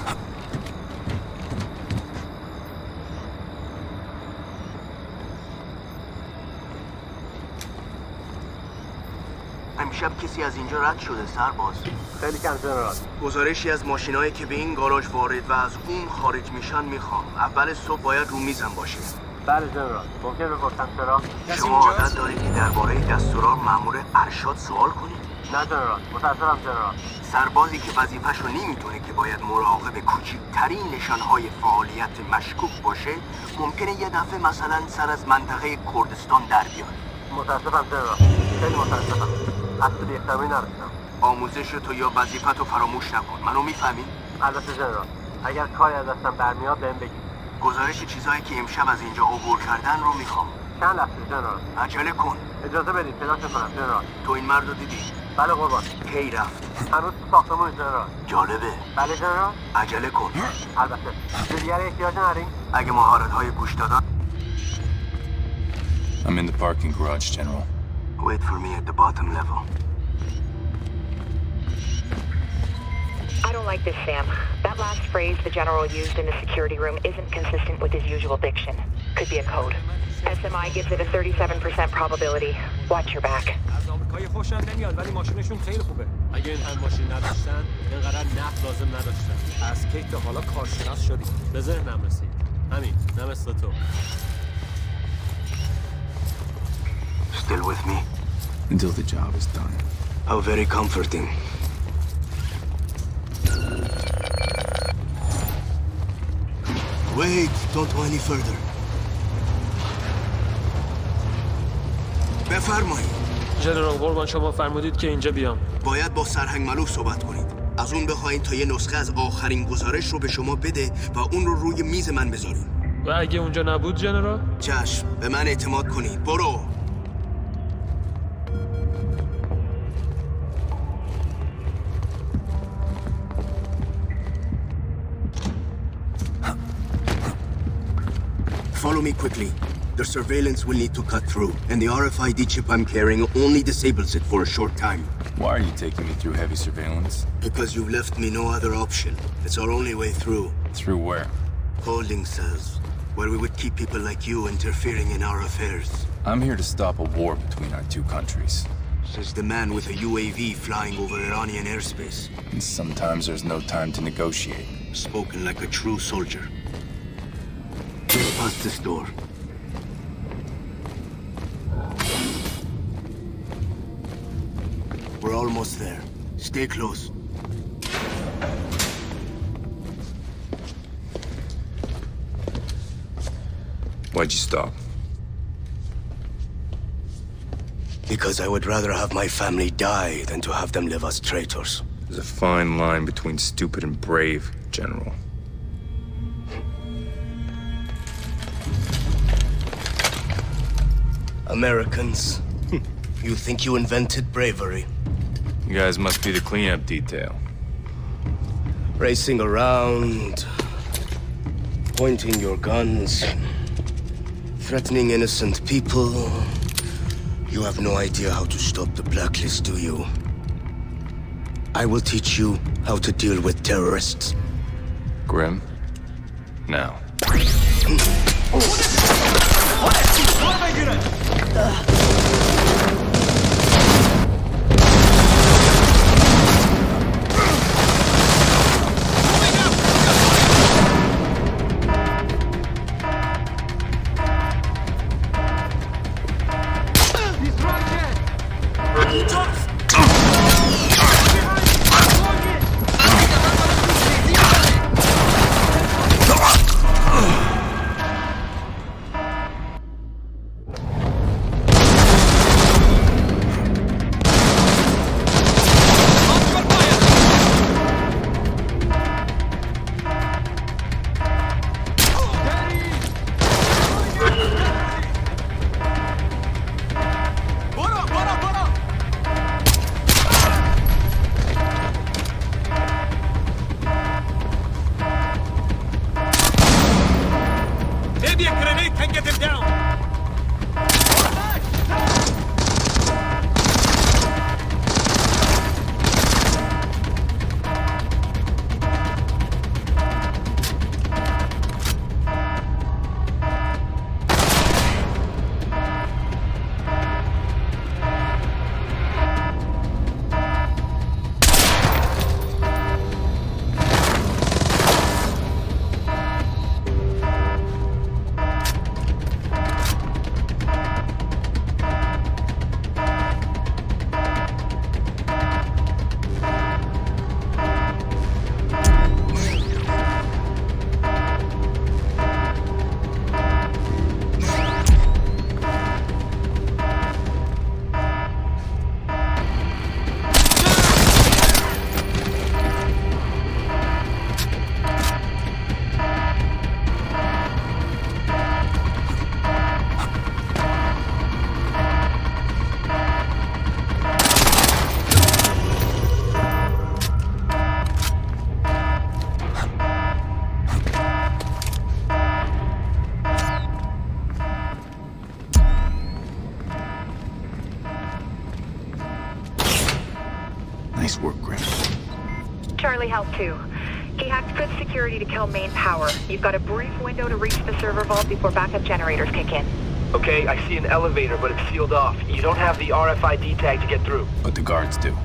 امشب کسی از اینجا رد شده سرباز. خیلی کم جنرال. گزارشی از ماشینایی که به این گاراژ وارد و از اون خارج میشن میخوام. اول صبح باید رو میزم باشه. بله جنرال. ممکن بپرسم چرا؟ شما عادت دارید که درباره دستورال مأمور ارشاد سوال کنید؟ نه جنرال. متاسفم جنرال. سربازی که وظیفه‌شو نمیتونه که باید مراقب کوچکترین نشانهای فعالیت مشکوک باشه، ممکنه یه دفعه مثلا سر از منطقه کردستان در بیاد. متاسفم جنرال. خیلی متاسفم. اصلا به احترامی نرسیدم. آموزش تو یا وظیفتو فراموش نکن. منو میفهمی؟ البته جنرال. اگر کاری از دستم برمیاد بهم بگید. گزارش چیزایی که امشب از اینجا عبور کردن رو میخوام. چند لحظه جنرال. عجله کن. اجازه بدید پیداش کنم جنرال. تو این مرد رو دیدی؟ بله قربان. کی رفت؟ هنوز تو ساختمون جنرال. جالبه. بله جنرال. عجله کن. البته. به دیگری احتیاج نداریم؟ اگه مهارت‌های گوش دادن. I'm in the parking garage, General. Wait for me at the bottom level. I don't like this, Sam. That last phrase the General used in the security room isn't consistent with his usual diction. Could be a code. SMI gives it a 37% probability. Watch your back. از آمریکای خوشم نمیاد ولی ماشینشون خیلی خوبه. اگه این هم ماشین نداشتن اینقدر نفت لازم نداشتن. از کی تا حالا کارشناس شدی. به ذهنم رسید. همین، نه مثل تو. Still with me? Until the job is done. How very comforting. Wait, don't go any further. بفرمایید. ژنرال قربان شما فرمودید که اینجا بیام. باید با سرهنگ ملوف صحبت کنید. از اون بخواین تا یه نسخه از آخرین گزارش رو به شما بده و اون رو روی میز من بذارین. و اگه اونجا نبود ژنرال؟ چشم، به من اعتماد کنید. برو. Follow me quickly. The surveillance will need to cut through, and the RFID chip I'm carrying only disables it for a short time. Why are you taking me through heavy surveillance? Because you've left me no other option. It's our only way through. Through where? Holding cells, where we would keep people like you interfering in our affairs. I'm here to stop a war between our two countries. Says the man with a UAV flying over Iranian airspace. And sometimes there's no time to negotiate. Spoken like a true soldier. Just past this door. We're almost there. Stay close. Why'd you stop? Because I would rather have my family die than to have them live as traitors. There's a fine line between stupid and brave, General. Americans, you think you invented bravery? You guys must be the cleanup detail. Racing around, pointing your guns, threatening innocent people. You have no idea how to stop the Blacklist, do you? I will teach you how to deal with terrorists. Grim? Now. Nice work, Grim. Charlie helped too. He hacked fifth security to kill main power. You've got a brief window to reach the server vault before backup generators kick in. Okay, I see an elevator, but it's sealed off. You don't have the RFID tag to get through. But the guards do.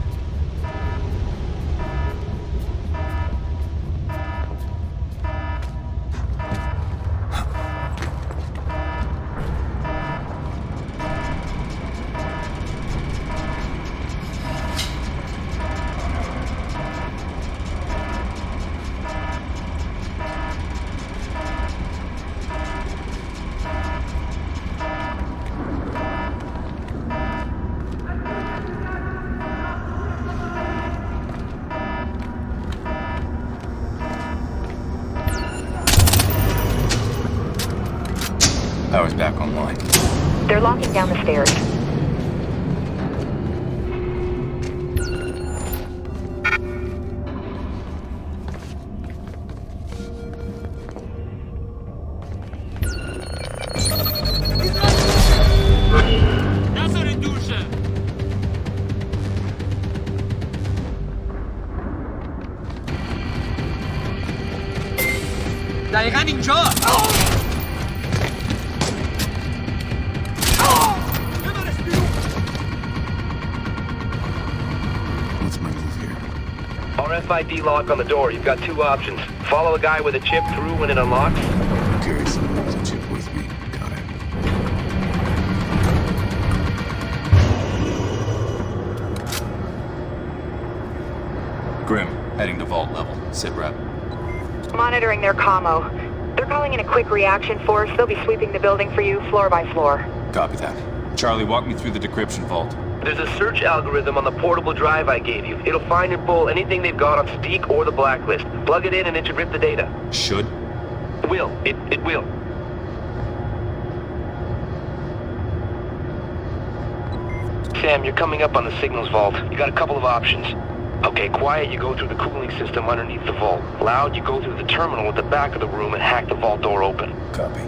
Power's back online. They're locking down the stairs. دقیقاً اینجا. RFID lock on the door. You've got two options. Follow a guy with a chip through when it unlocks. Carry someone with a chip with me. Got it. Grim, heading to vault level. Sit rep. Monitoring their commo. They're calling in a quick reaction force. They'll be sweeping the building for you, floor by floor. Copy that. Charlie, walk me through the decryption vault. There's a search algorithm on the portable drive I gave you. It'll find and pull anything they've got on Steak or the Blacklist. Plug it in and it should rip the data. Should? It will. It will. Sam, you're coming up on the signals vault. You got a couple of options. Okay, quiet, you go through the cooling system underneath the vault. Loud, you go through the terminal at the back of the room and hack the vault door open. Copy.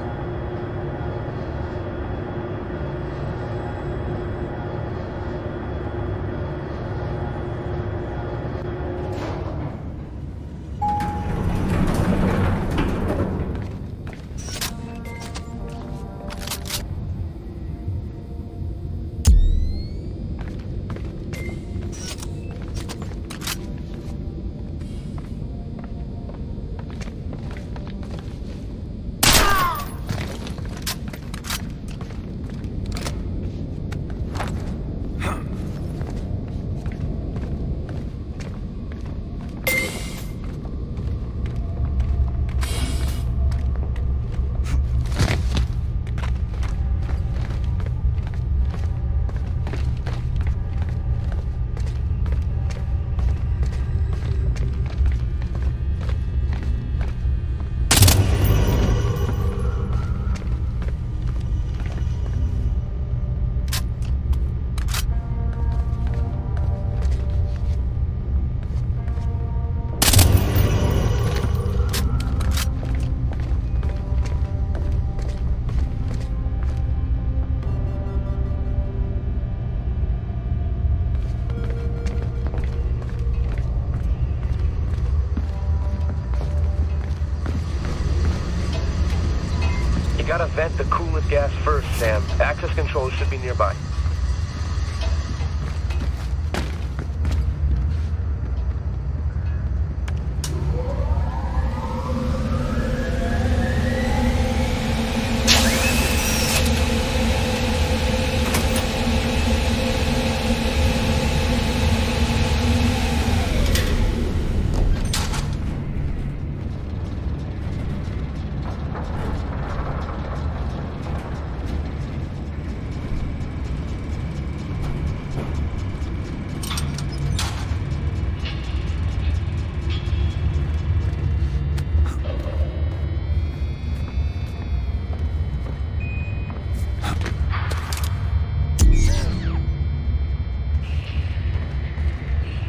You gotta vent the coolant gas first, Sam. Access controls should be nearby.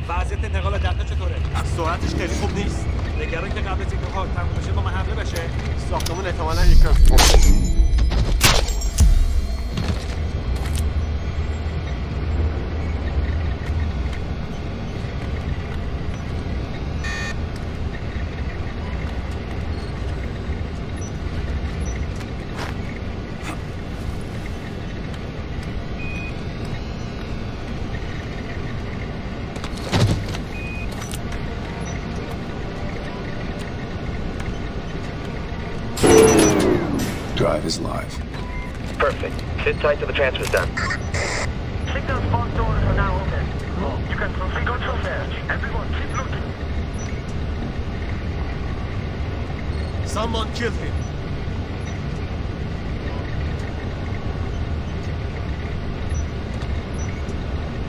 وضعیت انتقال جاده چطوره؟ سرعتش خیلی خوب نیست. نگران که قبل از اینکه کار تموم بشه با من حمله بشه. ساختمون احتمالاً یکم is live. Perfect. Sit tight till the transfer's done. Signal spot doors are now open. You can proceed on your search. Everyone, keep looking. Someone killed him.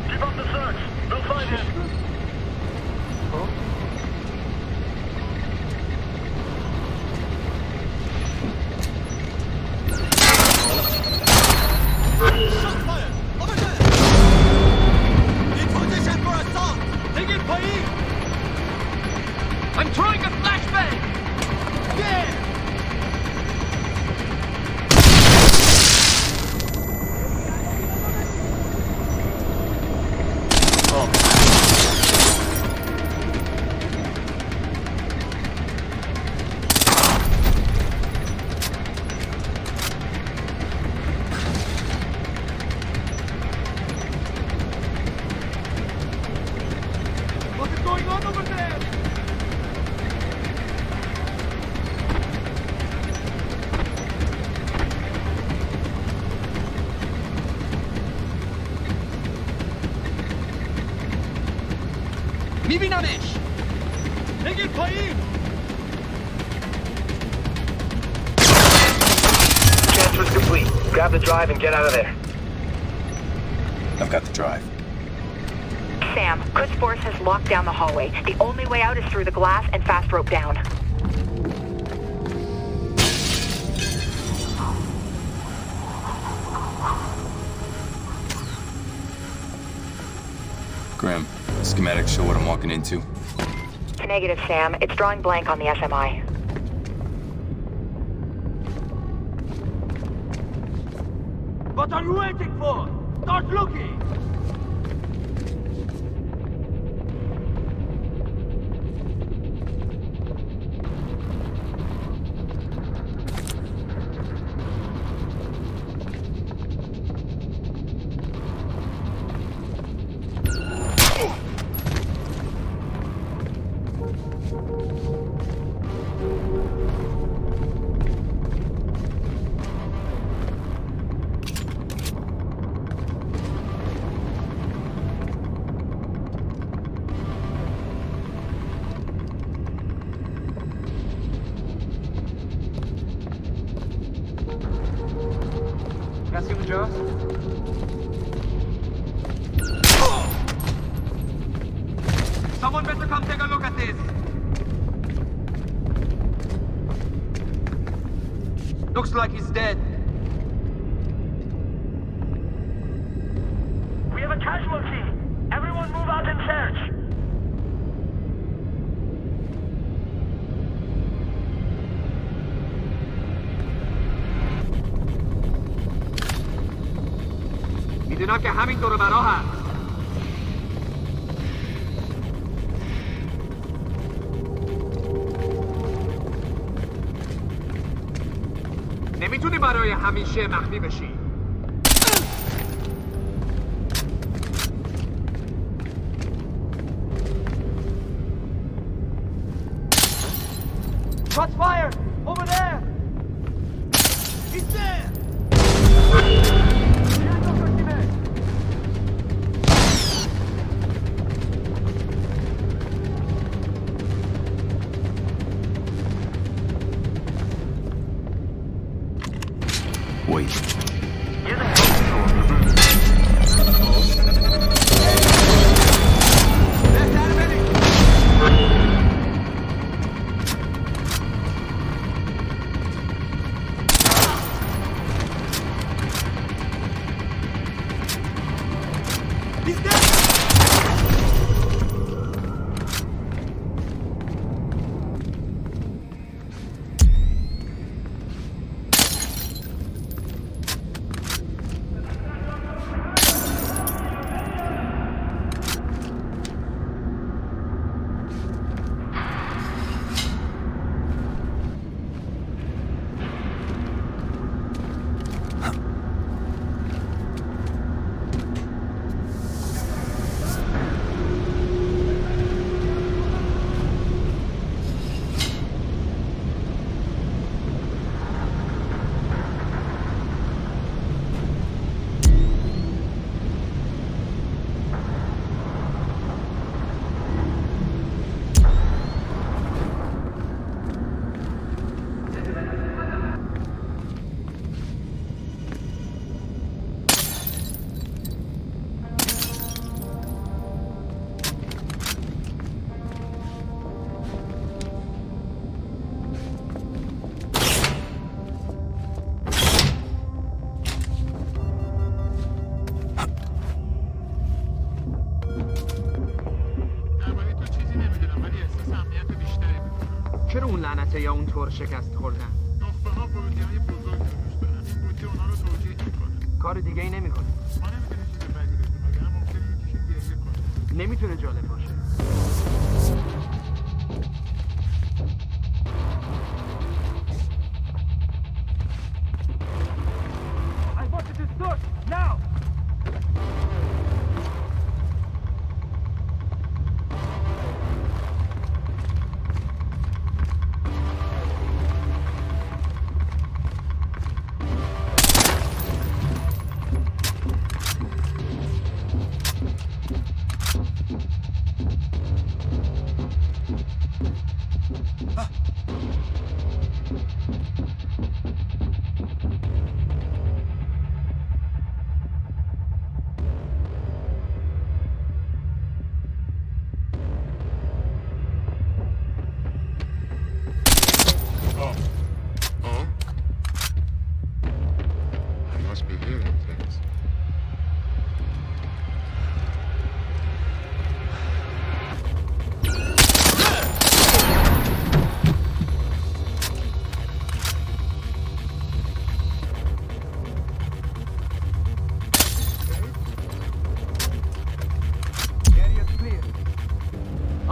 Keep up the search. We'll find him. Shot fire! Over there! In position for assault! Taking fire! I'm throwing a flashbang! Yeah! What is going on over there? میبینمش! بگیر پایین! Transfer's complete. Grab the drive and get out of there. I've got the drive. Sam, Quds Force has locked down the hallway. The only way out is through the glass and fast rope down. Graham, schematics show what I'm walking into. Negative, Sam. It's drawing blank on the SMI. What are you waiting for? Start looking! کسی اونجاست؟ Someone better come take a look at this! Looks like he's dead. We have a casualty. Everyone move out and search. میدونم که همین دور برا هست. نمیتونی برای همیشه مخفی بشی. Shots fired! Over there! He's there! Wait. لعنته یا اونطور شکست خوردن. نخبه‌ها پروتئینی بزرگ نوشتن. این قوطی اونا رو توجیه میکنه. کار دیگه ای نمیکنه. ما نمیدونیم چیز بدی بگیم وگرنه ممکنه یکیشون گریه کنه. نمیتونه جالب باشه. I want it to start now.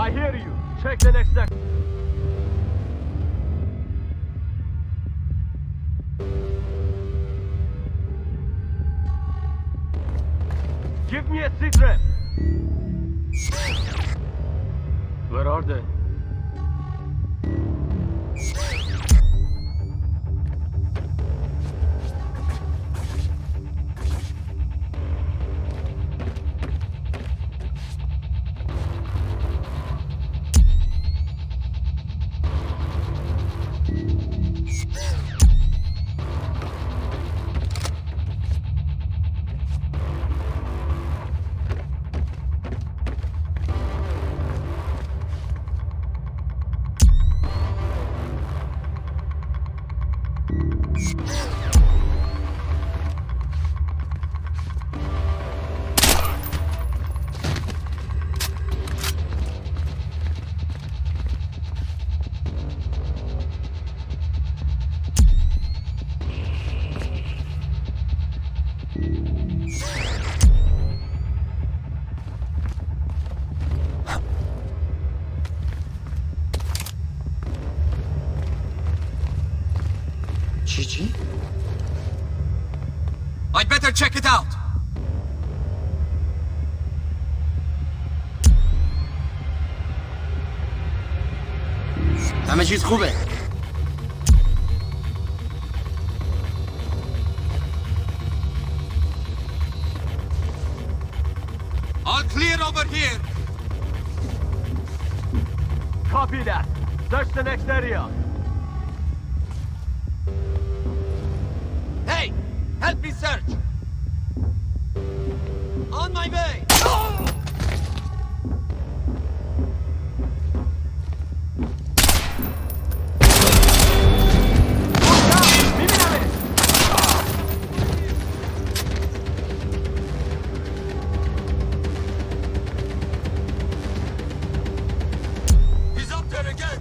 I hear you. Check the next sector. Give me a sit rep. Where are they? Gigi? I'd better check it out. همه چیز خوبه. All clear over here. Copy that. Search the next area. Hey, help me search. On my way. He's up there again.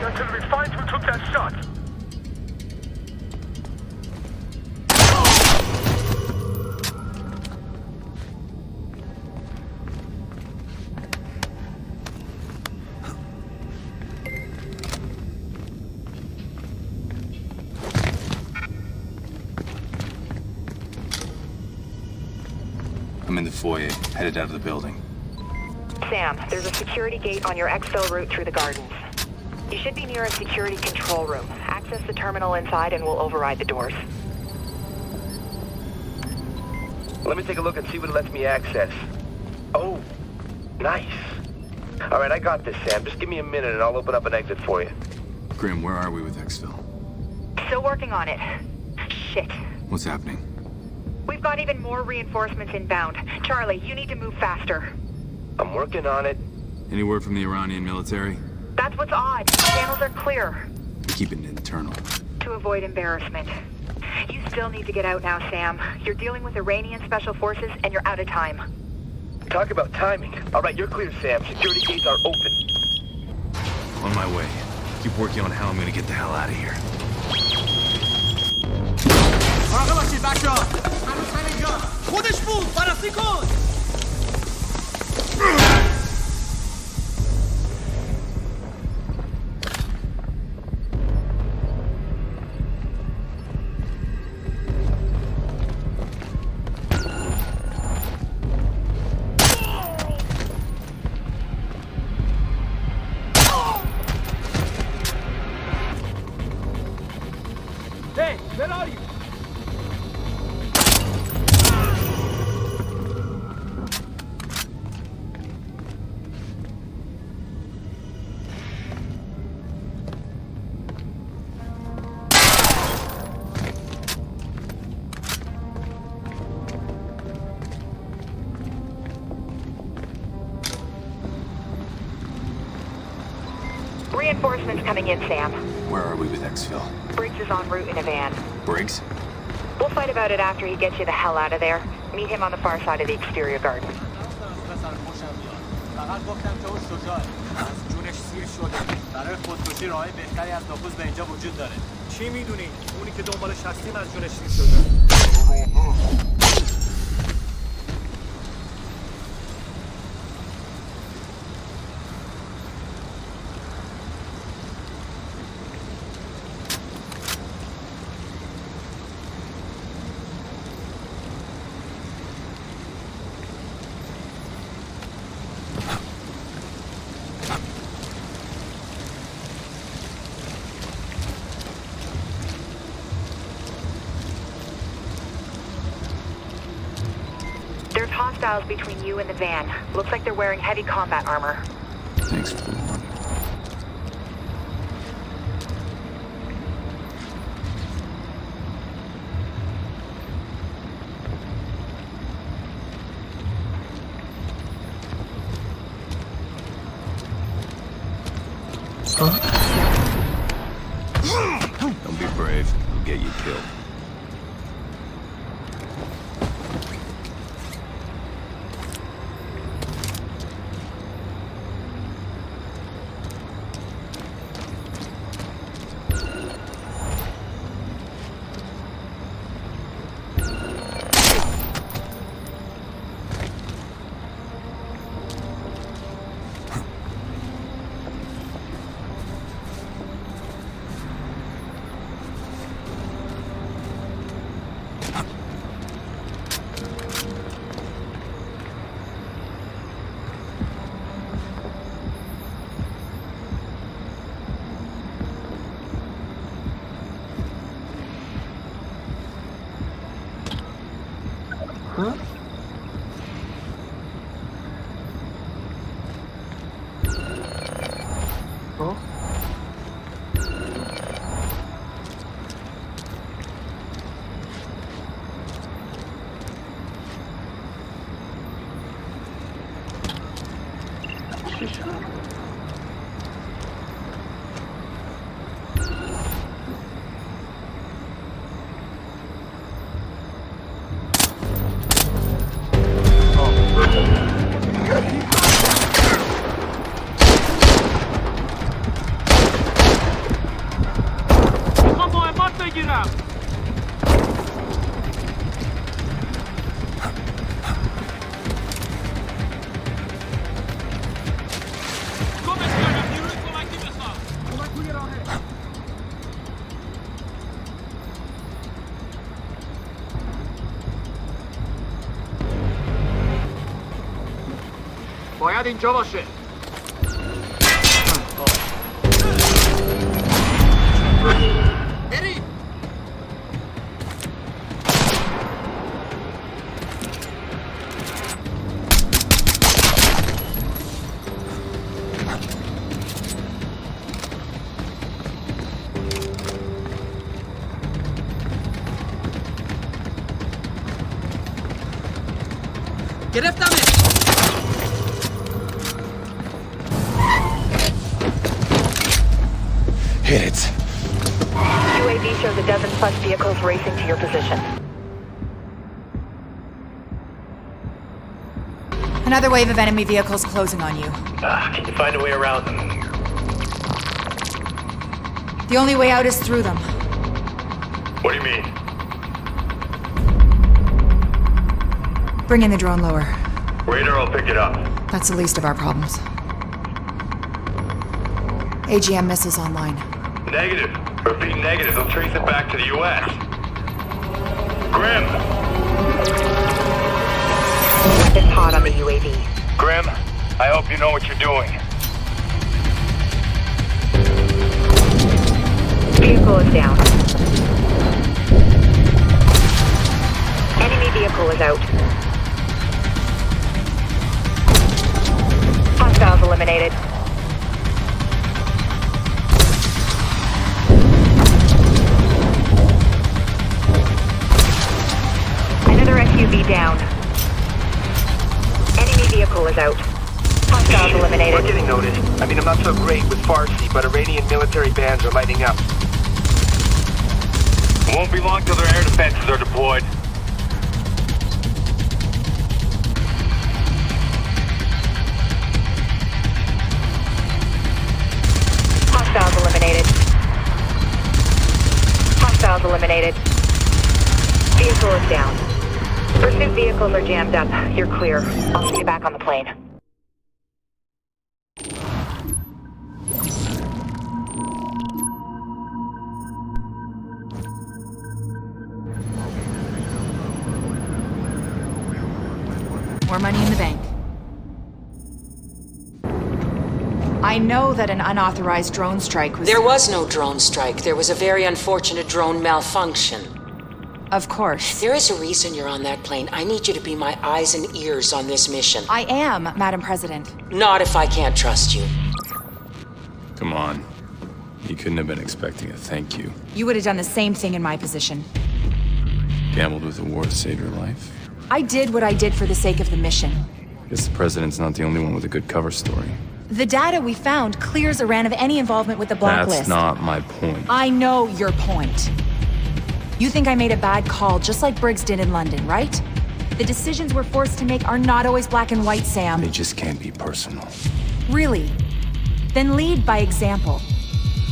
Until we find who took that shot. I'm in the foyer, headed out of the building. Sam, there's a security gate on your exfil route through the gardens. You should be near a security control room. Access the terminal inside and we'll override the doors. Let me take a look and see what it lets me access. Oh, nice. All right, I got this, Sam. Just give me a minute and I'll open up an exit for you. Grim, where are we with exfil? Still working on it. Shit. What's happening? We've got even more reinforcements inbound. Charlie, you need to move faster. I'm working on it. Any word from the Iranian military? That's what's odd. Channels are clear. Keep it internal. To avoid embarrassment. You still need to get out now, Sam. You're dealing with Iranian special forces and you're out of time. Talk about timing. All right, you're clear, Sam. Security gates are open. On my way. Keep working on how I'm gonna get the hell out of here. مراقب باشید بچه‌ها. هنوز همینجا. خودش بود. بررسی کن. Hey, where are you? Reinforcements coming in, Sam. Where are we with exfil? Briggs is en route in a van. Briggs? We'll fight about it after he gets you the hell out of there. Meet him on the far side of the exterior garden. فقط گفتم که اون شجاعه. از جونش سیر شده. برای خودکشی راه بهتری از نفوذ به اینجا وجود داره. چی میدونی؟ اونی که دنبالش هستیم از جونش سیر شده. There's hostiles between you and the van. Looks like they're wearing heavy combat armor. Thanks for the warning. Don't be brave. We'll get you killed. فقط اینجا باشه. برید. گرفتمش. Hit it. UAV shows a dozen plus vehicles racing to your position. Another wave of enemy vehicles closing on you. Can you find a way around them? The only way out is through them. What do you mean? Bring in the drone lower. Radar will pick it up. That's the least of our problems. AGM missiles online. Negative. Repeat negative. They'll trace it back to the U.S. Grim! It's hot on the UAV. Grim, I hope you know what you're doing. Vehicle is down. Enemy vehicle is out. Hostiles eliminated. Another SUV down. Enemy vehicle is out. Hostiles eliminated. We're getting noticed. I mean, I'm not so great with Farsi, but Iranian military bands are lighting up. It won't be long till their air defenses are deployed. Hostiles eliminated. Hostiles eliminated. Vehicle is down. Pursuit vehicles are jammed up. You're clear. I'll see you back on the plane. More money in the bank. I know that an unauthorized drone strike was... There was no drone strike. There was a very unfortunate drone malfunction. Of course. There is a reason you're on that plane. I need you to be my eyes and ears on this mission. I am, Madam President. Not if I can't trust you. Come on. You couldn't have been expecting a thank you. You would have done the same thing in my position. Gambled with the war to save your life? I did what I did for the sake of the mission. Guess the president's not the only one with a good cover story. The data we found clears Iran of any involvement with the Blacklist. That's not my point. I know your point. You think I made a bad call, just like Briggs did in London, right? The decisions we're forced to make are not always black and white, Sam. They just can't be personal. Really? Then lead by example.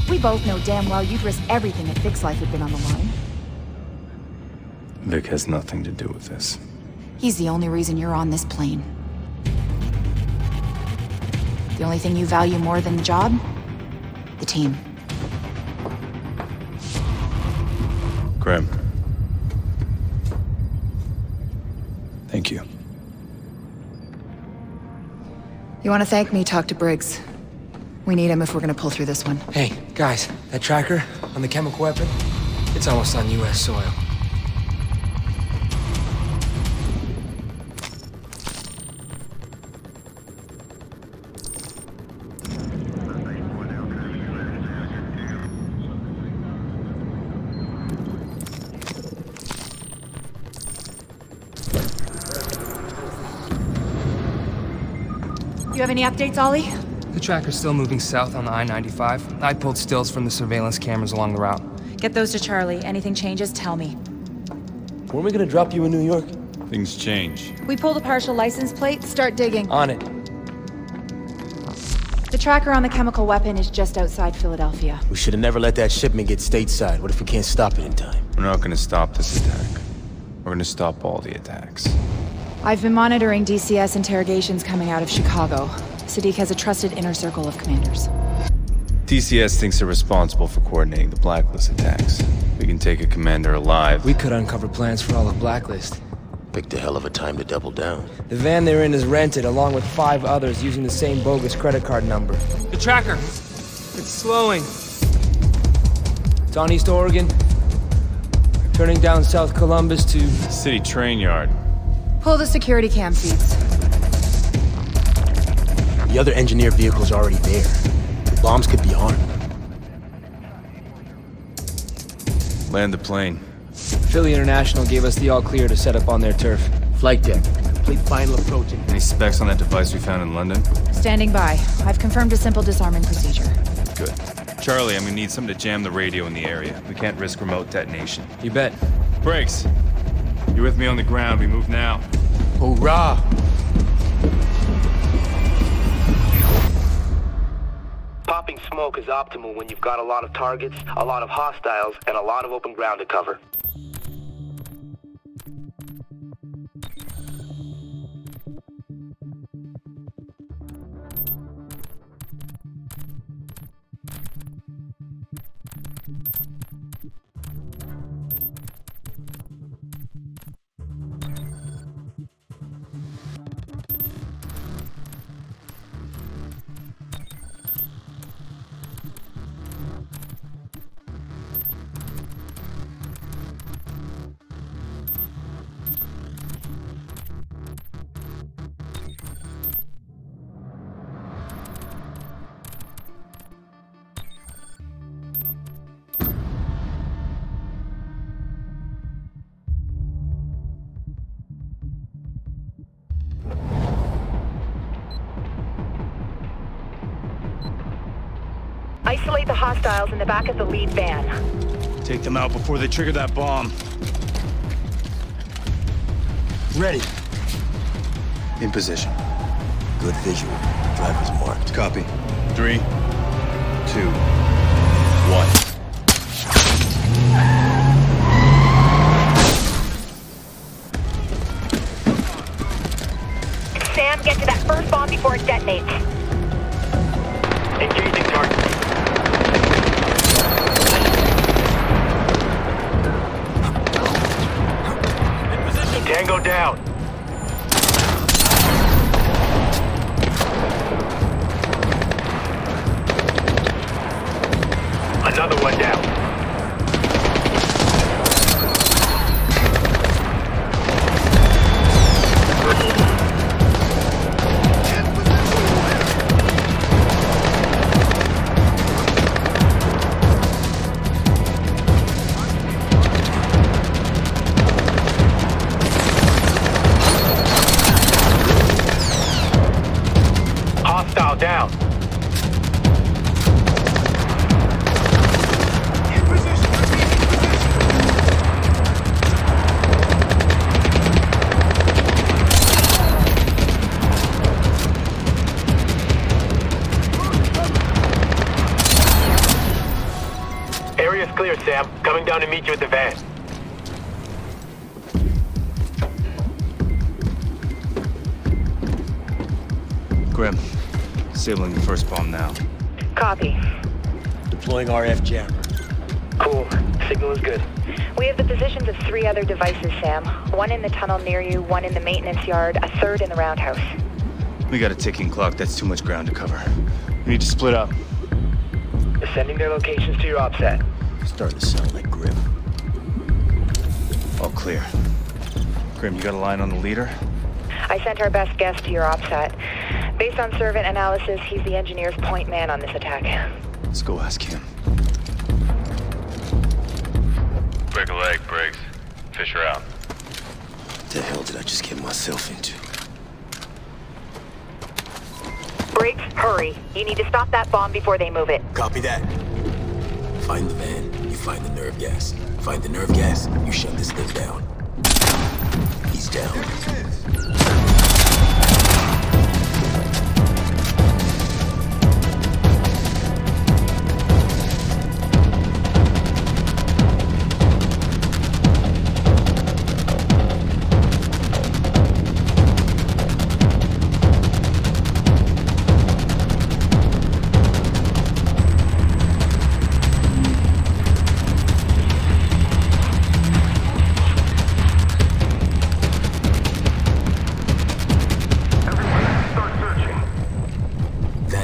We both know damn well you'd risk everything if Vic's life had been on the line. Vic has nothing to do with this. He's the only reason you're on this plane. The only thing you value more than the job? The team. Grim. Thank you. You want to thank me? Talk to Briggs. We need him if we're gonna pull through this one. Hey, guys, that tracker on the chemical weapon, it's almost on U.S. soil. You have any updates, Ollie? The tracker's still moving south on the I-95. I pulled stills from the surveillance cameras along the route. Get those to Charlie. Anything changes, tell me. When are we gonna drop you in New York? Things change. We pulled a partial license plate, start digging. On it. The tracker on the chemical weapon is just outside Philadelphia. We should have never let that shipment get stateside. What if we can't stop it in time? We're not gonna stop this attack. We're gonna stop all the attacks. I've been monitoring DCS interrogations coming out of Chicago. Sadiq has a trusted inner circle of commanders. TCS thinks they're responsible for coordinating the Blacklist attacks. We can take a commander alive. We could uncover plans for all of Blacklist. Picked a hell of a time to double down. The van they're in is rented, along with 5 others using the same bogus credit card number. The tracker! It's slowing. It's on East Oregon. Turning down South Columbus to... City train yard. Pull the security cam feeds. The other engineer vehicle's already there. The bombs could be armed. Land the plane. Philly International gave us the all-clear to set up on their turf. Flight deck. Complete final approaching. Any specs on that device we found in London? Standing by. I've confirmed a simple disarming procedure. Good. Charlie, I'm gonna need something to jam the radio in the area. We can't risk remote detonation. You bet. Briggs, you're with me on the ground. We move now. Hoorah! Popping smoke is optimal when you've got a lot of targets, a lot of hostiles, and a lot of open ground to cover. Isolate the hostiles in the back of the lead van. Take them out before they trigger that bomb. Ready. In position. Good visual. Driver's marked. Copy. 3, 2, 1. Sam, get to that first bomb before it detonates. Engaging target. Tango down. Another one down. Hostile down. Area's clear, Sam. Coming down to meet you at the van. Grim, disabling the first bomb now. Copy. Deploying RF jammer. Cool. Signal is good. We have the positions of 3 other devices, Sam. 1 in the tunnel near you, 1 in the maintenance yard, a 3rd in the roundhouse. We got a ticking clock. That's too much ground to cover. We need to split up. Sending their locations to your OPSAT. Starting to sound like Grim. All clear. Grim, you got a line on the leader? I sent our best guess to your OPSAT. Based on servant analysis, he's the engineer's point man on this attack. Let's go ask him. Break a leg, Briggs. Fisher out. What the hell did I just get myself into? Briggs, hurry. You need to stop that bomb before they move it. Copy that. Find the van, you find the nerve gas. Find the nerve gas, you shut this thing down. He's down.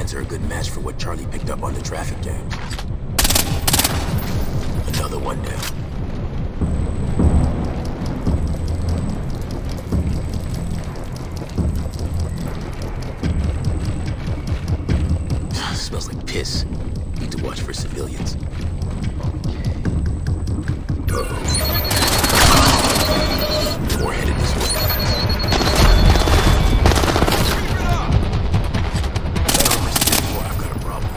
plans are a good match for what Charlie picked up on the traffic gang. Another one down. Smells like piss. Need to watch for civilians. More headed this way. That armor's too far. I've got a problem.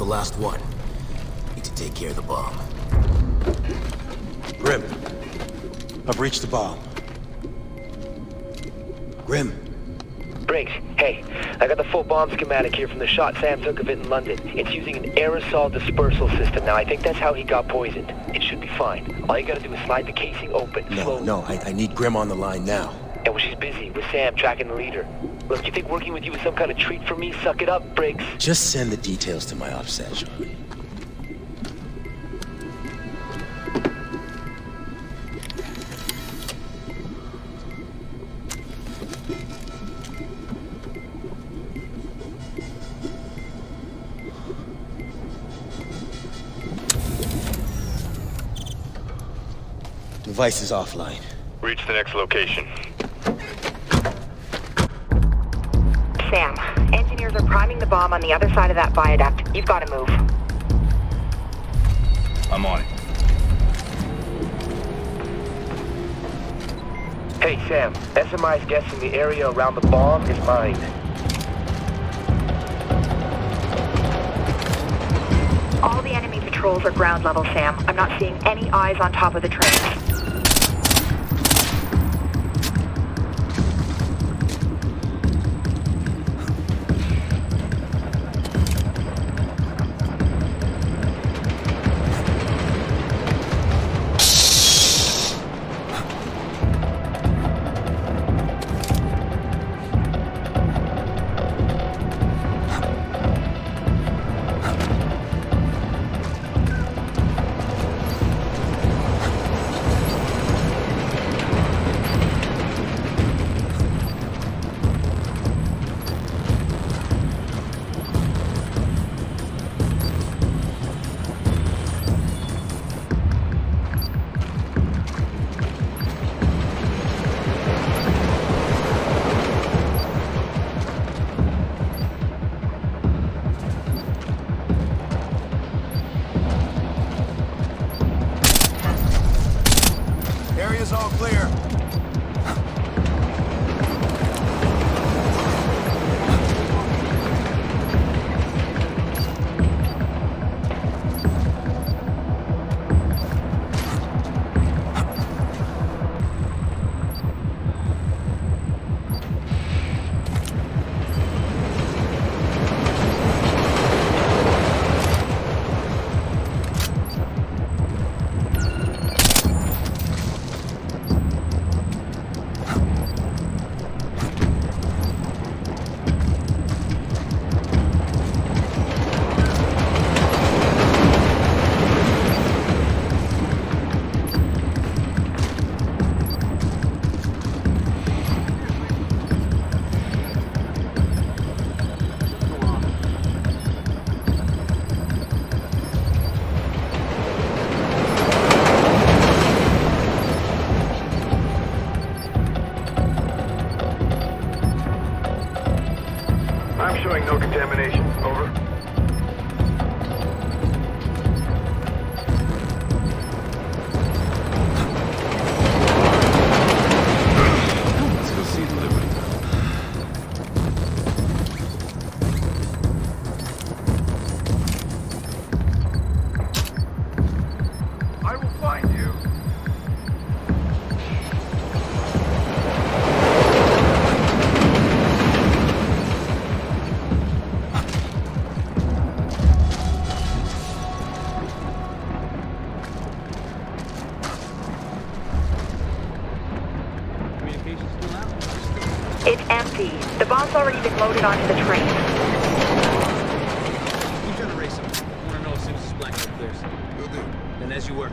Last one. Need to take care of the bomb. Grim, I've reached the bomb. Grim. Briggs, hey, I got the full bomb schematic here from the shot Sam took of it in London. It's using an aerosol dispersal system. Now, I think that's how he got poisoned. It should be fine. All you gotta do is slide the casing open. No, I need Grim on the line now. And when she's busy with Sam tracking the leader. Look, you think working with you is some kind of treat for me? Suck it up, Briggs. Just send the details to my offset, Charlie. Device is offline. Reach the next location. Sam, engineers are priming the bomb on the other side of that viaduct. You've got to move. I'm on it. Hey, Sam. SMI's guessing the area around the bomb is mine. All the enemy patrols are ground level, Sam. I'm not seeing any eyes on top of the trains. Area's all clear. It's empty. The bomb's already been loaded onto the train. Who's gonna race him? I wanna know as soon as this blackout clears. Will do. Then as you were.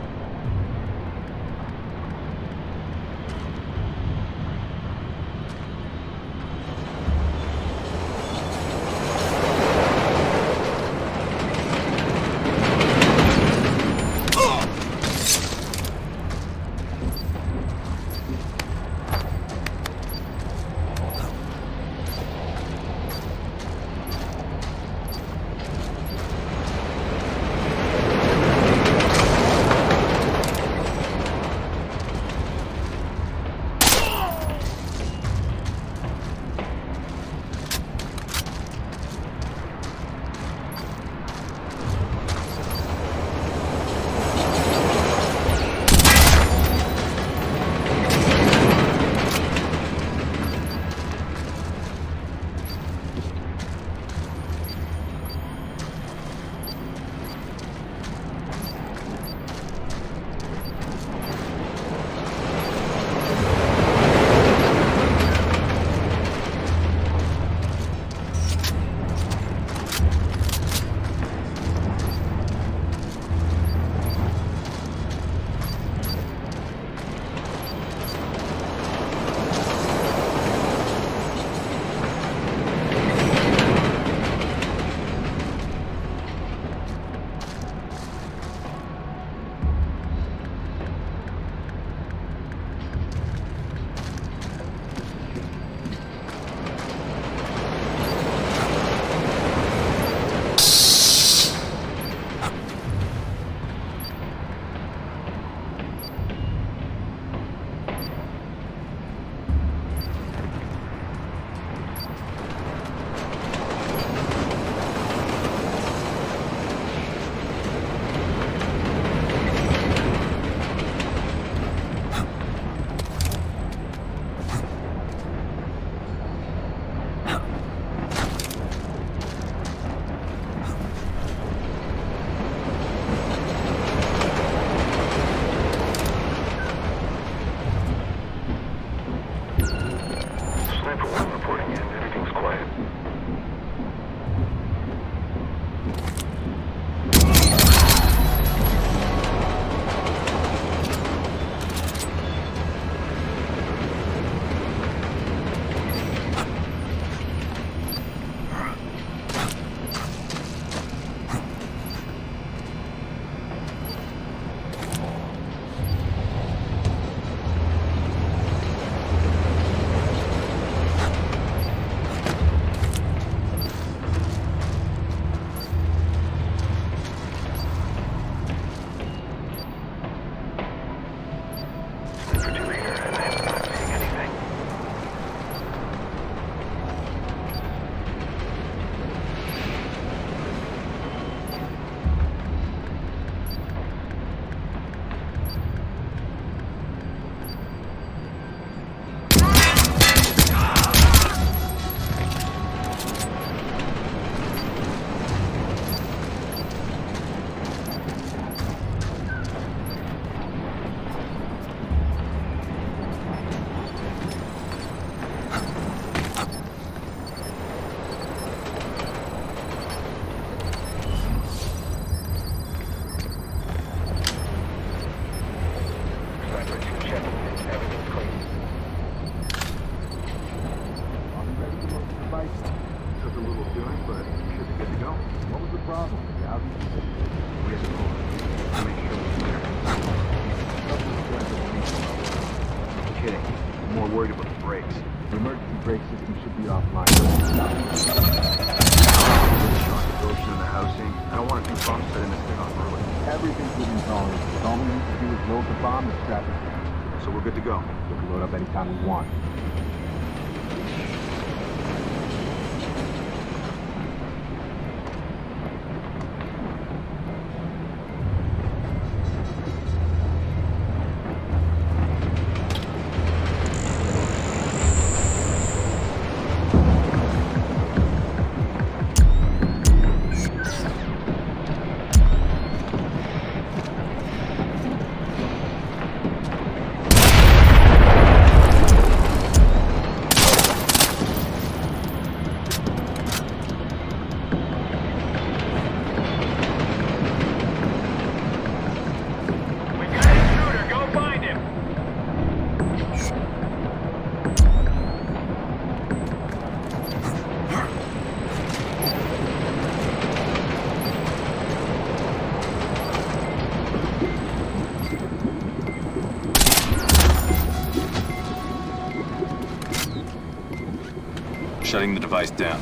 Shutting the device down.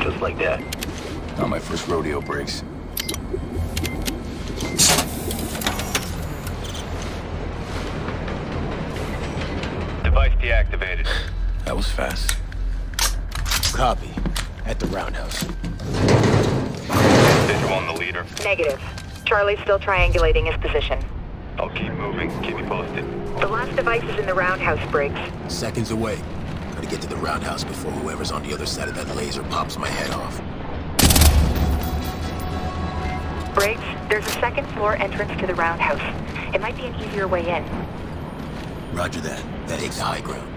Just like that. Not my first rodeo, Briggs. Device deactivated. That was fast. Copy. At the roundhouse. Visual on the leader. Negative. Charlie's still triangulating his position. I'll keep moving. Keep me posted. The last device is in the roundhouse, Briggs. Seconds away. Gotta get to the roundhouse before whoever's on the other side of that laser pops my head off. Briggs, there's a second floor entrance to the roundhouse. It might be an easier way in. Roger that. That takes the high ground.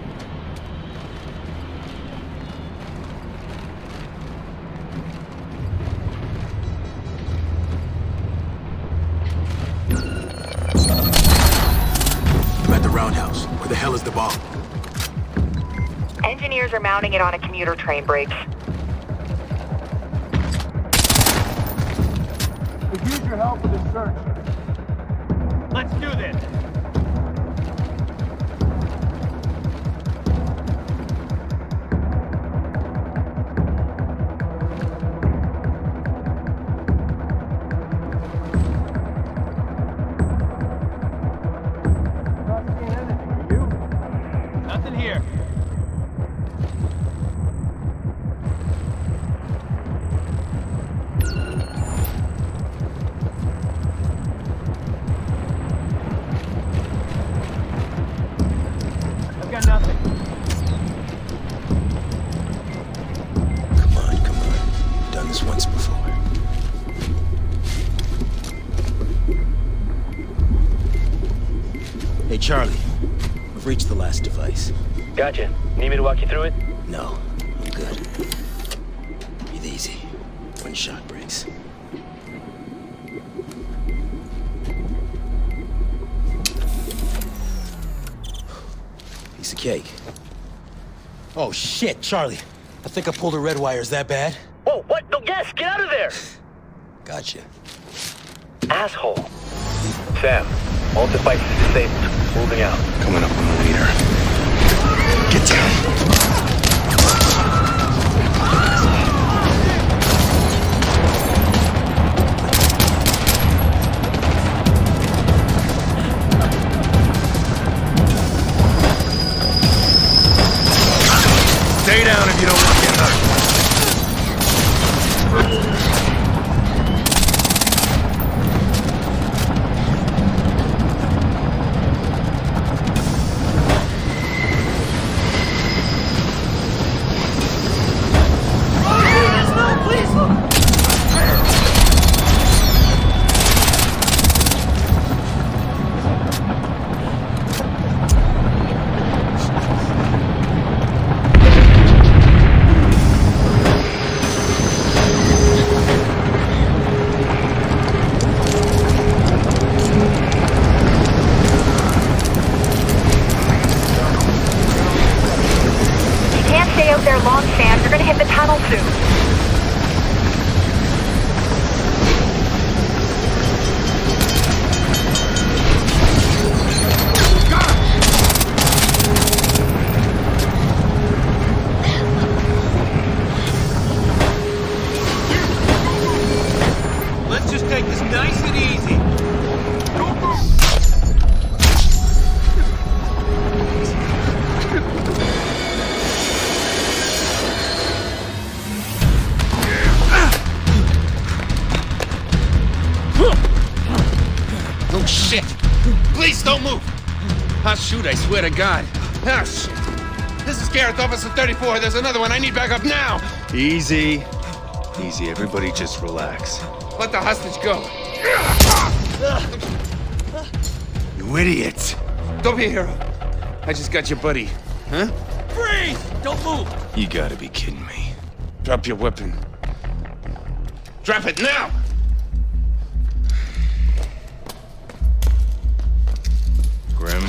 I'm at the roundhouse. Where the hell is the bomb? Engineers are mounting it on a commuter train, Briggs. We need your help with this search. Let's do this. Not seeing anything, are you? Nothing here. I've got nothing. Come on. Done this once before. Hey, Charlie. We've reached the last device. Gotcha. Need me to walk you through it? No, I'm good. Breathe easy. One shot, Briggs. Piece of cake. Oh, shit, Charlie. I think I pulled a red wire. Is that bad? Whoa, what? No, yes, get out of there! Gotcha. Asshole. Sam, all devices disabled. Moving out. Coming up on the leader. Get down. Stay down if you don't want to get hurt. Please don't move! I'll shoot, I swear to God. Ah, shit. This is Gareth, Officer 34. There's another one. I need backup now! Easy. Easy, everybody just relax. Let the hostage go. You idiot! Don't be a hero. I just got your buddy. Huh? Freeze! Don't move! You gotta be kidding me. Drop your weapon. Drop it now! Grim.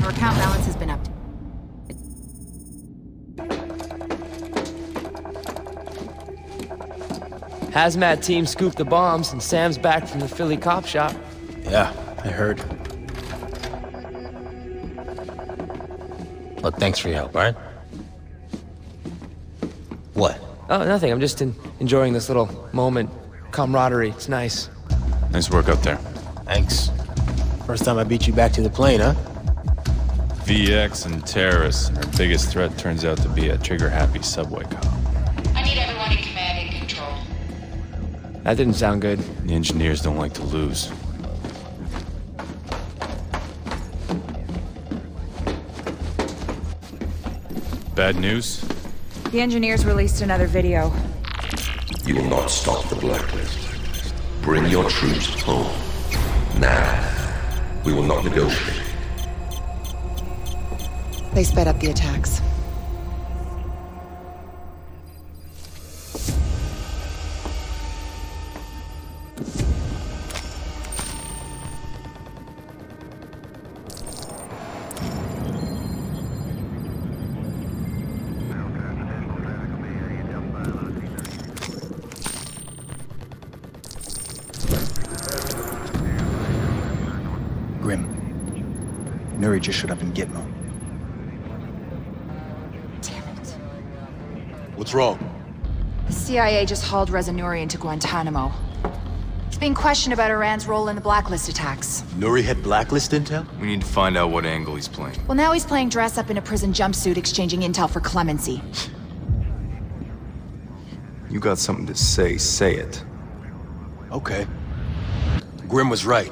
Our account balance has been up. Hazmat team scooped the bombs, and Sam's back from the Philly cop shop. Yeah, I heard. Look, thanks for your help, alright? What? Oh, nothing. I'm just enjoying this little moment. Camaraderie. It's nice. Nice work up there. Thanks. First time I beat you back to the plane, huh? VX and terrorists. Our biggest threat turns out to be a trigger-happy subway cop. I need everyone in command in control. That didn't sound good. The engineers don't like to lose. Bad news? The engineers released another video. You will not stop the Blacklist. Bring your troops home. Now. We will not negotiate. They sped up the attacks. Grim. Nuri just showed up in Gitmo. What's wrong? The CIA just hauled Reza Nouri into Guantanamo. He's being questioned about Iran's role in the Blacklist attacks. Nuri had Blacklist intel? We need to find out what angle he's playing. Well, now he's playing dress up in a prison jumpsuit, exchanging intel for clemency. You got something to say it. Okay. Grim was right.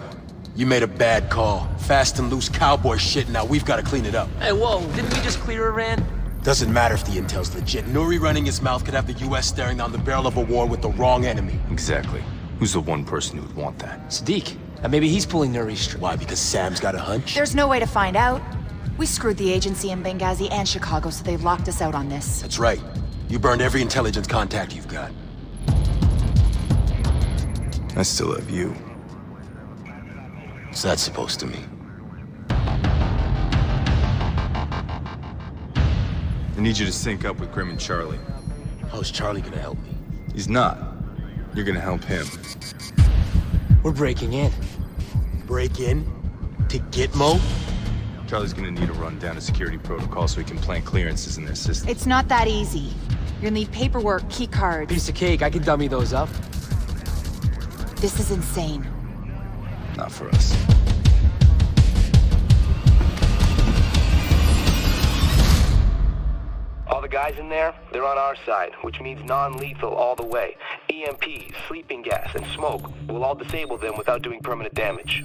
You made a bad call. Fast and loose cowboy shit, now we've got to clean it up. Hey, whoa, didn't we just clear Iran? Doesn't matter if the intel's legit. Nuri running his mouth could have the US staring down the barrel of a war with the wrong enemy. Exactly. Who's the one person who would want that? Sadiq. Maybe he's pulling Nuri's string. Why, because Sam's got a hunch? There's no way to find out. We screwed the agency in Benghazi and Chicago, so they've locked us out on this. That's right. You burned every intelligence contact you've got. I still have you. What's that supposed to mean? I need you to sync up with Grim and Charlie. How's Charlie gonna help me? He's not. You're gonna help him. We're breaking in. Break in? To Gitmo? Charlie's gonna need to run down a security protocol so he can plant clearances in their system. It's not that easy. You're gonna need paperwork, key cards. Piece of cake. I can dummy those up. This is insane. Not for us. All the guys in there, they're on our side, which means non-lethal all the way. EMPs, sleeping gas, and smoke will all disable them without doing permanent damage.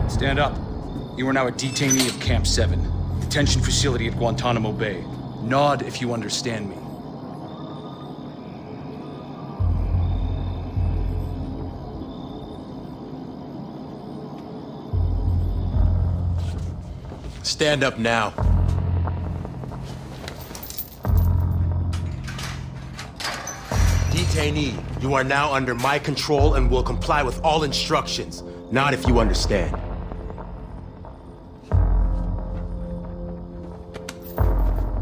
Stand up. You are now a detainee of Camp 7, detention facility at Guantanamo Bay. Nod if you understand me. Stand up now. Detainee, you are now under my control and will comply with all instructions. Not if you understand.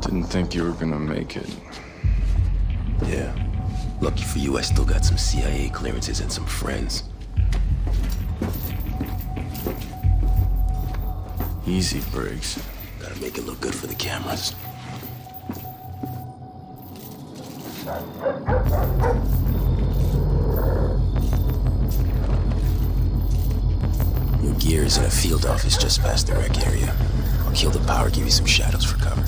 Didn't think you were gonna make it. Yeah. Lucky for you, I still got some CIA clearances and some friends. Easy, Briggs. Gotta make it look good for the cameras. Your gear is in a field office just past the wreck area. I'll kill the power, give you some shadows for cover.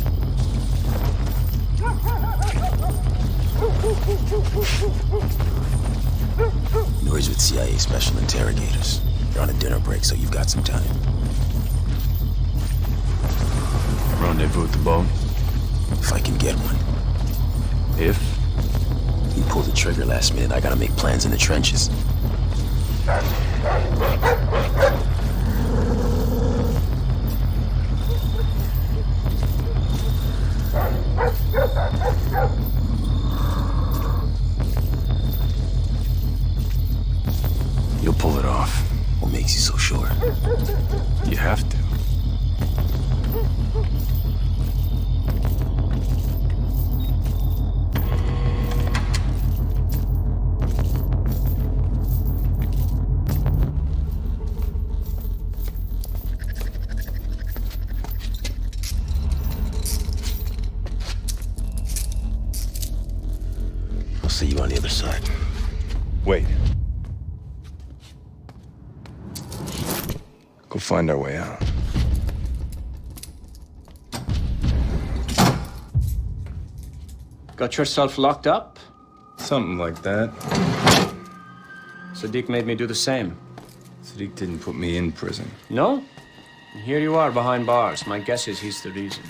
Nouri's with CIA special interrogators. You're on a dinner break, so you've got some time. Rendezvous at the boat? If I can get one. If? You pulled the trigger last minute. I gotta make plans in the trenches. You'll pull it off. What makes you so sure? You have to. I'll see you on the other side. Wait. Go find our way out. Got yourself locked up? Something like that. Sadiq made me do the same. Sadiq didn't put me in prison. No? Here you are behind bars. My guess is he's the reason.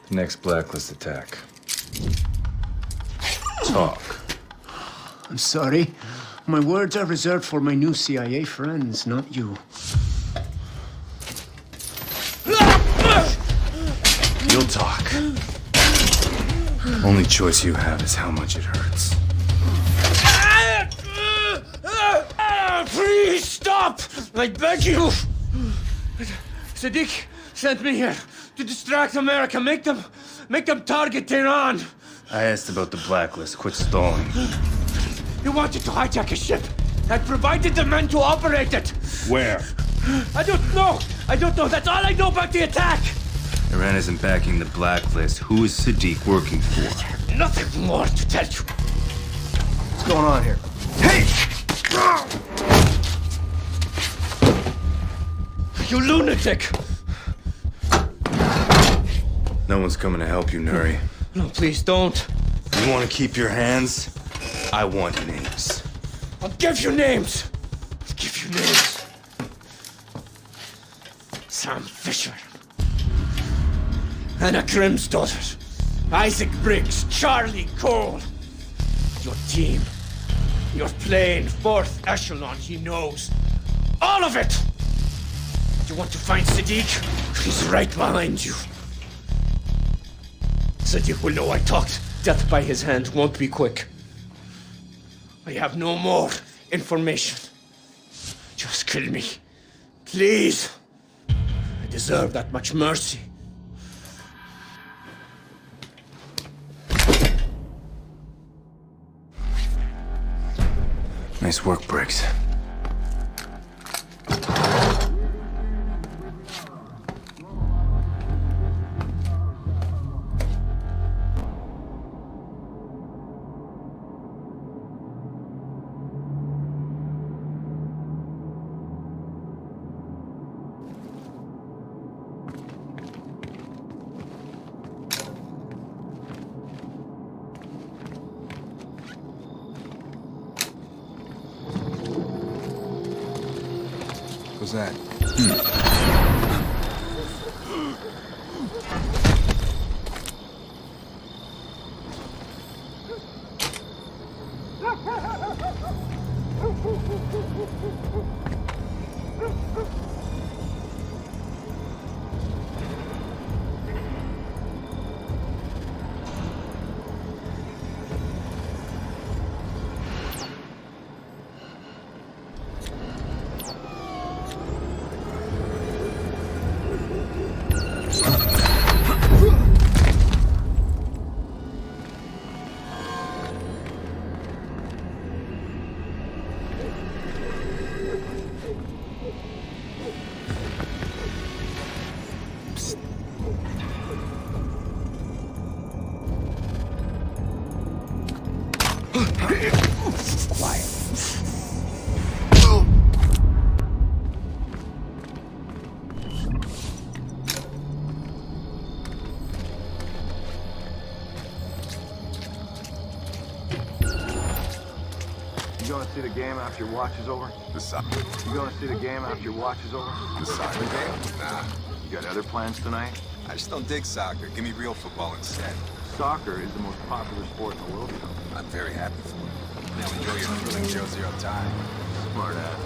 The next Blacklist attack. Talk. I'm sorry. My words are reserved for my new CIA friends, not you. You'll talk. Only choice you have is how much it hurts. Please stop! I beg you! Sadiq sent me here to distract America. Make them target Tehran. I asked about the Blacklist. Quit stalling. You wanted to hijack a ship and provided the men to operate it. Where? I don't know. That's all I know about the attack. Iran isn't backing the Blacklist. Who is Sadiq working for? Nothing more to tell you. What's going on here? Hey! You lunatic! No one's coming to help you, Nuri. No, please don't. You want to keep your hands? I want names. I'll give you names. Sam Fisher. Anna Grimm's daughter. Isaac Briggs. Charlie Cole. Your team. Your plane. 4th echelon. He knows. All of it! You want to find Sadiq? He's right behind you. Sadiq will know I talked. Death by his hand won't be quick. I have no more information. Just kill me. Please. I deserve that much mercy. Nice work, Briggs. What's that? You gonna see the game after your watch is over? The soccer. You gonna see the game after your watch is over? The soccer game? Nah. You got other plans tonight? I just don't dig soccer. Give me real football instead. Soccer is the most popular sport in the world, you know. I'm very happy for it. Now enjoy your thrilling 0-0 tie. Smart ass.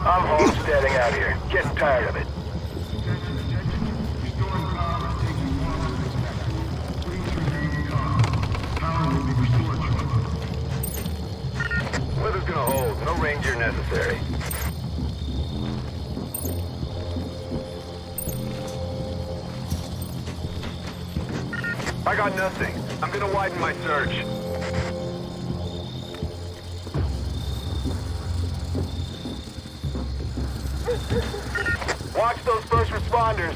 I'm homesteading out here. Getting tired of it. Weather's gonna hold. No rain gear necessary. I got nothing. I'm gonna widen my search. Watch those first responders.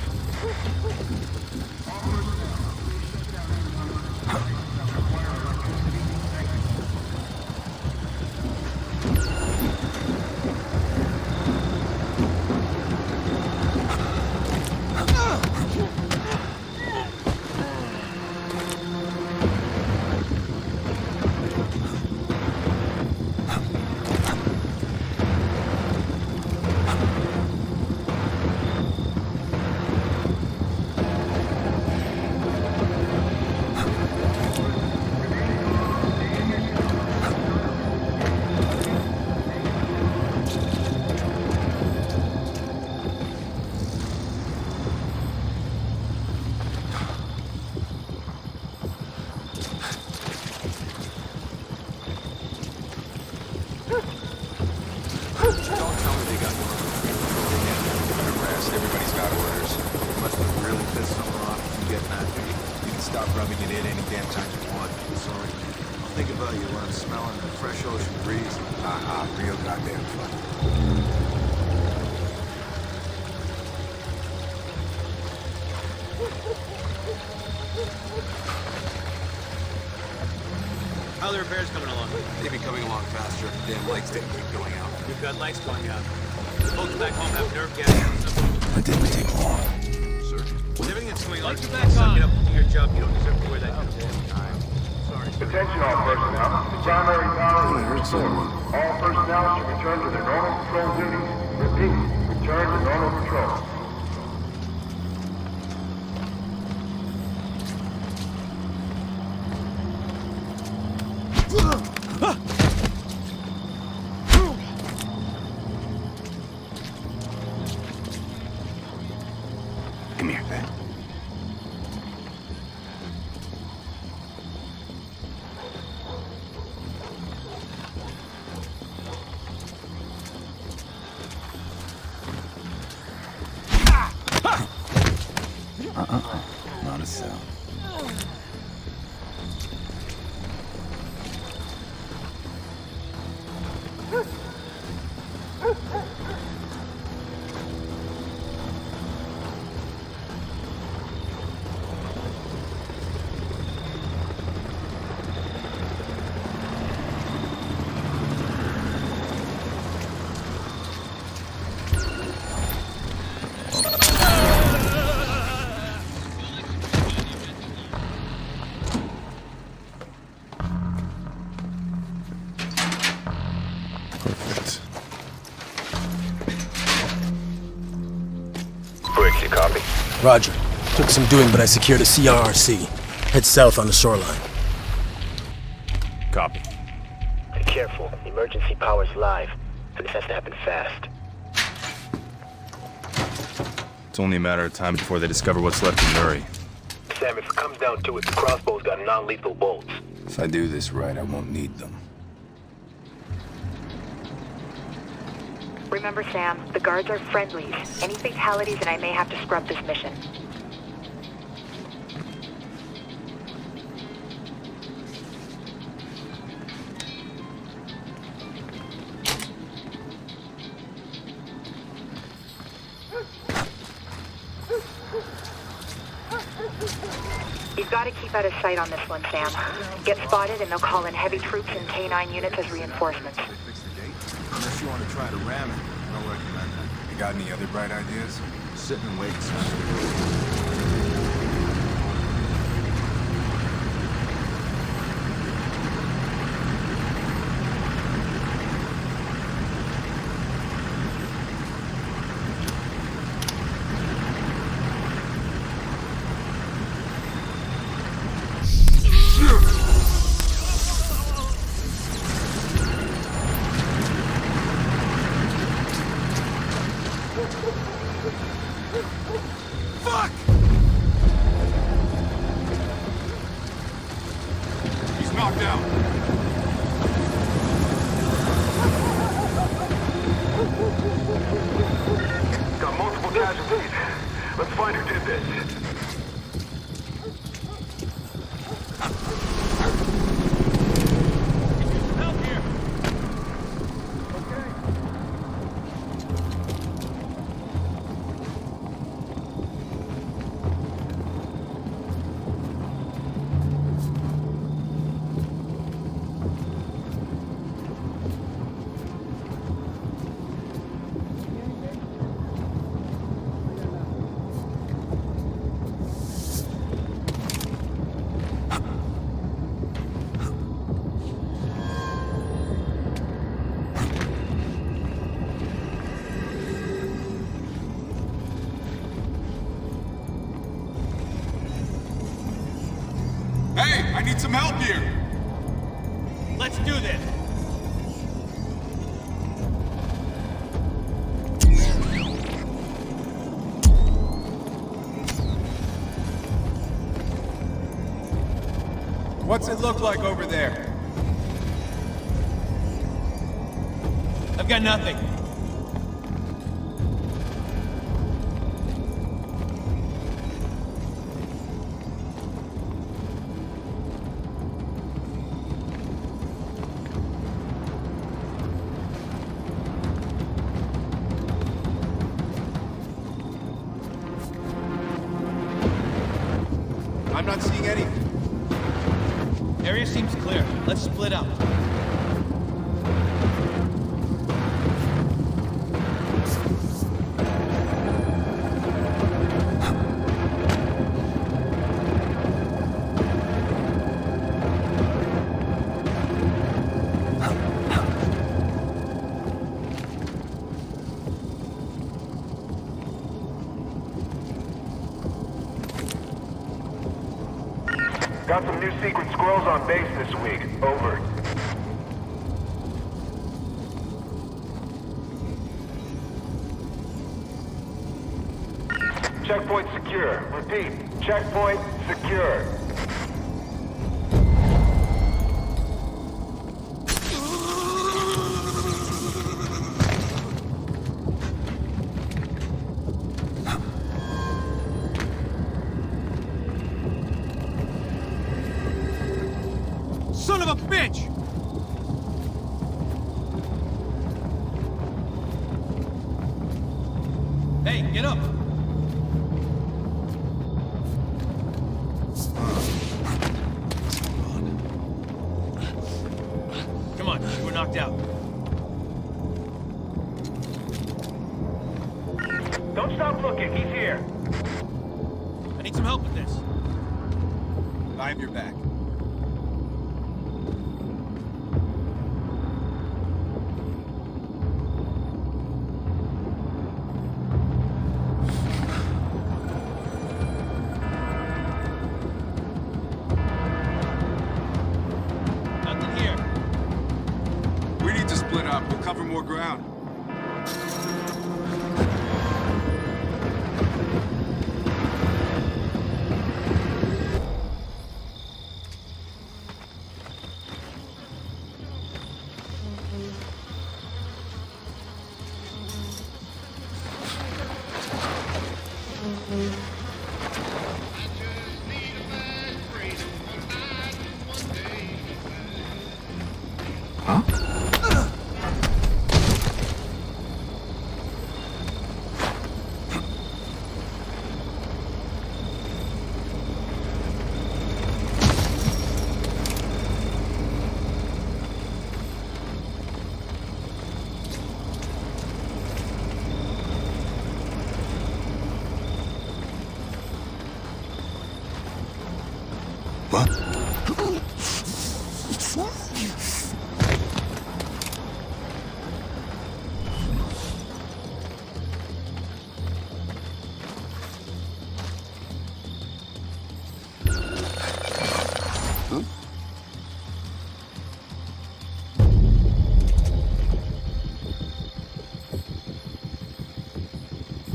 Everybody's got orders. Must have really pissed someone off if you get mad. You can stop rubbing it in any damn time you want. Sorry. I'll think about you when I'm smelling the fresh ocean breeze. Real goddamn fun. How are the repairs coming along? They've been coming along faster. The damn lights didn't keep going out. We've got lights going out. The folks back home have nerve gas. It didn't take long. Sir? With everything that's going on, lights are back on. Get up and do your job. You don't deserve to wear that kind of time. Sorry. Attention all personnel. The primary power is restored. All personnel should return to their normal patrol duties. Repeat, return to normal patrol. Come here, Ben. You copy? Roger. Took some doing, but I secured a CRRC. Head south on the shoreline. Copy. Be careful. Emergency power's live. And this has to happen fast. It's only a matter of time before they discover what's left of Nuri. Sam, if it comes down to it, the crossbow's got non-lethal bolts. If I do this right, I won't need them. Remember, Sam, the guards are friendlies. Any fatalities and I may have to scrub this mission. You've got to keep out of sight on this one, Sam. Get spotted and they'll call in heavy troops and K-9 units as reinforcements. Unless you want to try to ram it, I don't recommend that. You got any other bright ideas? Sitting and waiting, son. Fuck! He's knocked out. Got multiple casualties. Let's find who did this. Help here. Hey, I need some help here. Let's do this. What's it look like over there? I've got nothing. I'm not seeing anything. Area seems clear. Let's split up. Got some new secret squirrels on base this week. Over. Checkpoint secure. Repeat. Checkpoint secure. Son of a bitch! Hey, get up! Come on, you were knocked out. Don't stop looking. He's here. I need some help with this. I have your back. more ground.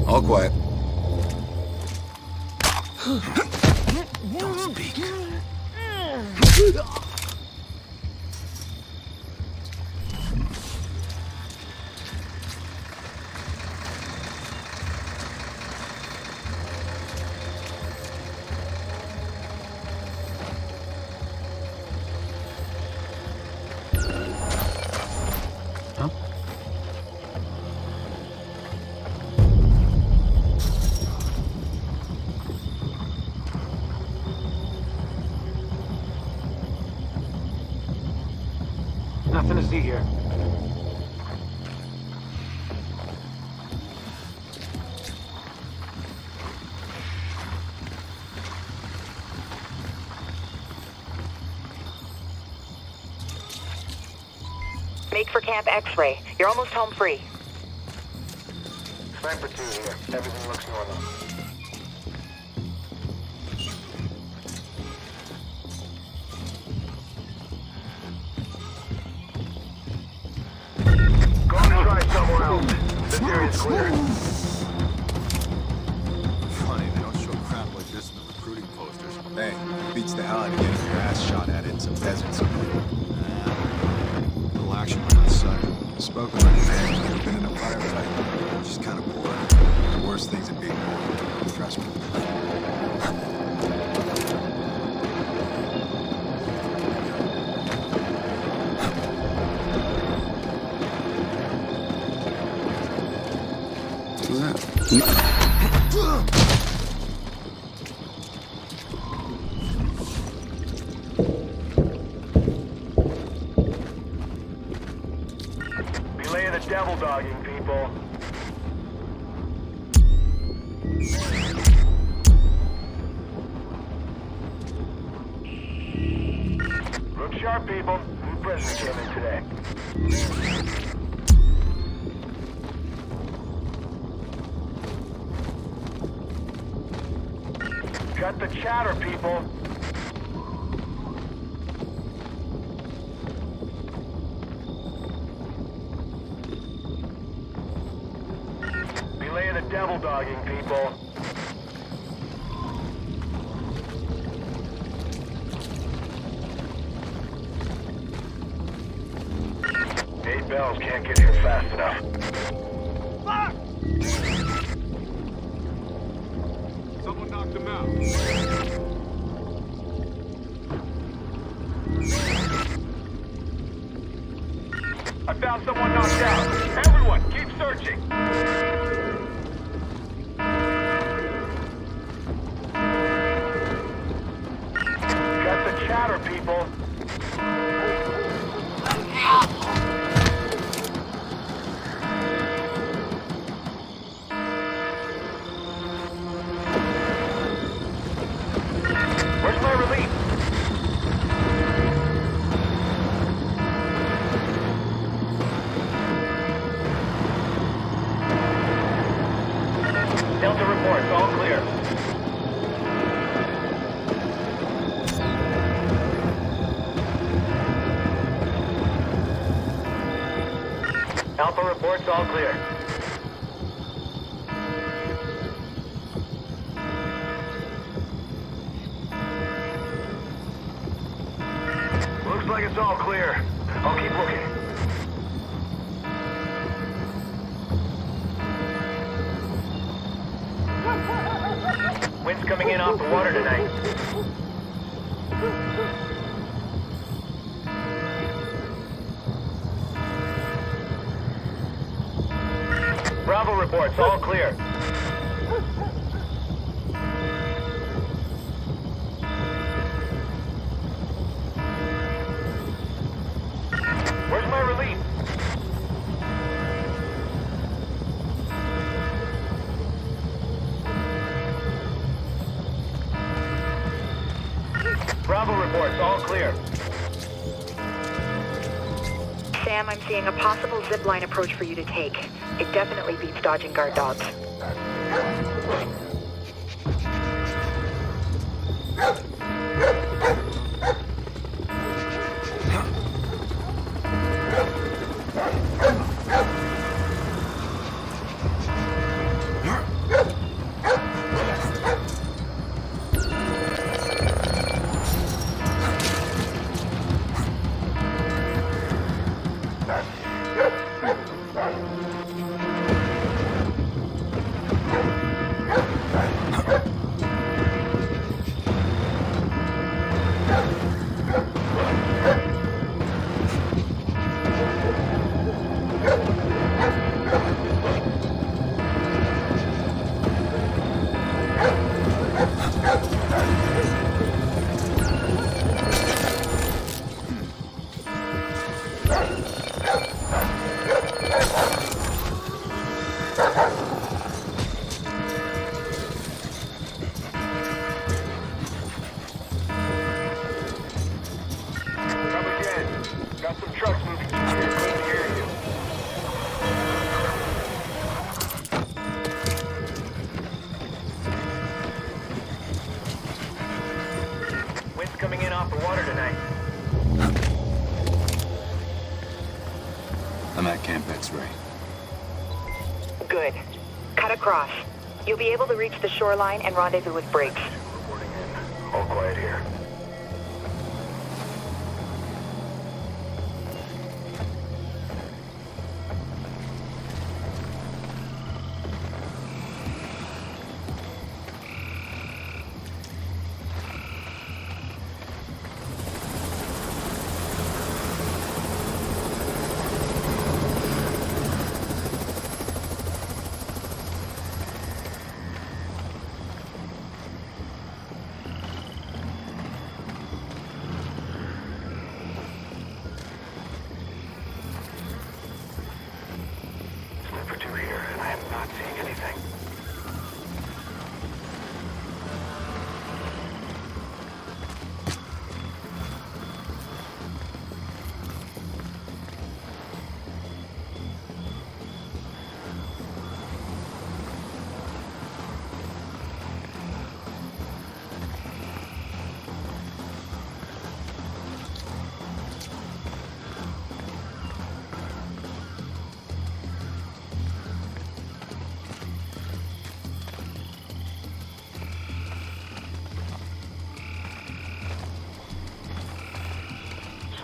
All quiet. Don't speak. Nothing to see here. Make for Camp X-Ray. You're almost home free. Sniper 2 here. Everything looks normal. Go and try somewhere else. This area's clear. Funny, they don't show crap like this in the recruiting posters. Hey, it beats the hell out of getting your ass shot at in some desert somewhere. Little action on sight. Spoken like a man who's never been in a firefight. Just kind of bored. The worst things are being bored. Trust me. Belay the devil dogging, people. Look sharp, people. New president came in today. Cut the chatter, people. Belay the devil dogging, people. 8 bells can't get here fast enough. Someone knocked him out. I found someone knocked out. Everyone, keep searching. Got the chatter, people. Where's my relief? Delta reports, all clear. Alpha reports all clear. Looks like it's all clear. I'll keep looking. Wind's coming in off the water tonight. Bravo reports, all clear. Where's my relief? Bravo reports, all clear. Sam, I'm seeing a possible zipline approach for you to take. It definitely beats dodging guard dogs. Coming in off the water tonight. I'm at Camp X-Ray. Good. Cut across. You'll be able to reach the shoreline and rendezvous with Briggs. All quiet here.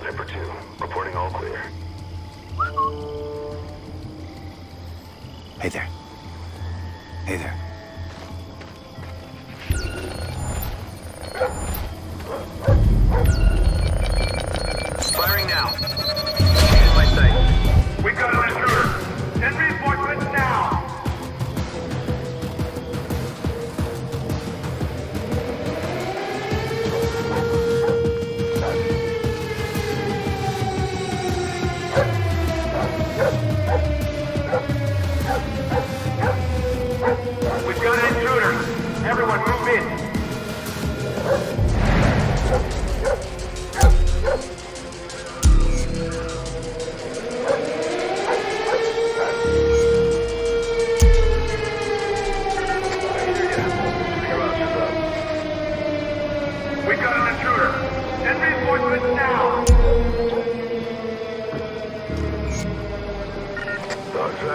Sniper 2, reporting all clear. Hey there. Hey there. Firing now. In my sight. We got an intruder. Send reinforcements now.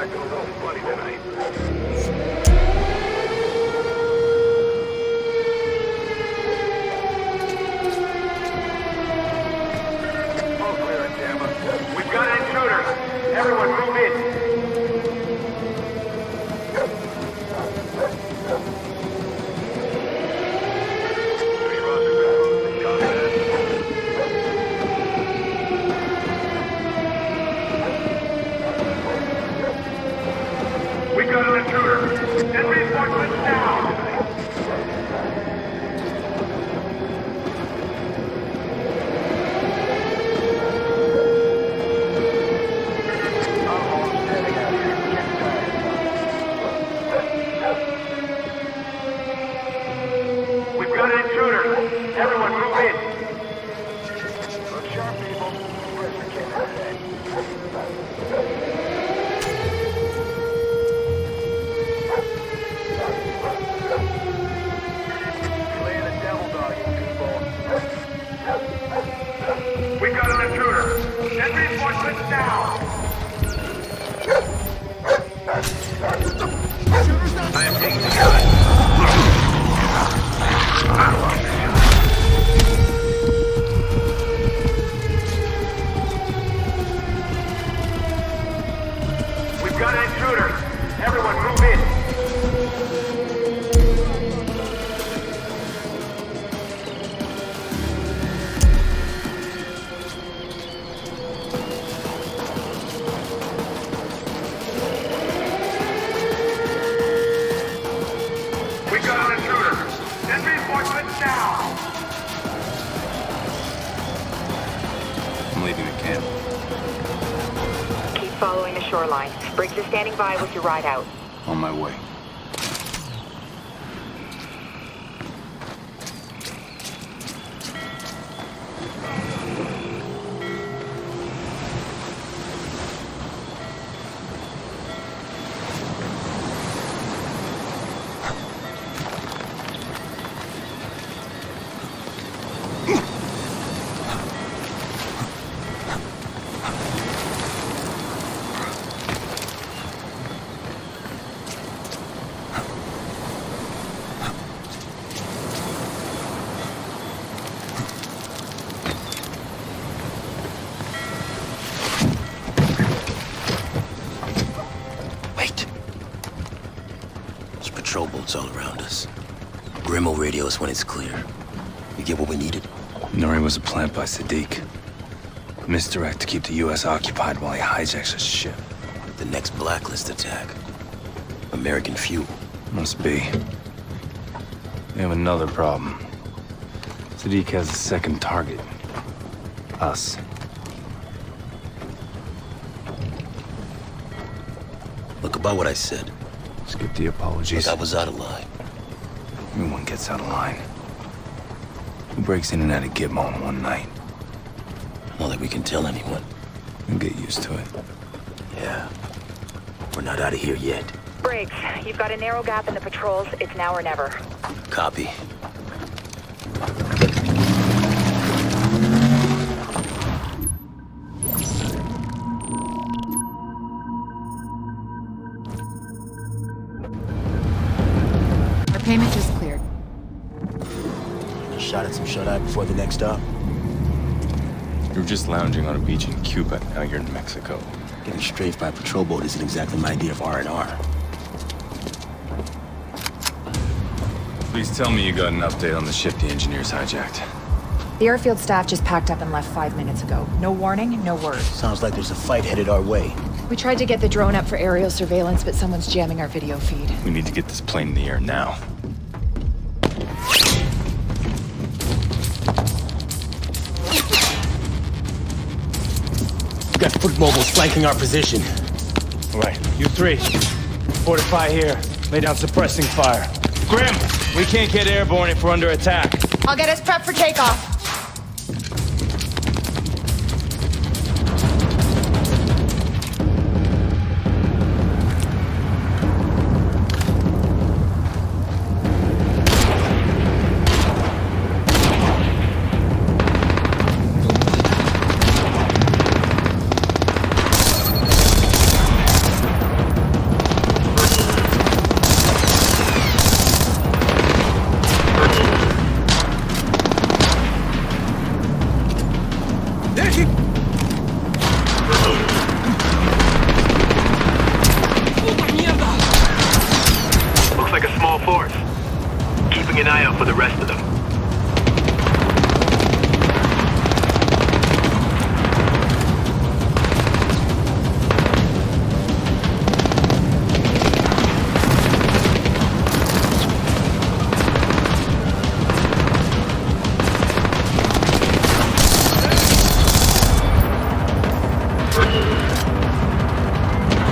acting a little funny tonight. We've got an intruder. Everyone move in. We've got an intruder. And reinforcements now. We've got an intruder. Everyone move in. Look sharp, people. Pressure came out today. Play the devil dog, you people. We've got an intruder. Send reinforcements now. I am taking the gun. We've got an intruder. Everyone move in. We've got an intruder. Send reinforcements now. I'm leaving the camp. Keep following the shoreline. Briggs is standing by with your ride out. On my way. Patrol boats all around us. Grim will radio us when it's clear. You get what we needed? Nuri was a plant by Sadiq. Misdirect to keep the U.S. occupied while he hijacks a ship. The next Blacklist attack. American fuel. Must be. We have another problem. Sadiq has a second target. Us. Look, about what I said. Skip the apologies. Look, I was out of line. Everyone gets out of line. Who breaks in and out of Gitmo in one night? Not that we can tell anyone. We'll get used to it. Yeah. We're not out of here yet. Briggs, you've got a narrow gap in the patrols. It's now or never. Copy. Payment just cleared. Shot at some shut-eye before the next stop. You were just lounging on a beach in Cuba. Now you're in Mexico. Getting strafed by a patrol boat isn't exactly my idea of R&R. Please tell me you got an update on the ship the engineers hijacked. The airfield staff just packed up and left 5 minutes ago. No warning, no word. Sounds like there's a fight headed our way. We tried to get the drone up for aerial surveillance, but someone's jamming our video feed. We need to get this plane in the air now. We got foot mobiles flanking our position. All right, you three. Fortify here. Lay down suppressing fire. Grim, we can't get airborne if we're under attack. I'll get us prepped for takeoff.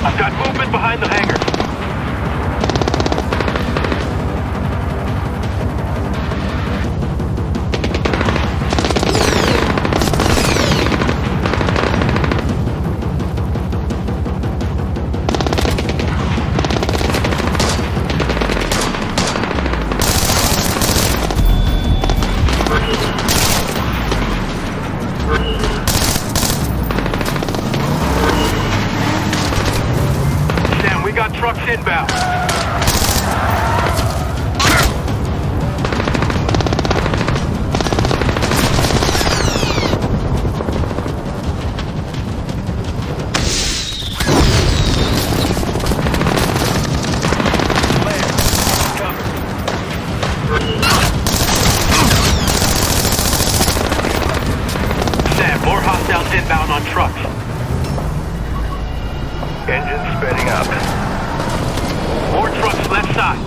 I've got movement behind the hangar. Trucks inbound. Sam, more hostiles inbound on trucks. Engine spinning up. More trucks left side.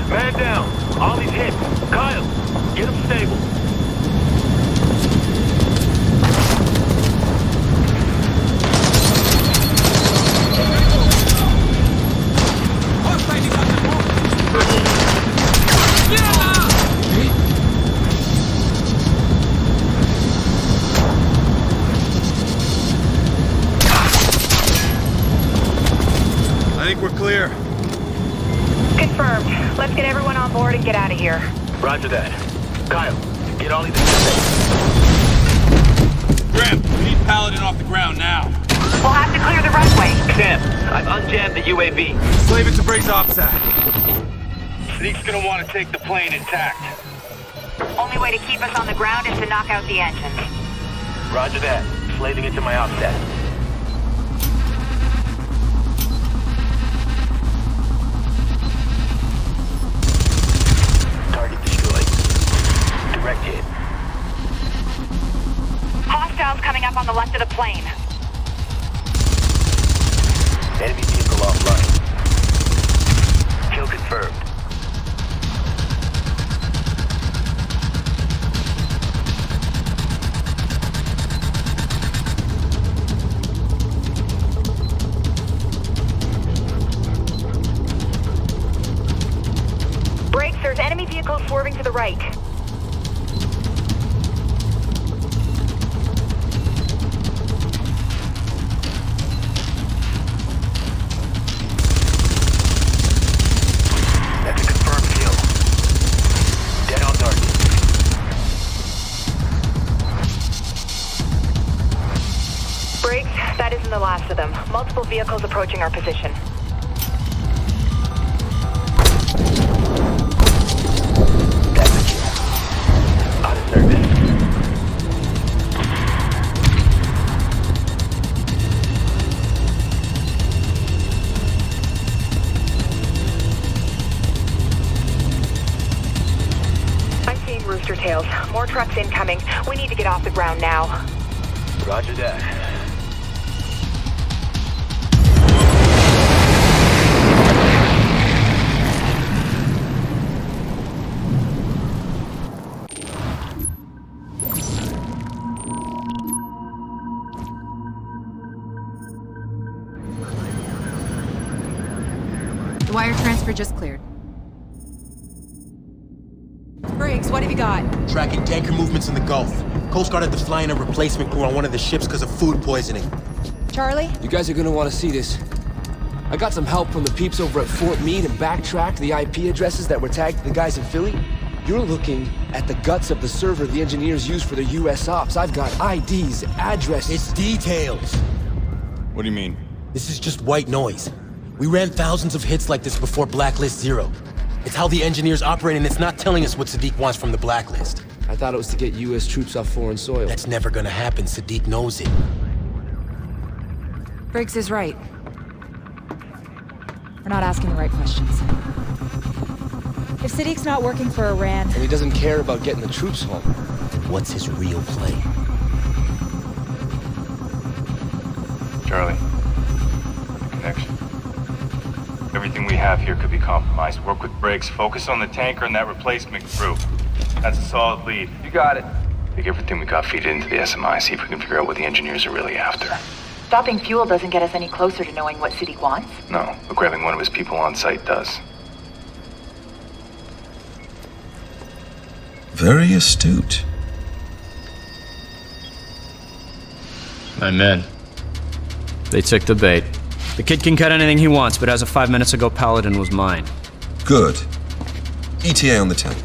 Man down. Ollie's hit. Kyle, get him stable. I think we're clear. Confirmed. Let's get everyone on board and get out of here. Roger that. Kyle, get Ollie the Grim, we need Paladin off the ground now. We'll have to clear the runway. Sam, I've unjammed the UAV. Slave it to Briggs OPSAT. Sneak's gonna want to take the plane intact. Only way to keep us on the ground is to knock out the engines. Roger that. Slaving it to my OPSAT. Target destroyed. Direct hit. Hostiles coming up on the left of the plane. Enemy vehicle offline. Kill confirmed. Brakes, there's enemy vehicles swerving to the right. That's a confirmed kill. Dead on target. Brakes, that isn't the last of them. Multiple vehicles approaching our position. That's a kill. Out of service. I'm seeing rooster tails. More trucks incoming. We need to get off the ground now. Roger that. The wire transfer just cleared. Briggs, what have you got? Tracking tanker movements in the Gulf. Coast Guard had to fly in a replacement crew on one of the ships because of food poisoning. Charlie? You guys are gonna want to see this. I got some help from the peeps over at Fort Meade and backtracked the IP addresses that were tagged to the guys in Philly. You're looking at the guts of the server the engineers use for their US ops. I've got IDs, addresses. It's details. What do you mean? This is just white noise. We ran thousands of hits like this before Blacklist 0. It's how the engineers operate, and it's not telling us what Sadiq wants from the Blacklist. I thought it was to get U.S. troops off foreign soil. That's never gonna happen. Sadiq knows it. Briggs is right. We're not asking the right questions. If Sadiq's not working for Iran... And he doesn't care about getting the troops home. What's his real play? Charlie. Connection. Everything we have here could be compromised. Work with Briggs. Focus on the tanker and that replacement crew. That's a solid lead. You got it. Take everything we got, feed it into the SMI, see if we can figure out what the engineers are really after. Stopping fuel doesn't get us any closer to knowing what Sadiq wants. No, but grabbing one of his people on site does. Very astute. My men. They took the bait. The kid can cut anything he wants, but as of 5 minutes ago, Paladin was mine. Good. ETA on the tank.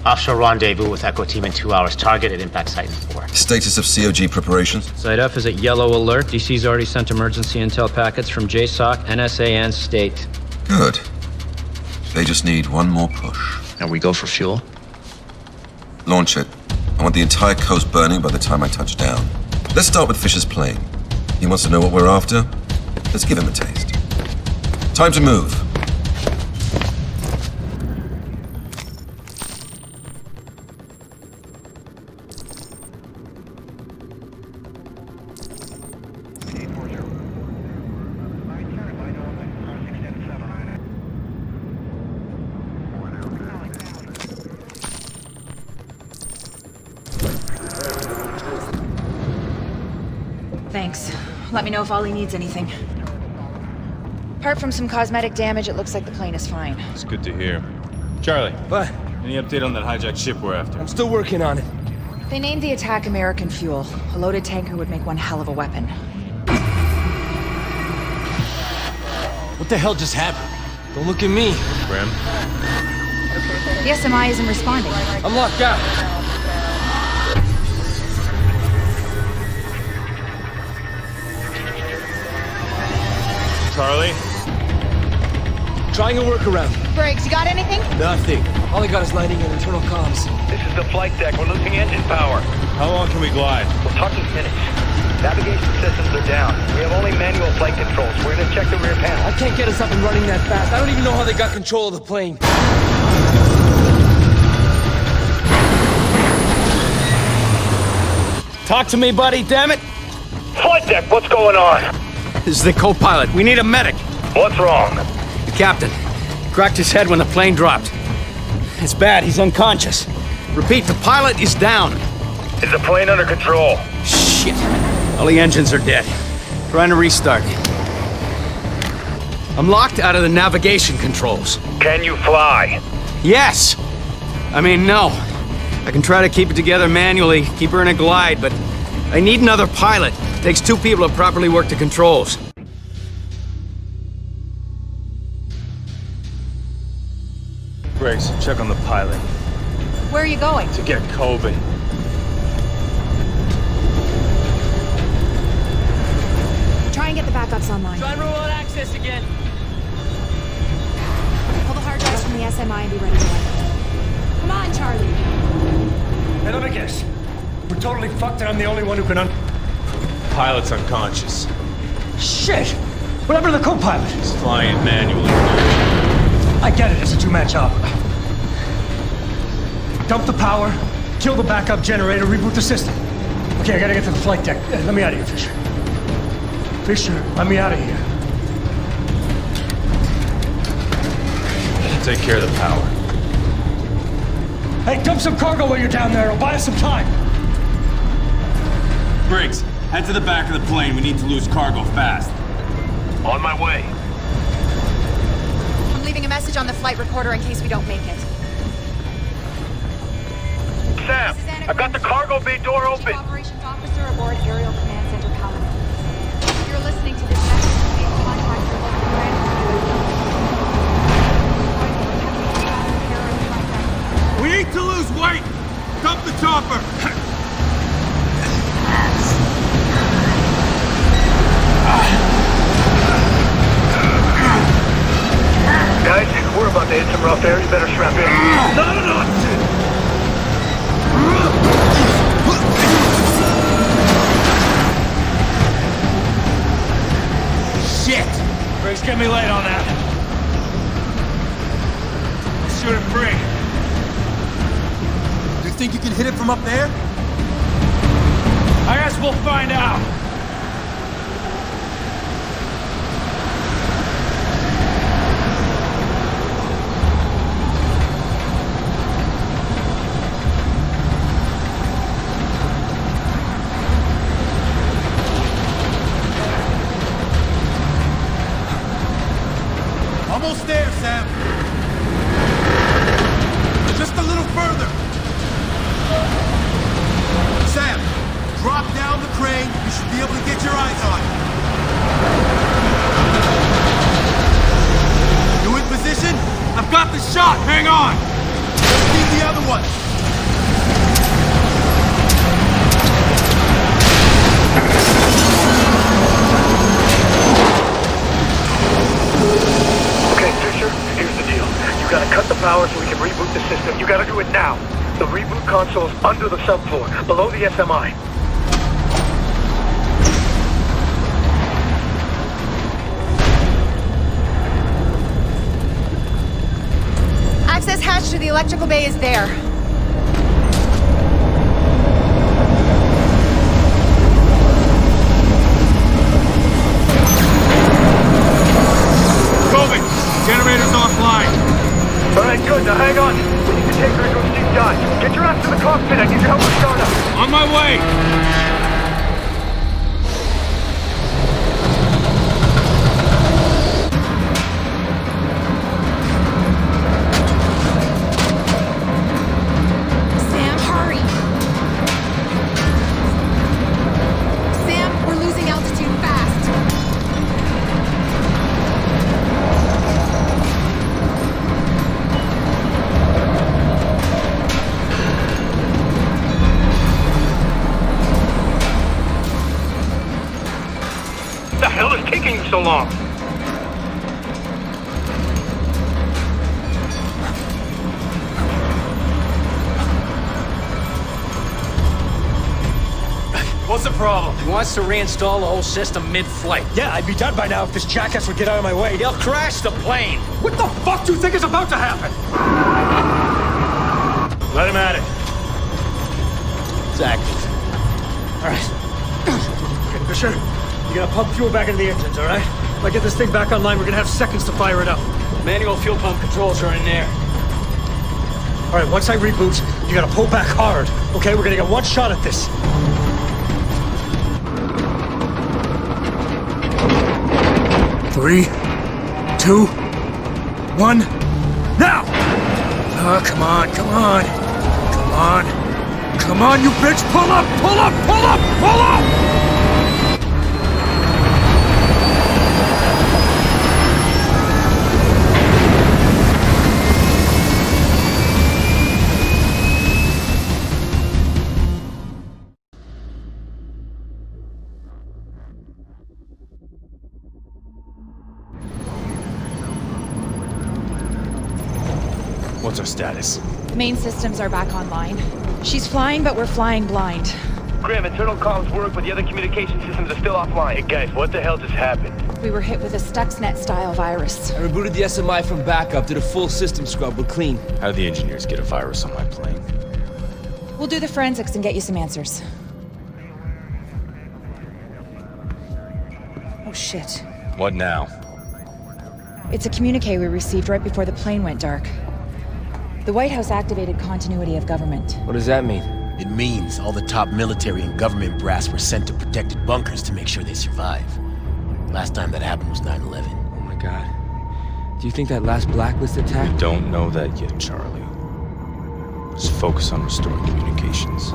Offshore rendezvous with Echo Team in 2 hours. Target at impact site in 4. Status of COG preparations? Site F is at yellow alert. DC's already sent emergency intel packets from JSOC, NSA, and State. Good. They just need one more push. Now we go for fuel? Launch it. I want the entire coast burning by the time I touch down. Let's start with Fisher's plane. He wants to know what we're after. Let's give him a taste. Time to move. Thanks. Let me know if Ollie needs anything. Apart from some cosmetic damage, it looks like the plane is fine. It's good to hear. Charlie. What? Any update on that hijacked ship we're after? I'm still working on it. They named the attack American fuel. A loaded tanker would make one hell of a weapon. What the hell just happened? Don't look at me. Graham? The SMI isn't responding. I'm locked out. Charlie? Trying a workaround. Briggs, you got anything? Nothing. All I got is lighting and internal comms. This is the flight deck. We're losing engine power. How long can we glide? We'll talk in minutes. Navigation systems are down. We have only manual flight controls. We're gonna check the rear panel. I can't get us up and running that fast. I don't even know how they got control of the plane. Talk to me, buddy, damn it! Flight deck, what's going on? This is the co-pilot. We need a medic. What's wrong? The captain cracked his head when the plane dropped. It's bad. He's unconscious. Repeat, the pilot is down. Is the plane under control? Shit. All the engines are dead. Trying to restart. I'm locked out of the navigation controls. Can you fly? Yes! I mean, no. I can try to keep it together manually, keep her in a glide, but I need another pilot. It takes 2 people to properly work the controls. Briggs, check on the pilot. Where are you going? To get Kobin. Try and get the backups online. Try and roll out access again. Pull the hard drives from the SMI and be ready to land. Come on, Charlie. Hey, let me guess. We're totally fucked and I'm the only one who can Pilot's unconscious. Shit! What happened to the co-pilot? He's flying manually. I get it, it's a 2-man job. Dump the power, kill the backup generator, reboot the system. Okay, I gotta get to the flight deck. Let me out of here, Fisher. Fisher, let me out of here. Take care of the power. Hey, dump some cargo while you're down there. It'll buy us some time. Briggs, head to the back of the plane. We need to lose cargo fast. On my way. I'm leaving a message on the flight recorder in case we don't make it. Sam, I've got the cargo bay door open. Operations officer aboard Aerial Command Center Paladin. If you're listening to this message, please contact your local command. We need to lose weight! Dump the chopper! Guys, we're about to hit some rough air. You better strap in. Not an option! Shit! Briggs, get me light on that. Shoot it free. You think you can hit it from up there? I guess we'll find out. Almost there, Sam. Just a little further. Sam, drop down the crane. You should be able to get your eyes on it. You in position? I've got the shot. Hang on. Let's see the other one. Okay, Fisher, here's the deal. You gotta cut the power so we can reboot the system. You gotta do it now. The reboot console's under the subfloor, below the SMI. Access hatch to the electrical bay is there. Kobin, generator's offline. All right, good. Now hang on. We need to take her into a steep dive. Get your ass to the cockpit. I need your help with startup. On my way. Sam, hurry! Sam, we're losing altitude fast. The hell is taking you so long? What's the problem? He wants to reinstall the whole system mid-flight. Yeah, I'd be done by now if this jackass would get out of my way. He'll crash the plane. What the fuck do you think is about to happen? Let him at it. It's active. All right. Okay, Fisher, you gotta pump fuel back into the engines, all right? If I get this thing back online, we're gonna have seconds to fire it up. Manual fuel pump controls are in there. All right, once I reboot, you gotta pull back hard. Okay, we're gonna get one shot at this. Three, two, one, now! Oh, come on, come on. Come on. Come on, you bitch! Pull up, pull up, pull up, pull up! What's our status? Main systems are back online. She's flying, but we're flying blind. Grim, internal comms work, but the other communication systems are still offline. Hey guys, what the hell just happened? We were hit with a Stuxnet-style virus. I rebooted the SMI from backup, did a full system scrub, we're clean. How did the engineers get a virus on my plane? We'll do the forensics and get you some answers. Oh shit. What now? It's a communique we received right before the plane went dark. The White House activated continuity of government. What does that mean? It means all the top military and government brass were sent to protected bunkers to make sure they survive. Last time that happened was 9/11. Oh my god. Do you think that last Blacklist attack? We don't know that yet, Charlie. Just focus on restoring communications.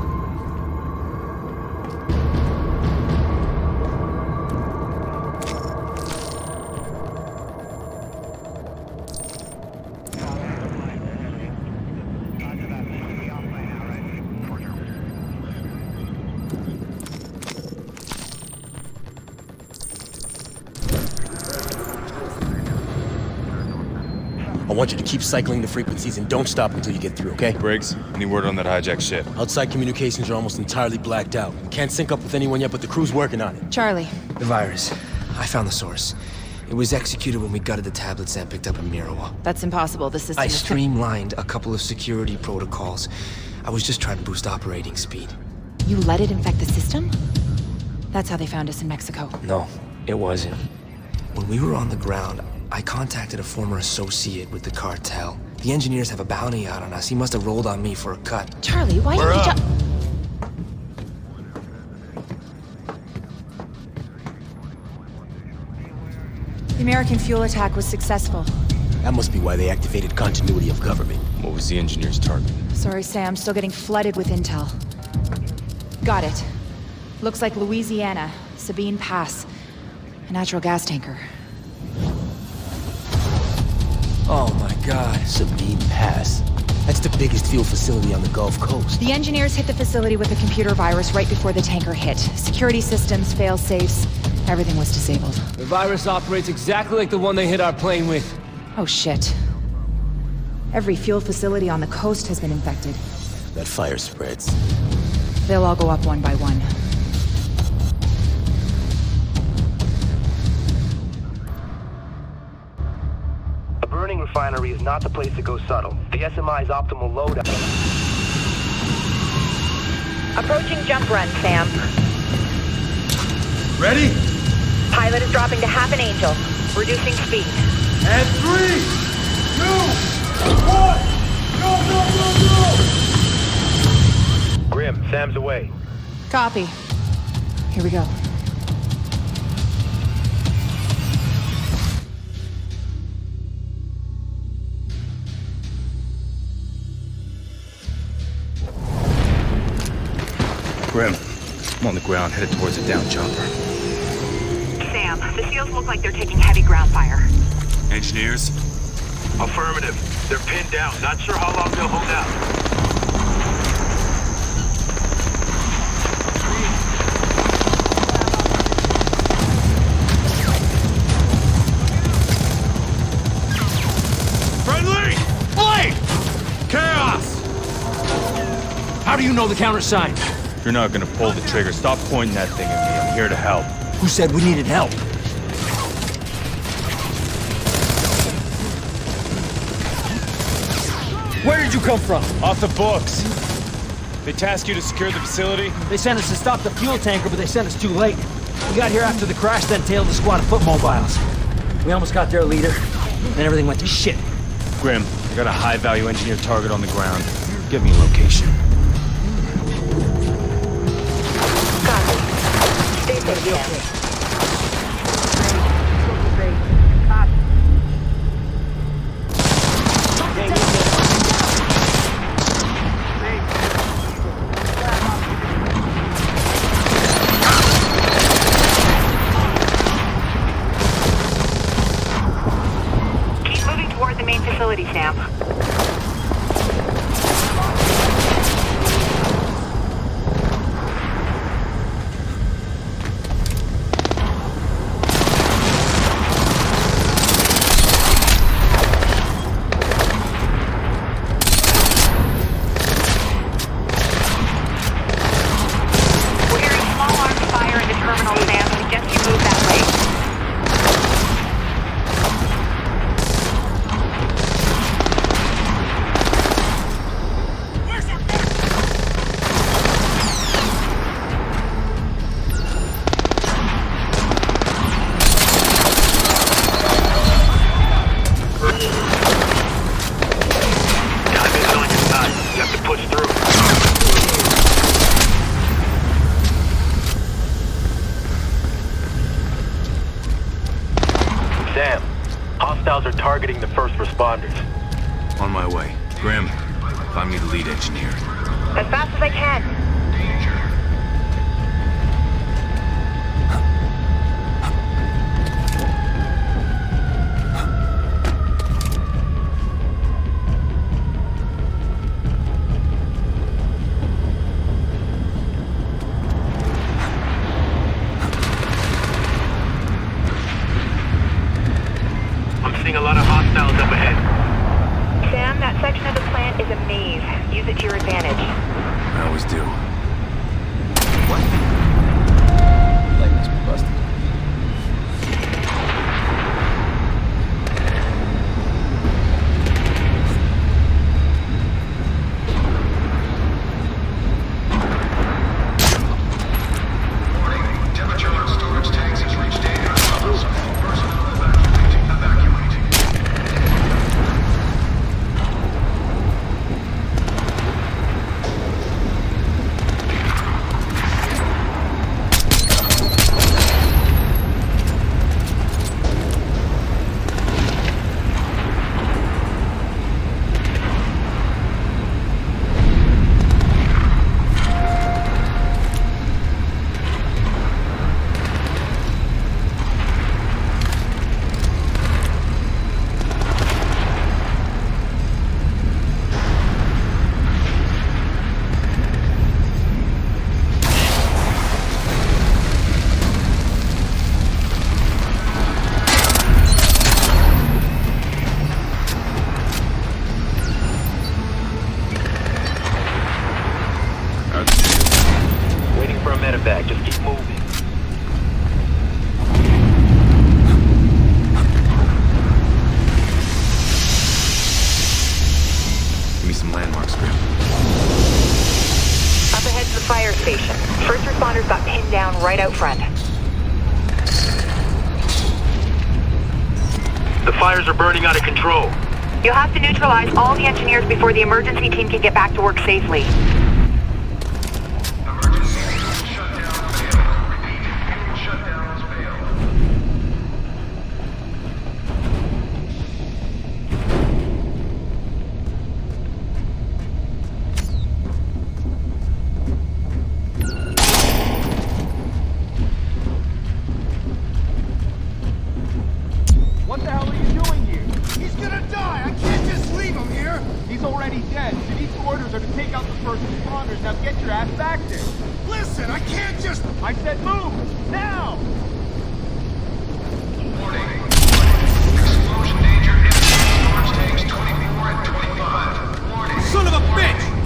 want you to keep cycling the frequencies and don't stop until you get through, okay? Briggs, any word on that hijacked ship? Outside communications are almost entirely blacked out. Can't sync up with anyone yet, but the crew's working on it. Charlie. The virus. I found the source. It was executed when we gutted the tablets Sam picked up in Mirawa. That's impossible. The system I is... streamlined a couple of security protocols. I was just trying to boost operating speed. You let it infect the system? That's how they found us in Mexico. No, it wasn't. When we were on the ground, I contacted a former associate with the cartel. The engineers have a bounty out on us. He must have rolled on me for a cut. Charlie, why didn't you jump? The American fuel attack was successful. That must be why they activated continuity of government. What was the engineer's target? Sorry, Sam. Still getting flooded with intel. Got it. Looks like Louisiana, Sabine Pass. A natural gas tanker. Oh my God. Sabine Pass. That's the biggest fuel facility on the Gulf Coast. The engineers hit the facility with a computer virus right before the tanker hit. Security systems, fail-safes, everything was disabled. The virus operates exactly like the one they hit our plane with. Oh shit. Every fuel facility on the coast has been infected. That fire spreads. They'll all go up one by one. A burning refinery is not the place to go subtle. The SMI's optimal loadout. Approaching jump run, Sam. Ready? Pilot is dropping to half an angel. Reducing speed. And 3, 2, 1! Go, go, go, go! Grim, Sam's away. Copy. Here we go. Grim, I'm on the ground, headed towards a down chopper. Sam, the SEALs look like they're taking heavy ground fire. Engineers? Affirmative. They're pinned down. Not sure how long they'll hold out. Friendly! Blade! Chaos! How do you know the countersign? If you're not gonna pull the trigger, stop pointing that thing at me. I'm here to help. Who said we needed help? Where did you come from? Off the books. They tasked you to secure the facility? They sent us to stop the fuel tanker, but they sent us too late. We got here after the crash, then tailed a squad of foot mobiles. We almost got their leader, then everything went to shit. Grim, I got a high-value engineer target on the ground. Give me a location. Stay safe, Sam. Keep moving toward the main facility, Sam. We're hearing small arms fire in the terminal, Sam. Suggest you move that way. Time is on your side. You have to push through. Sam, hostiles are targeting the first responders. On my way. Grim, find me the lead engineer. As fast as I can. I'm seeing a lot of hostiles up ahead. some landmarks, Grim. Up ahead's the fire station. First responders got pinned down right out front. The fires are burning out of control. You'll have to neutralize all the engineers before the emergency team can get back to work safely. What the hell are you doing here? He's gonna die! I can't just leave him here! He's already dead. Denise orders are to take out the first responders. Now get your ass back there. Listen, I can't just... I said move! Now! Warning. Explosion danger imminent. Storage tanks 24 and 25. Warning. Son of a bitch!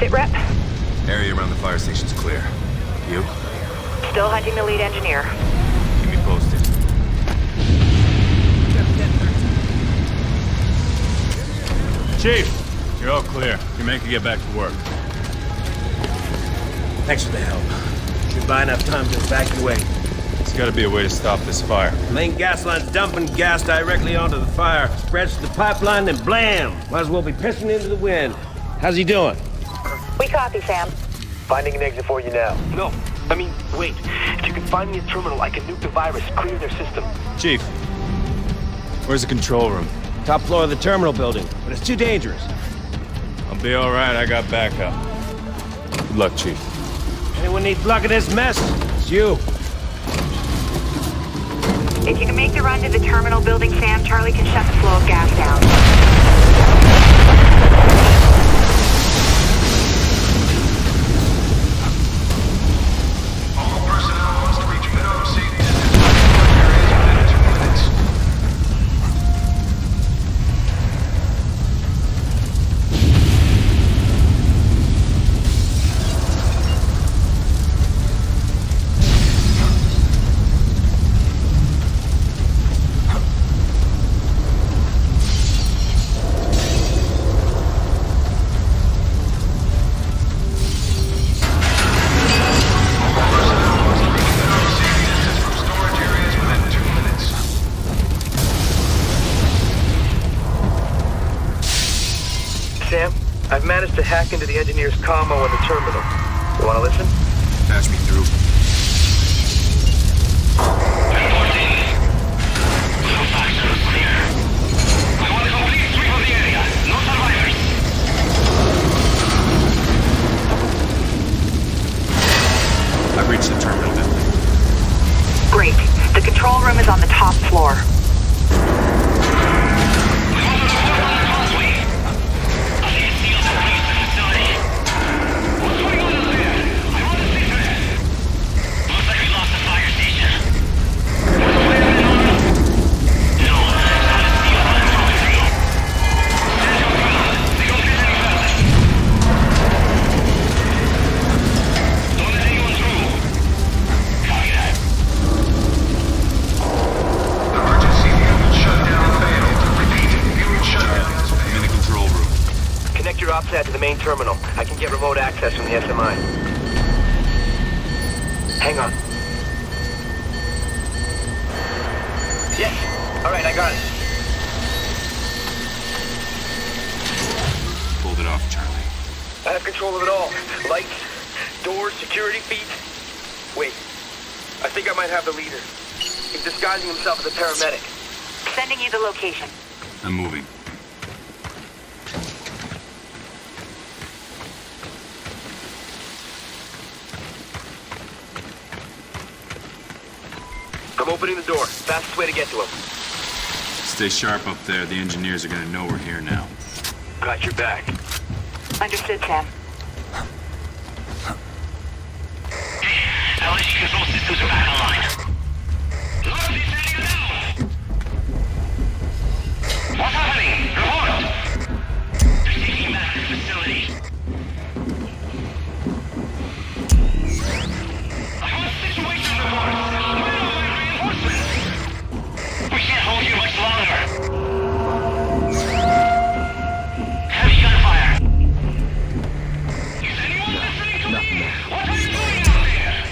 Sitrep? Area around the fire station's clear. You? Still hunting the lead engineer. Keep me posted. Chief, you're all clear. Your men can get back to work. Thanks for the help. Should buy enough time to evacuate. There's gotta be a way to stop this fire. Main gas line's dumping gas directly onto the fire. Spreads to the pipeline, then blam! Might as well be pissing into the wind. How's he doing? We copy, Sam. Finding an exit for you now. No, I mean, wait. If you can find me a terminal, I can nuke the virus, clear their system. Chief, where's the control room? Top floor of the terminal building, but it's too dangerous. I'll be alright, I got backup. Good luck, Chief. Anyone needs luck in this mess? It's you. If you can make the run to the terminal building, Sam, Charlie can shut the flow of gas down. All personnel must reach minimum safe distance from areas within 2 minutes. Sam, I've managed to hack into the engineer's commo in the terminal. You want to listen? Patch me through. I've reached the terminal building. Great. The control room is on the top floor. To the main terminal. I can get remote access from the SMI. Hang on. Yes. All right, I got it. Hold it off, Charlie. I have control of it all. Lights, doors, security feeds. Wait. I think I might have the leader. He's disguising himself as a paramedic. Sending you the location. I'm moving. I'm opening the door. Fastest way to get to him. Stay sharp up there. The engineers are gonna know we're here now. Got your back. Understood, Sam. LSG control systems are back online. What's happening? Report! They're taking back the facility. I want situation report. We can't hold you much longer. Heavy gunfire. Is anyone listening to me? What are you doing out there?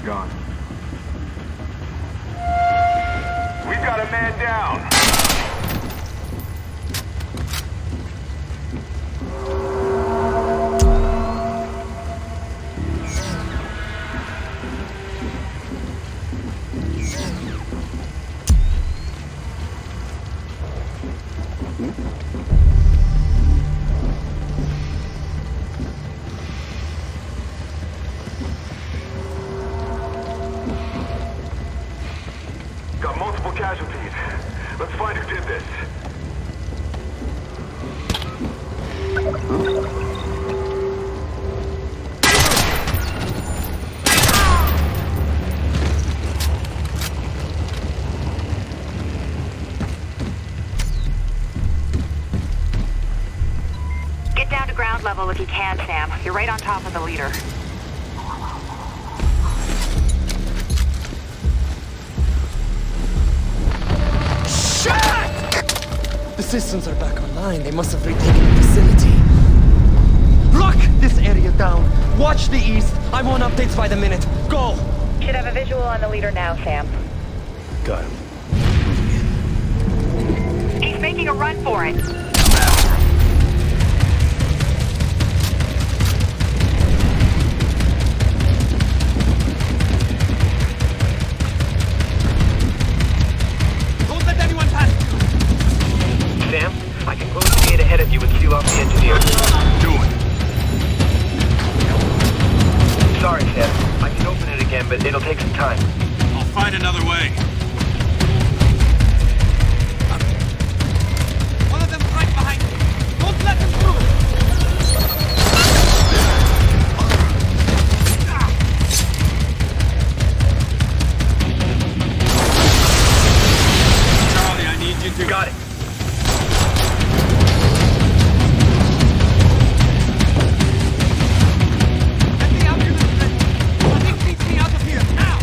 gone. We've got a man down. Got multiple casualties. Let's find who did this. Get down to ground level if you can, Sam. You're right on top of the leader. The systems are back online. They must have retaken the facility. Lock this area down. Watch the east. I want updates by the minute. Go! Should have a visual on the leader now, Sam. Got him. He's making a run for it. Don't let anyone pass you! Sam, I can close the gate ahead of you and seal off the engineer. Do it. Sorry, Sam. I can open it again, but it'll take some time. I'll find another way. One of them's right behind you. Don't let him through! Charlie, I need you to... Got it. Get me out here, little bit. Something needs me out of here, now!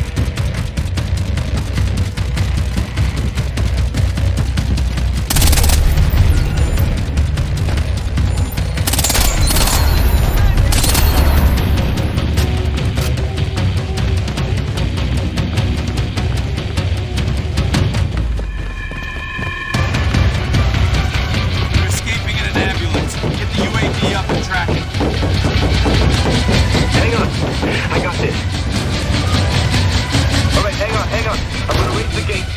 They're escaping in an ambulance. Get the UAV up and track it. Hang on. I got this. All right, hang on. I'm gonna raise the gate.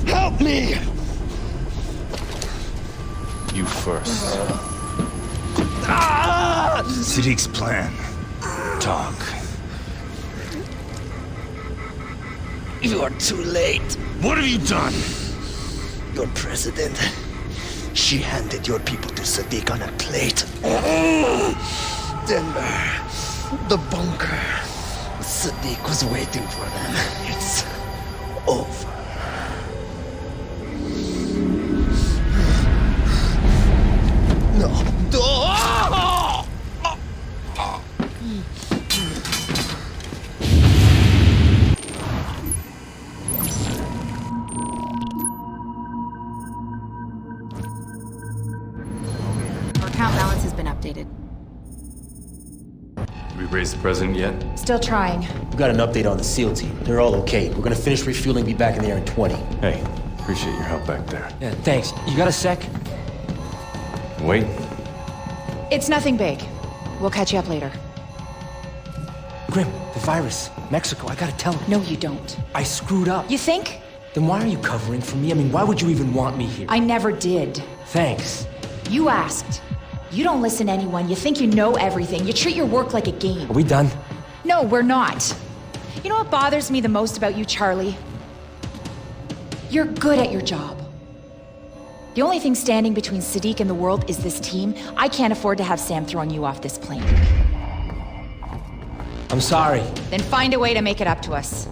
Help me! You first. Siddiq's plan. Talk. You are too late. What have you done? Your president. She handed your people to Sadiq on a plate. Denver. The bunker. Sadiq was waiting for them. It's over. No. Our account balance has been updated. Did we raise the president yet? Still trying. We got an update on the SEAL team. They're all okay. We're gonna finish refueling, be back in the air in 20. Hey, appreciate your help back there. Yeah, thanks. You got a sec? Wait. It's nothing big. We'll catch you up later. Grim, the virus. Mexico, I gotta tell him. No, you don't. I screwed up. You think? Then why are you covering for me? I mean, why would you even want me here? I never did. Thanks. You asked. You don't listen to anyone. You think you know everything. You treat your work like a game. Are we done? No, we're not. You know what bothers me the most about you, Charlie? You're good at your job. The only thing standing between Sadiq and the world is this team. I can't afford to have Sam throwing you off this plane. I'm sorry. Then find a way to make it up to us.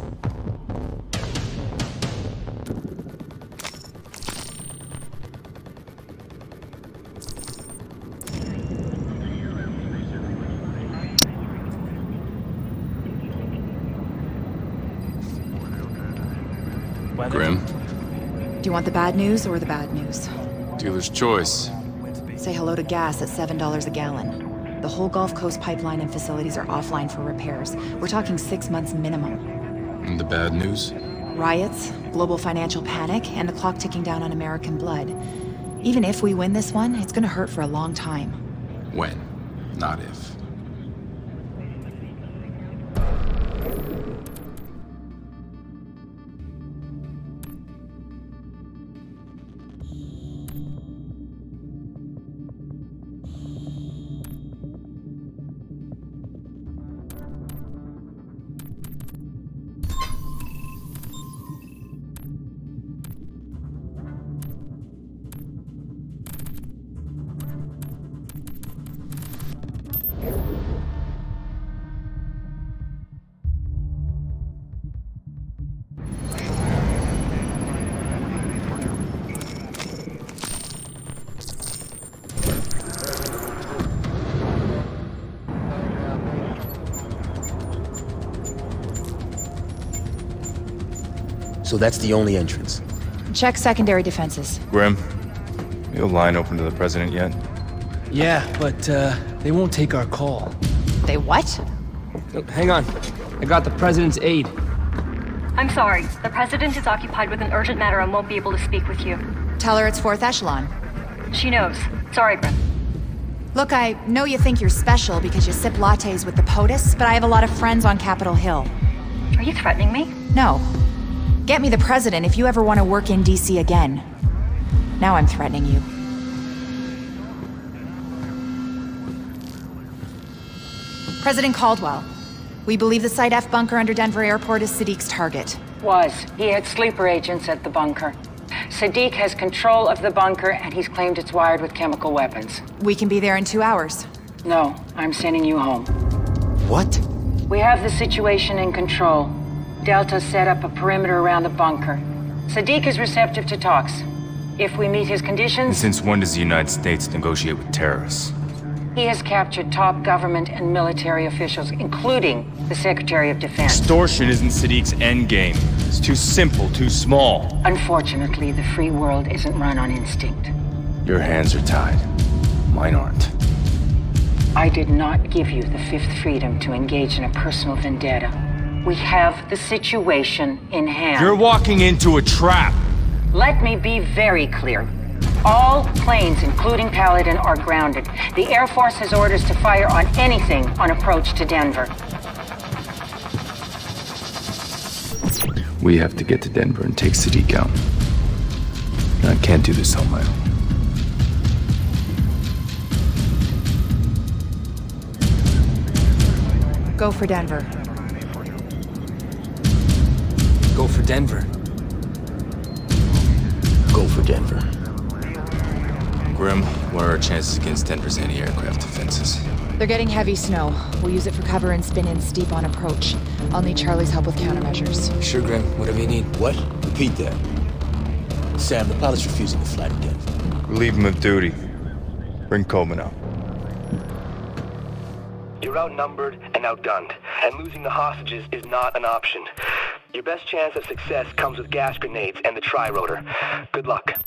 Grim? Do you want the bad news or the bad news? Dealer's choice. Say hello to gas at $7 a gallon. The whole Gulf Coast pipeline and facilities are offline for repairs. We're talking 6 months minimum. And the bad news? Riots, global financial panic, and the clock ticking down on American blood. Even if we win this one, it's gonna hurt for a long time. When, not if. So that's the only entrance. Check secondary defenses. Grim, you line open to the president yet? Yeah, but they won't take our call. They what? Oh, hang on. I got the president's aide. I'm sorry. The president is occupied with an urgent matter and won't be able to speak with you. Tell her it's 4th echelon. She knows. Sorry, Grim. Look, I know you think you're special because you sip lattes with the POTUS, but I have a lot of friends on Capitol Hill. Are you threatening me? No. Get me the president if you ever want to work in DC again. Now I'm threatening you. President Caldwell, we believe the Site F bunker under Denver Airport is Sadiq's target. He had sleeper agents at the bunker. Sadiq has control of the bunker, and he's claimed it's wired with chemical weapons. We can be there in 2 hours. No, I'm sending you home. What? We have the situation in control. Delta set up a perimeter around the bunker. Sadiq is receptive to talks. If we meet his And conditions, since when does the United States negotiate with terrorists? he has captured top government and military officials, including the Secretary of Defense. Extortion isn't Sadiq's endgame. It's too simple, too small. Unfortunately, the free world isn't run on instinct. Your hands are tied. Mine aren't. I did not give you the fifth freedom to engage in a personal vendetta. We have the situation in hand. You're walking into a trap. Let me be very clear. All planes, including Paladin, are grounded. The Air Force has orders to fire on anything on approach to Denver. We have to get to Denver and take Sadiq out. I can't do this on my own. Go for Denver. Go for Denver. Go for Denver. Grim, what are our chances against Denver's anti-aircraft defenses? They're getting heavy snow. We'll use it for cover and spin in steep on approach. I'll need Charlie's help with countermeasures. Sure, Grim. Whatever you need. What? Repeat that. Sam, the pilot's refusing to fly to Denver. Relieve him of duty. Bring Coleman out. You're outnumbered and outgunned, and losing the hostages is not an option. Your best chance of success comes with gas grenades and the TRI-ROTOR. Good luck.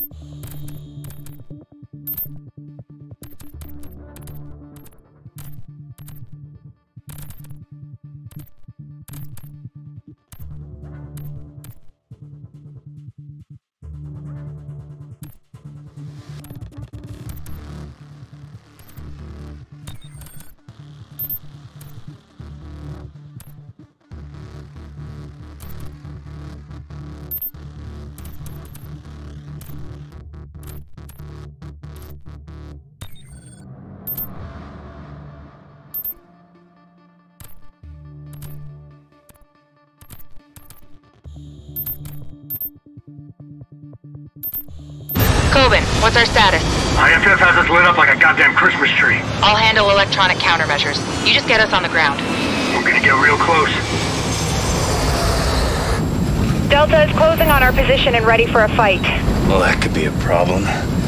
Kobin, what's our status? IFF has us lit up like a goddamn Christmas tree. I'll handle electronic countermeasures. You just get us on the ground. We're gonna get real close. Delta is closing on our position and ready for a fight. Well, that could be a problem.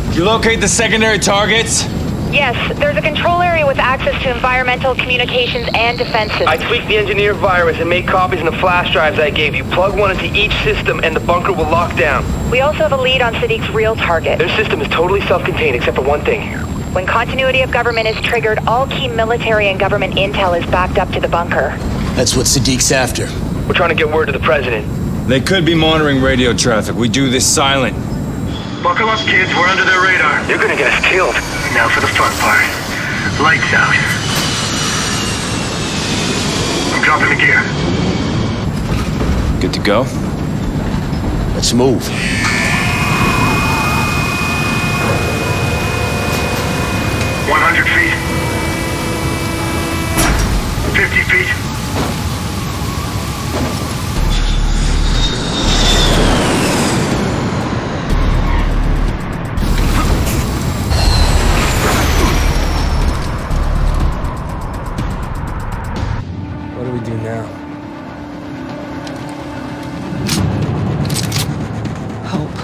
Did you locate the secondary targets? Yes, there's a control area with access to environmental, communications, and defenses. I tweaked the engineer virus and made copies in the flash drives I gave you. Plug one into each system and the bunker will lock down. We also have a lead on Sadiq's real target. Their system is totally self-contained except for one thing. When continuity of government is triggered, all key military and government intel is backed up to the bunker. That's what Sadiq's after. We're trying to get word to the president. They could be monitoring radio traffic. We do this silent. Buckle up, kids. We're under their radar. They're gonna get us killed. Now for the fun part. Lights out. I'm dropping the gear. Good to go? Let's move. $100 feet. 50 feet. What do we do now? Hope.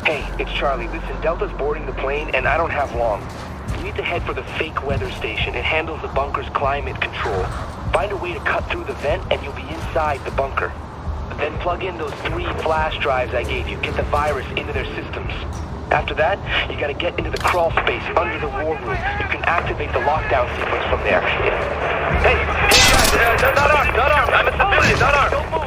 Hey, it's Charlie. Listen, Delta's boarding the plane, and I don't have long. You need to head for the fake weather station. It handles the bunker's climate control. Find a way to cut through the vent, and you'll be inside the bunker. Then plug in those 3 flash drives I gave you. Get the virus into their systems. After that, you gotta get into the crawl space under the war room. You can activate the lockdown sequence from there. Hey guys, not armed. I'm a civilian, not armed. Don't move.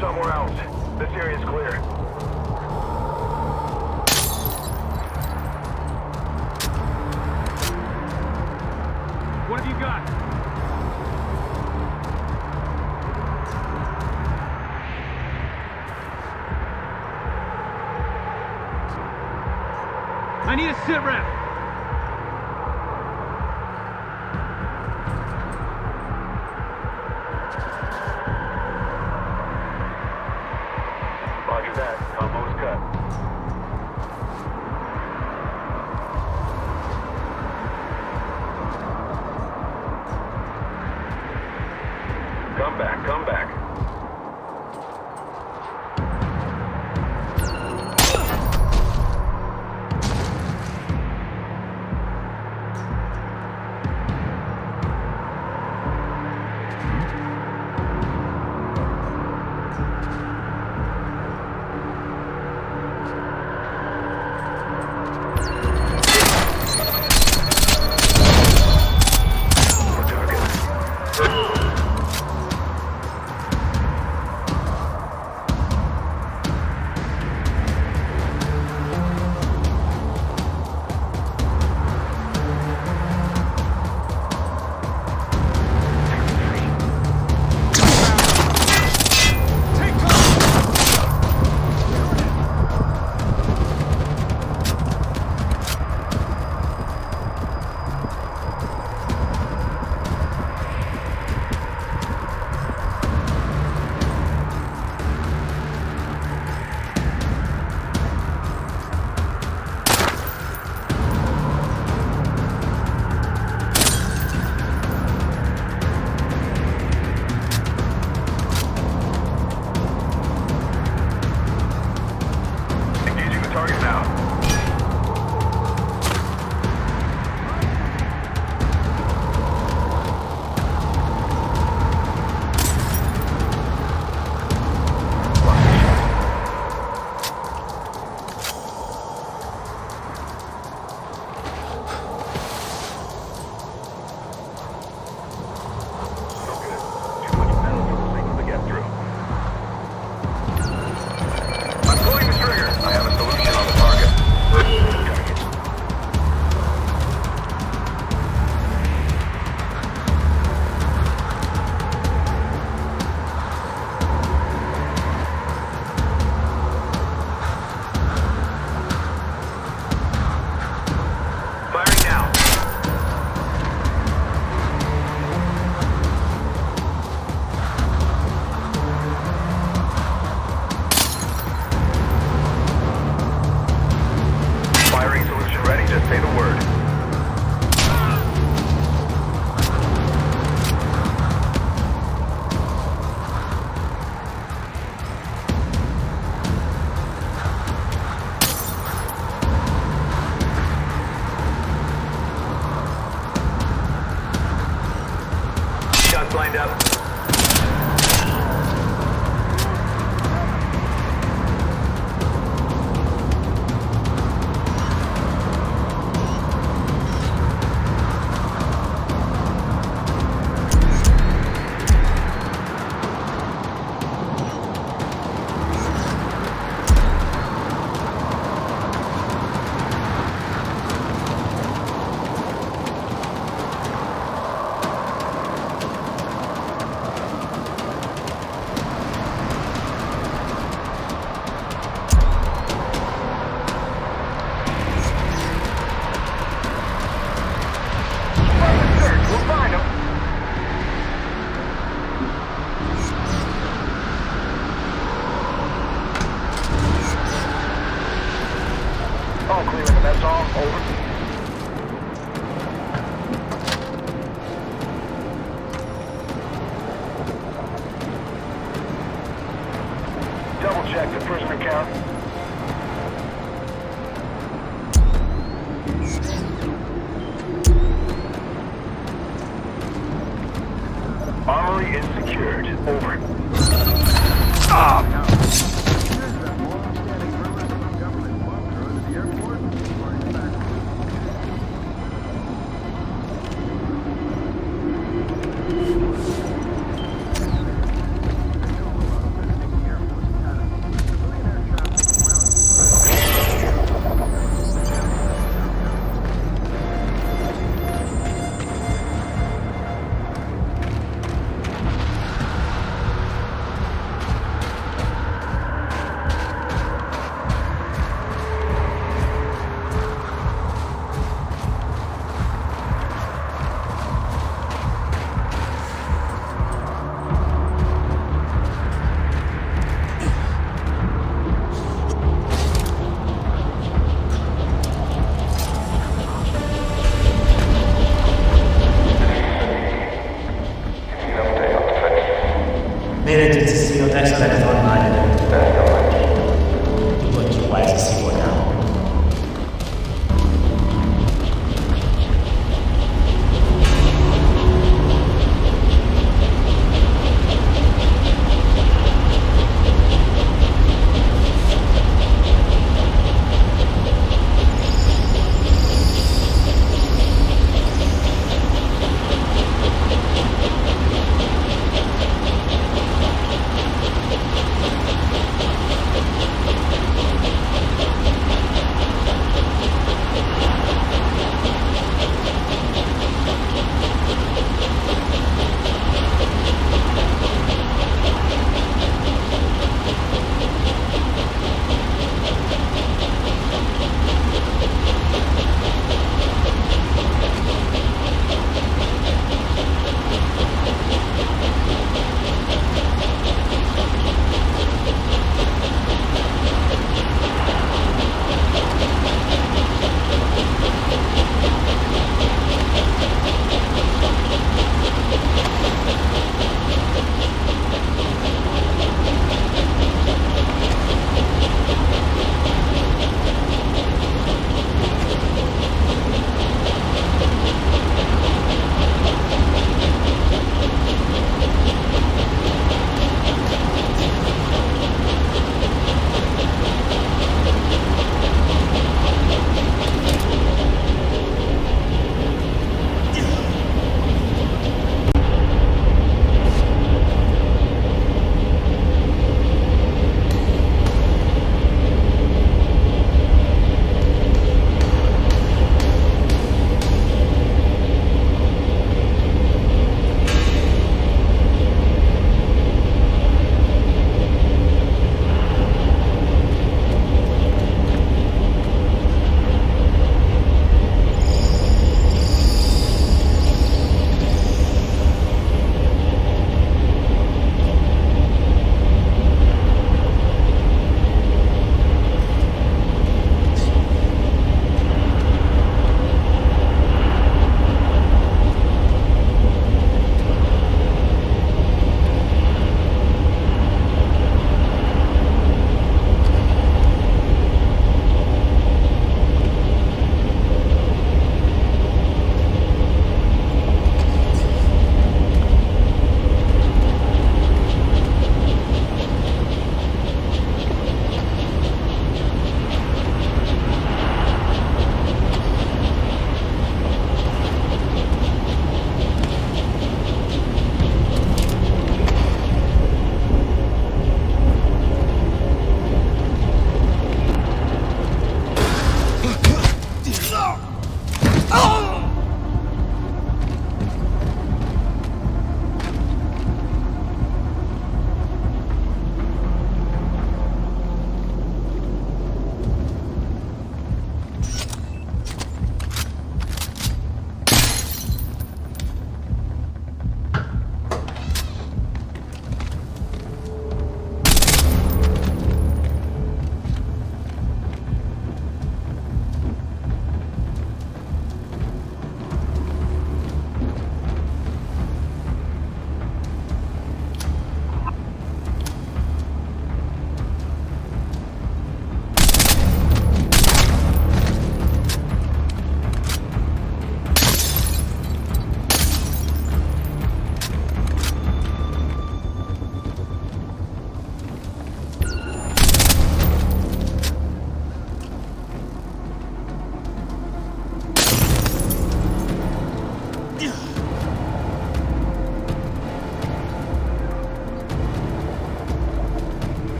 Somewhere else. This area's clear. What have you got? I need a sit rep. Roger that. Combo's cut. Come back. shots lined up. Double-check the prisoner count. Armory is secured. Over. Made it to Casino next time it's online. Look, you wise to see what now.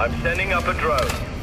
I'm sending up a drone.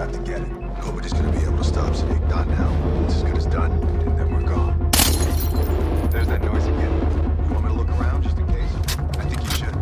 have to get it. Nobody's gonna be able to stop Sadiq. Not now. It's as good as done. And then we're gone. There's that noise again. You want me to look around just in case? I think you should.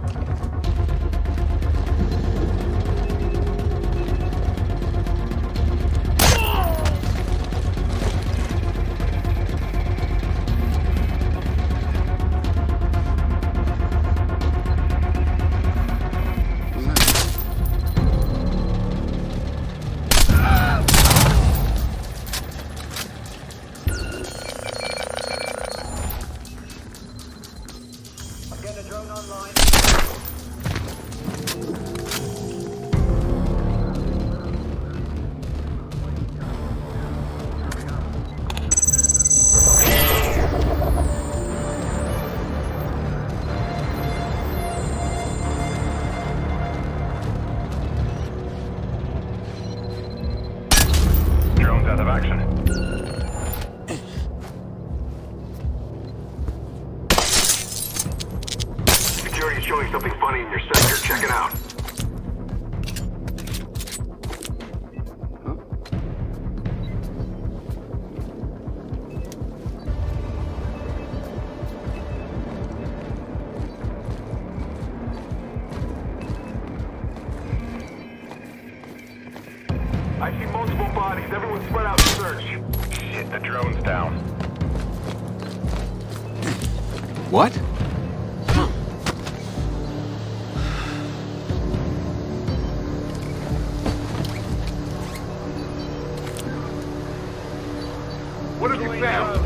Security's showing something funny in your sector. Check it out. I see multiple bodies. Everyone spread out and search. Shit, the drone's down. What? What have you found?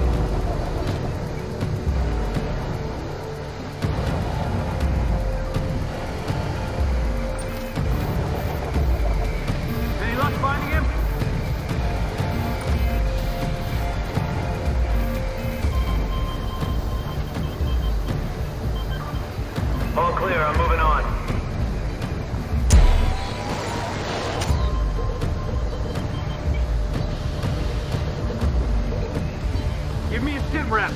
Any luck finding him? All clear, I'm moving on. Give me a sit rep.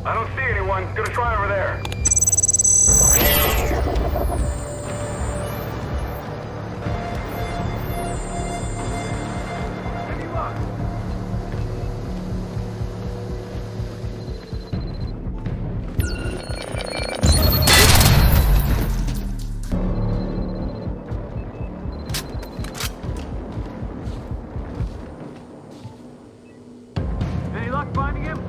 I don't see anyone. Gonna try over there. Any luck? Any luck finding him?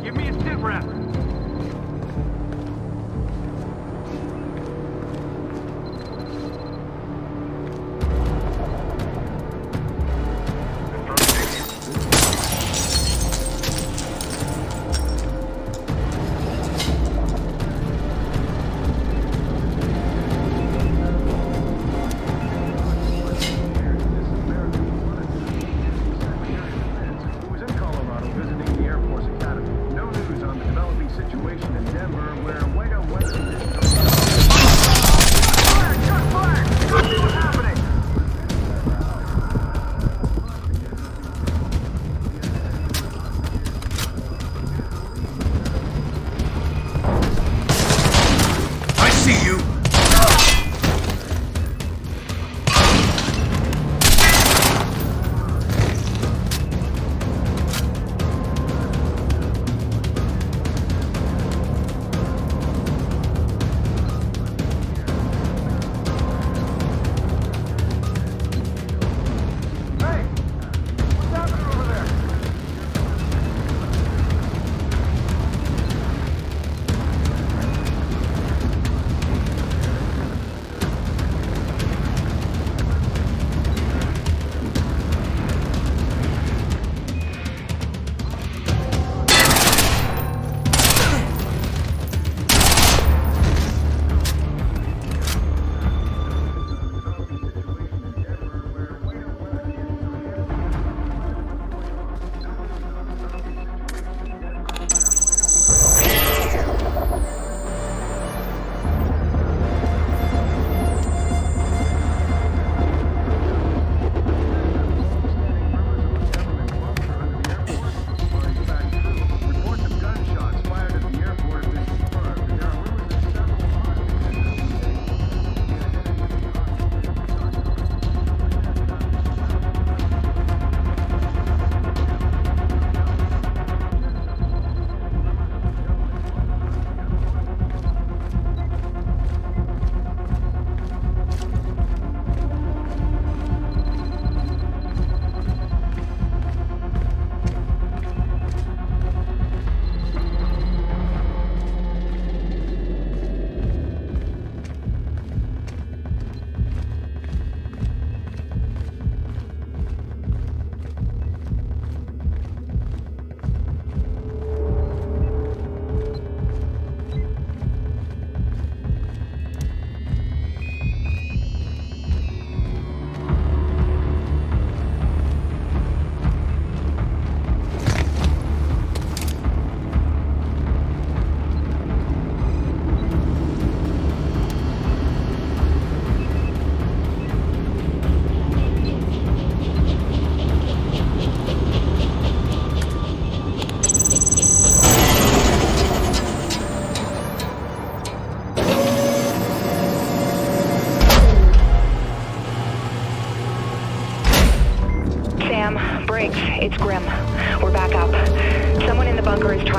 Give me a sit rep. Who was in Colorado visiting the Air Force Academy. No news on the developing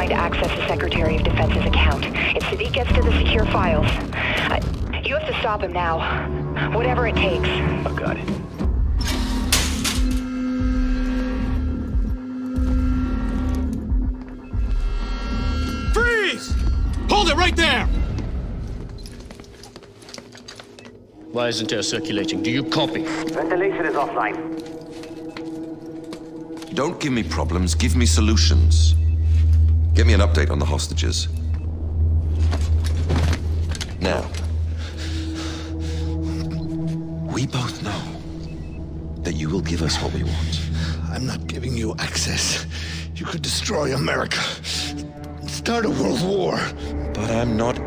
trying to access the Secretary of Defense's account. If Sadiq gets to the secure files, you have to stop him now. Whatever it takes. I got it. Freeze! Hold it right there! Why isn't air circulating? Do you copy? Ventilation is offline. Don't give me problems, give me solutions. Get me an update on the hostages. Now, we both know that you will give us what we want. I'm not giving you access. You could destroy America. Start a world war. But I'm not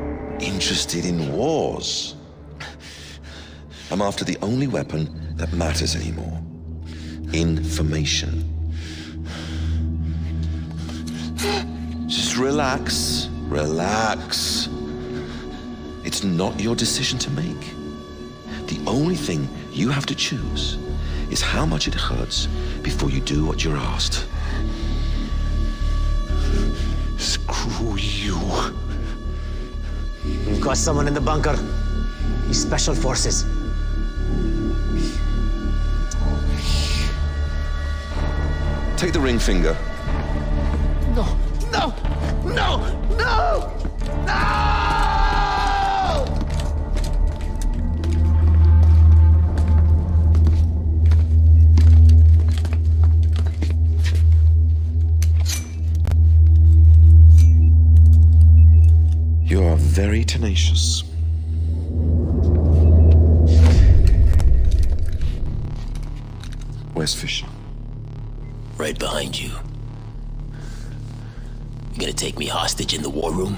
interested in wars. I'm after the only weapon that matters anymore. Information. Just relax. Relax. It's not your decision to make. The only thing you have to choose is how much it hurts before you do what you're asked. Screw you. We've got someone in the bunker. He's Special Forces. Take the ring finger. No, no, no, no! No! You are very tenacious. Where's Fisher? Right behind you. You gonna take me hostage in the war room?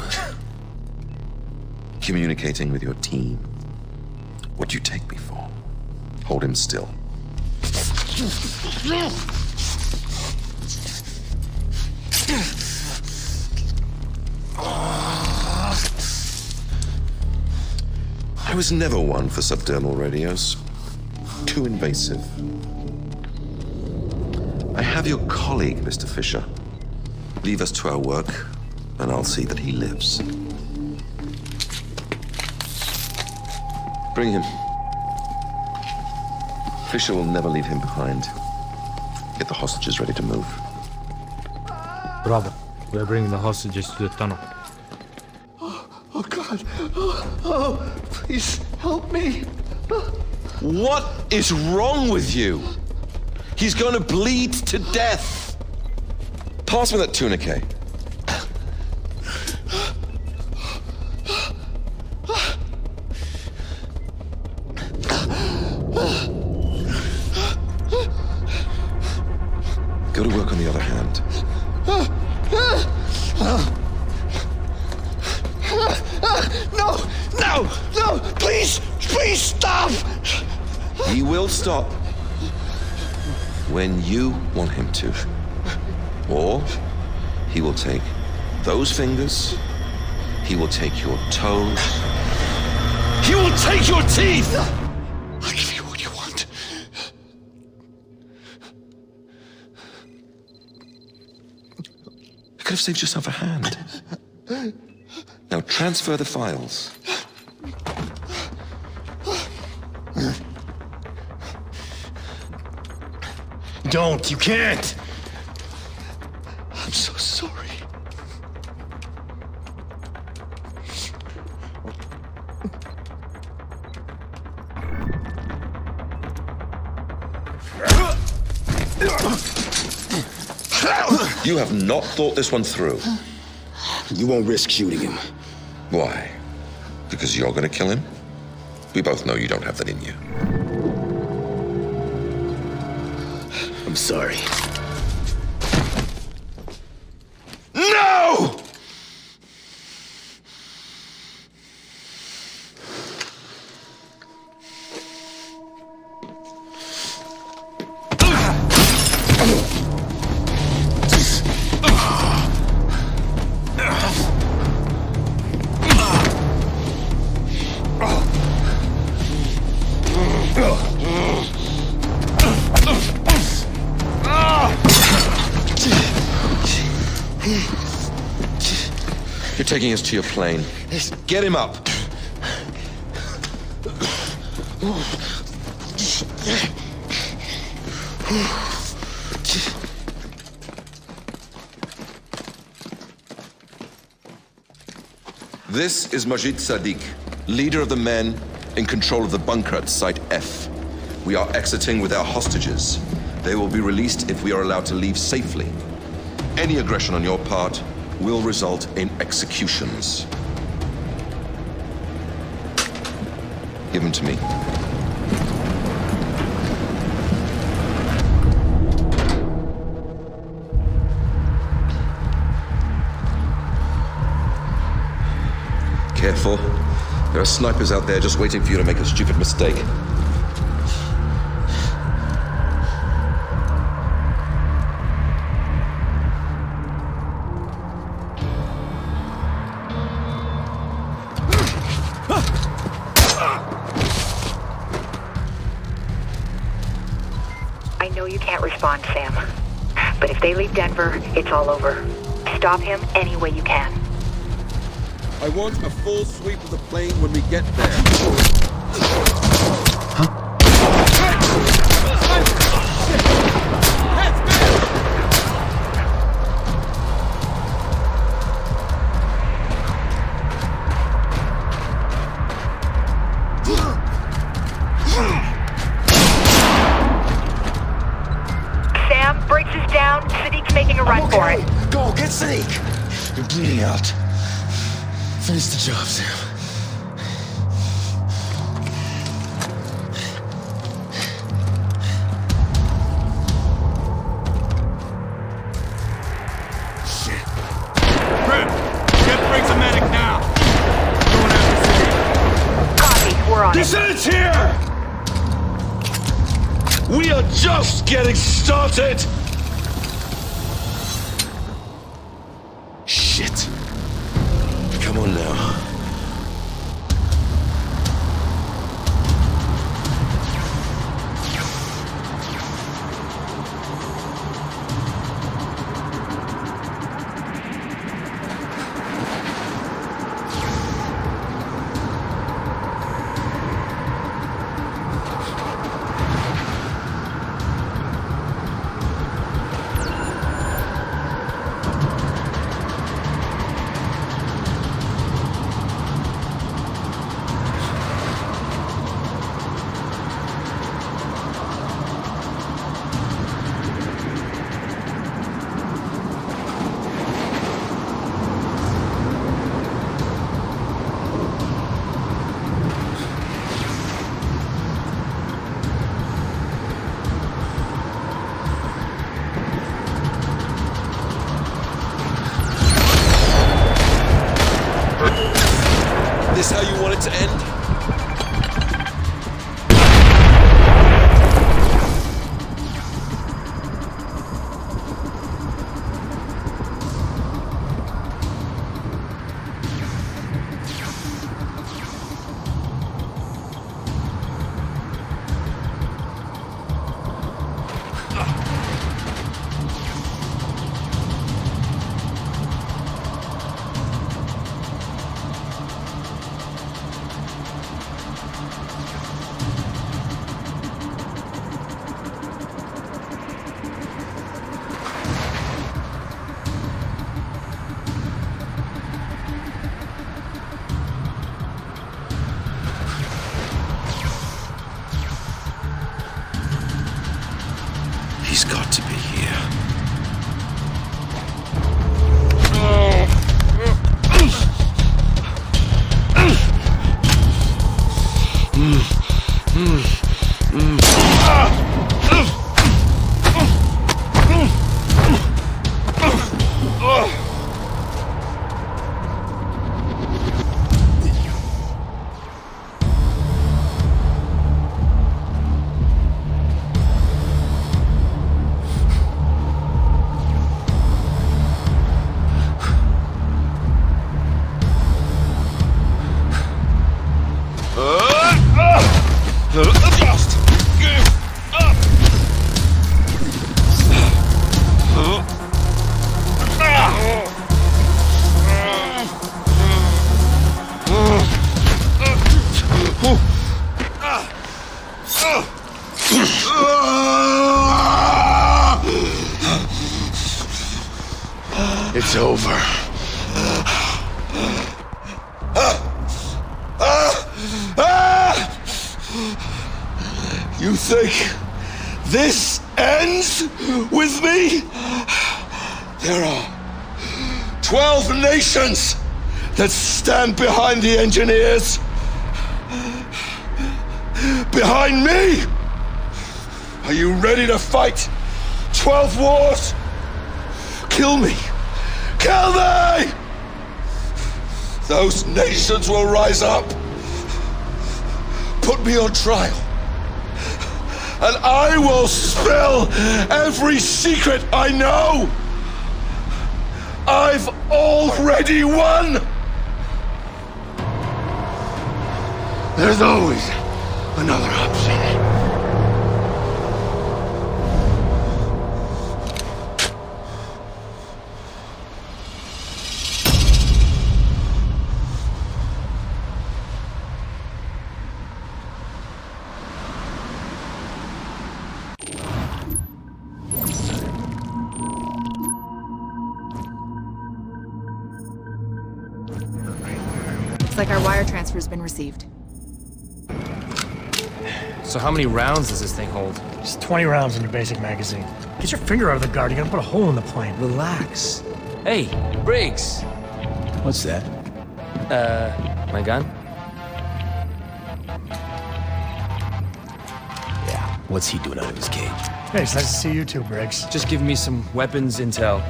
Communicating with your team. What do you take me for? Hold him still. I was never one for subdermal radios. Too invasive. I have your colleague, Mr. Fisher. Leave us to our work, and I'll see that he lives. Bring him. Fisher will never leave him behind. Get the hostages ready to move. Bravo. We're bringing the hostages to the tunnel. Oh, God. Oh, please help me. What is wrong with you? He's going to bleed to death. Pass me that tourniquet. Go to work on the other hand. No, no, no, please, please stop. He will stop when you want him to. Or he will take those fingers, he will take your toes, he will take your teeth! I'll give you what you want. You could have saved yourself a hand. Now transfer the files. Don't, you can't. I'm so sorry. You have not thought this one through. You won't risk shooting him. Why? Because you're gonna kill him? We both know you don't have that in you. I'm sorry. No! You're taking us to your plane. Get him up. This is Majid Sadiq, leader of the men in control of the bunker at Site F. We are exiting with our hostages. They will be released if we are allowed to leave safely. Any aggression on your part will result in executions. Give him to me. Careful. There are snipers out there just waiting for you to make a stupid mistake. I know you can't respond, Sam. But if they leave Denver, it's all over. Stop him any way you can. I want a full sweep of the plane when we get there. Sam, Briggs is down. Sadiq's making a run for it. Go, get Sadiq! You're bleeding out. Finish the job, Sam. Shit. Grim, get Briggs a medic now. Going after Sadiq. Copy, we're on it. Dissidents here! We are just getting started! Shit. Come on now. This how you want it to end? over. You think this ends with me? There are 12 nations that stand behind the engineers. Behind me! Are you ready to fight 12 wars? Kill me! Kill me! Those nations will rise up. Put me on trial. And I will spill every secret I know. I've already won. There's always another option. Like our wire transfer's been received. So how many rounds does this thing hold? Just 20 rounds in your basic magazine. Get your finger out of the guard, you're gonna put a hole in the plane. Relax. Hey, Briggs! What's that? My gun? Yeah, what's he doing out of his cage? Hey, it's nice to see you too, Briggs. Just give me some weapons intel.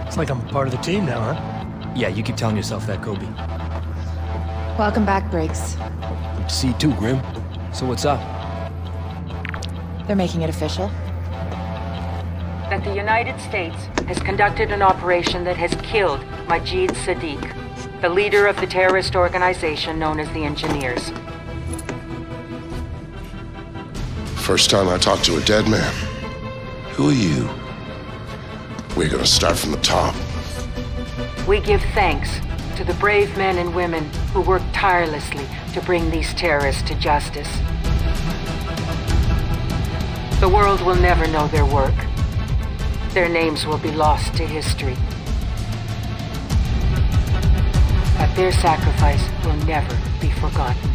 It's like I'm part of the team now, huh? Yeah, you keep telling yourself that, Kobe. Welcome back, Briggs. Good to see you too, Grim. So what's up? They're making it official. That the United States has conducted an operation that has killed Majid Sadiq, the leader of the terrorist organization known as the Engineers. First time I talked to a dead man. Who are you? We're gonna start from the top. We give thanks to the brave men and women who work tirelessly to bring these terrorists to justice. The world will never know their work. Their names will be lost to history. But their sacrifice will never be forgotten.